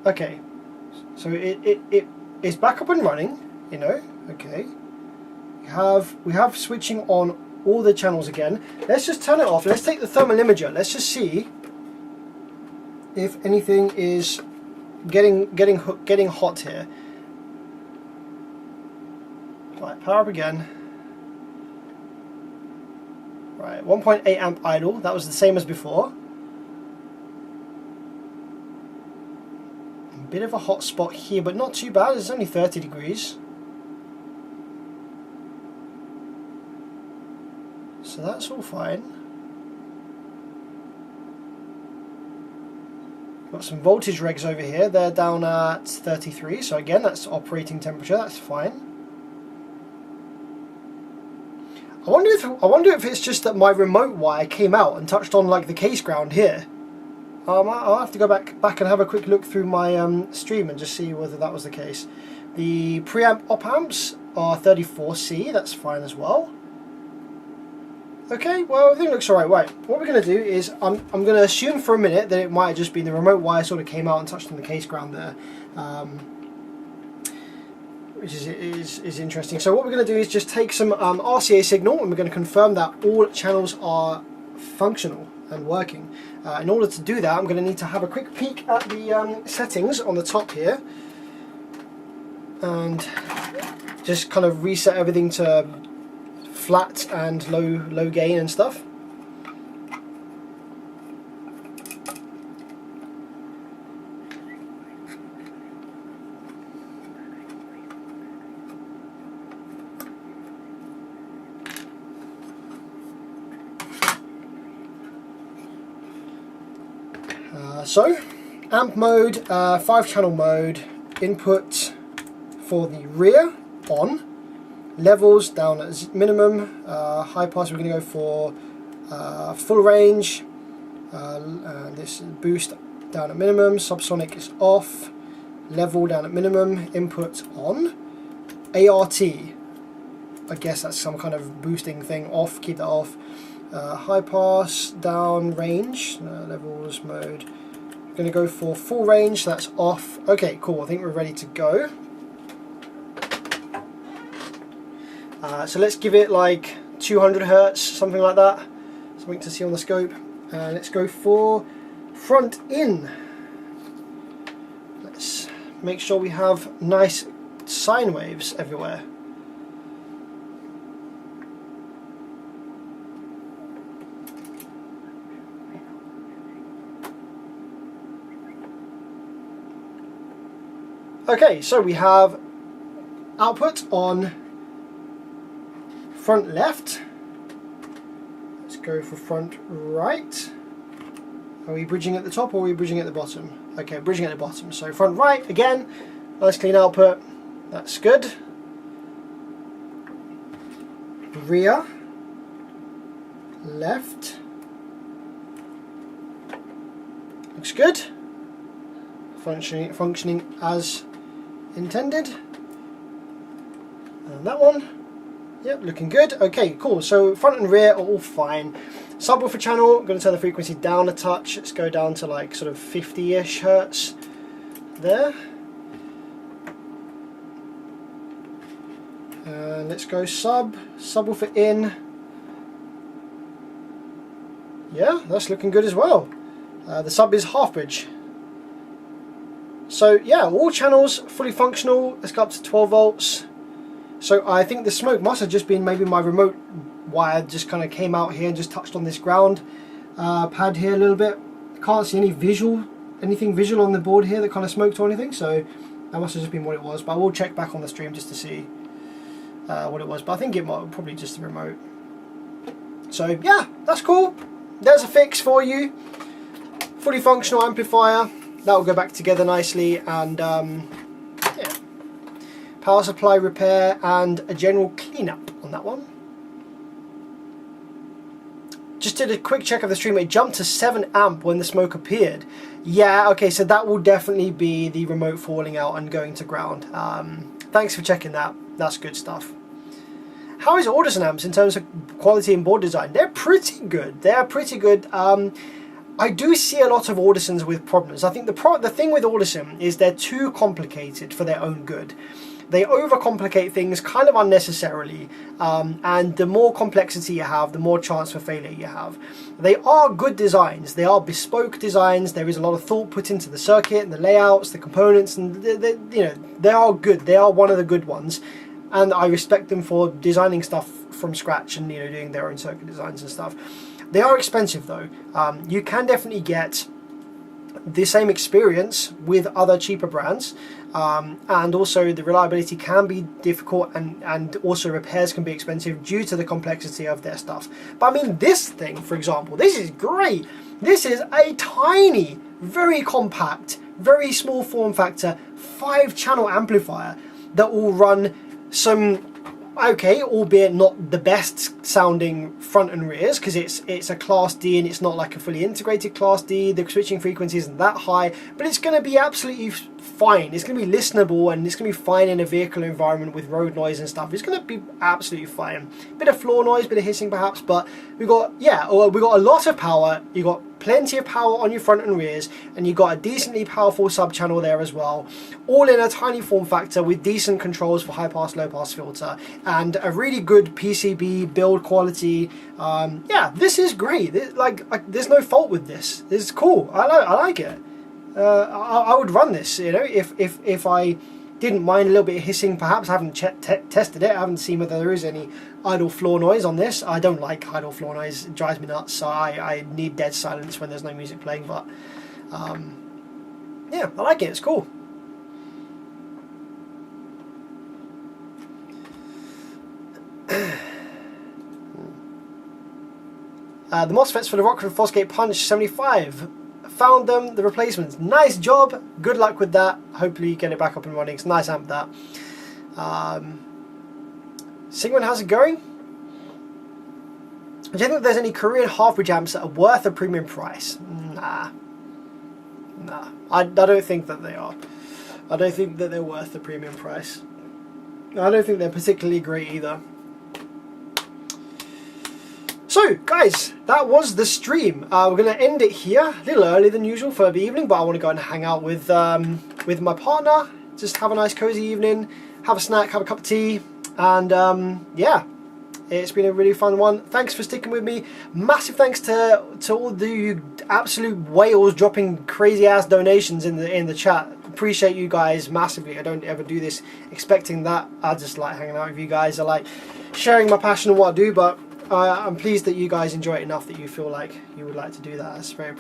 Okay, so it is back up and running. You know. Okay. We have switching on all the channels again. Let's just turn it off. Let's take the thermal imager. Let's just see if anything is getting hot here. Right, power up again. Right, 1.8 amp idle. That was the same as before. Bit of a hot spot here, but not too bad. It's only 30 degrees. So that's all fine. Got some voltage regs over here. They're down at 33. So again, that's operating temperature. That's fine. I wonder if it's just that my remote wire came out and touched on like the case ground here. I'll have to go back and have a quick look through my stream and just see whether that was the case. The preamp op amps are 34C, that's fine as well. Okay, well everything looks alright. Right, what we're going to do is I'm going to assume for a minute that it might have just been the remote wire sort of came out and touched on the case ground there, which is interesting. So what we're going to do is just take some RCA signal and we're going to confirm that all channels are functional and working. In order to do that, I'm going to need to have a quick peek at the settings on the top here and just kind of reset everything to flat and low gain and stuff. So, amp mode, 5-channel mode, input for the rear on, levels down at minimum, high pass we're going to go for full range, this boost down at minimum, subsonic is off, level down at minimum, input on, ART, I guess that's some kind of boosting thing, off, keep that off, high pass down, range, levels mode. Going to go for full range, so that's off. Okay, cool, I think we're ready to go. So let's give it like 200 Hertz, something like that. Something to see on the scope. Let's go for front in. Let's make sure we have nice sine waves everywhere. Okay, so we have output on front left. Let's go for front right. Are we bridging at the top or are we bridging at the bottom? Okay, bridging at the bottom. So front right, again, nice clean output. That's good. Rear, left. Looks good. Functioning as intended. And that one. Yep, looking good. Okay, cool. So front and rear are all fine. Subwoofer channel, I'm going to turn the frequency down a touch. Let's go down to like sort of 50-ish hertz there. And let's go subwoofer in. Yeah, that's looking good as well. The sub is half bridge. So yeah, all channels fully functional. Let's go up to 12 volts. So I think the smoke must have just been maybe my remote wire just kind of came out here and just touched on this ground pad here a little bit. Can't see anything visual on the board here that kind of smoked or anything, so that must have just been what it was. But I will check back on the stream just to see what it was, but I think it might probably just the remote. So yeah, that's cool. There's a fix for you. Fully functional amplifier. That will go back together nicely, and yeah. Power supply repair and a general cleanup on that one. Just did a quick check of the stream. It jumped to 7 amp when the smoke appeared. Yeah, okay, so that will definitely be the remote falling out and going to ground. Thanks for checking that. That's good stuff. How is Audison amps in terms of quality and board design? They're pretty good. They're pretty good. I do see a lot of Audisons with problems. I think the thing with Audison is they're too complicated for their own good. They overcomplicate things kind of unnecessarily, and the more complexity you have, the more chance for failure you have. They are good designs. They are bespoke designs. There is a lot of thought put into the circuit and the layouts, the components, and they are good. They are one of the good ones, and I respect them for designing stuff from scratch and doing their own circuit designs and stuff. They are expensive though. You can definitely get the same experience with other cheaper brands, and also the reliability can be difficult, and also repairs can be expensive due to the complexity of their stuff. But I mean, this thing, for example, this is great. This is a tiny, very compact, very small form factor 5-channel amplifier that will run some, okay, albeit not the best sounding front and rears, because it's a Class D and it's not like a fully integrated Class D. The switching frequency isn't that high, but it's going to be absolutely fine. It's going to be listenable, and it's going to be fine in a vehicle environment with road noise and stuff. It's going to be absolutely fine. Bit of floor noise, bit of hissing perhaps, but we got a lot of power. You got plenty of power on your front and rears, and you've got a decently powerful sub channel there as well, all in a tiny form factor with decent controls for high pass, low pass filter, and a really good PCB build quality. Yeah, this is great. There's no fault with this. This is cool. I like it. I would run this, if I didn't mind a little bit of hissing perhaps. I haven't tested it. I haven't seen whether there is any idle floor noise on this. I don't like idle floor noise. It drives me nuts, so I need dead silence when there's no music playing. But yeah, I like it. It's cool. The MOSFETs for the Rockford Fosgate Punch 75. Found them, the replacements. Nice job. Good luck with that. Hopefully you get it back up and running. It's a nice amp, that. Sigmund, how's it going? Do you think there's any Korean half-bridge amps that are worth a premium price? Nah. I don't think that they are. I don't think that they're worth the premium price. I don't think they're particularly great either. So guys, that was the stream. We're going to end it here, a little earlier than usual for the evening, but I want to go and hang out with my partner, just have a nice cozy evening, have a snack, have a cup of tea, and yeah, it's been a really fun one. Thanks for sticking with me. Massive thanks to all the absolute whales dropping crazy ass donations in the chat. Appreciate you guys massively. I don't ever do this expecting that. I just like hanging out with you guys. I like sharing my passion and what I do, but I'm pleased that you guys enjoy it enough that you feel like you would like to do that. That's very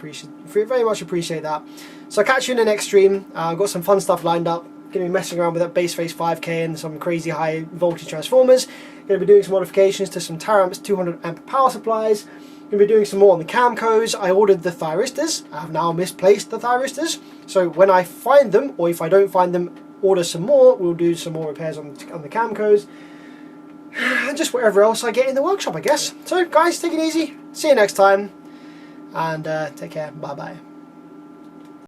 much appreciate that. So I'll catch you in the next stream. I've got some fun stuff lined up. Going to be messing around with that base phase 5K and some crazy high voltage transformers. Going to be doing some modifications to some Taramps 200 amp power supplies. Going to be doing some more on the camcos. I ordered the thyristors. I have now misplaced the thyristors. So when I find them, or if I don't find them, order some more. We'll do some more repairs on the camcos. And just whatever else I get in the workshop, I guess. So guys, take it easy. See you next time. And take care. Bye bye.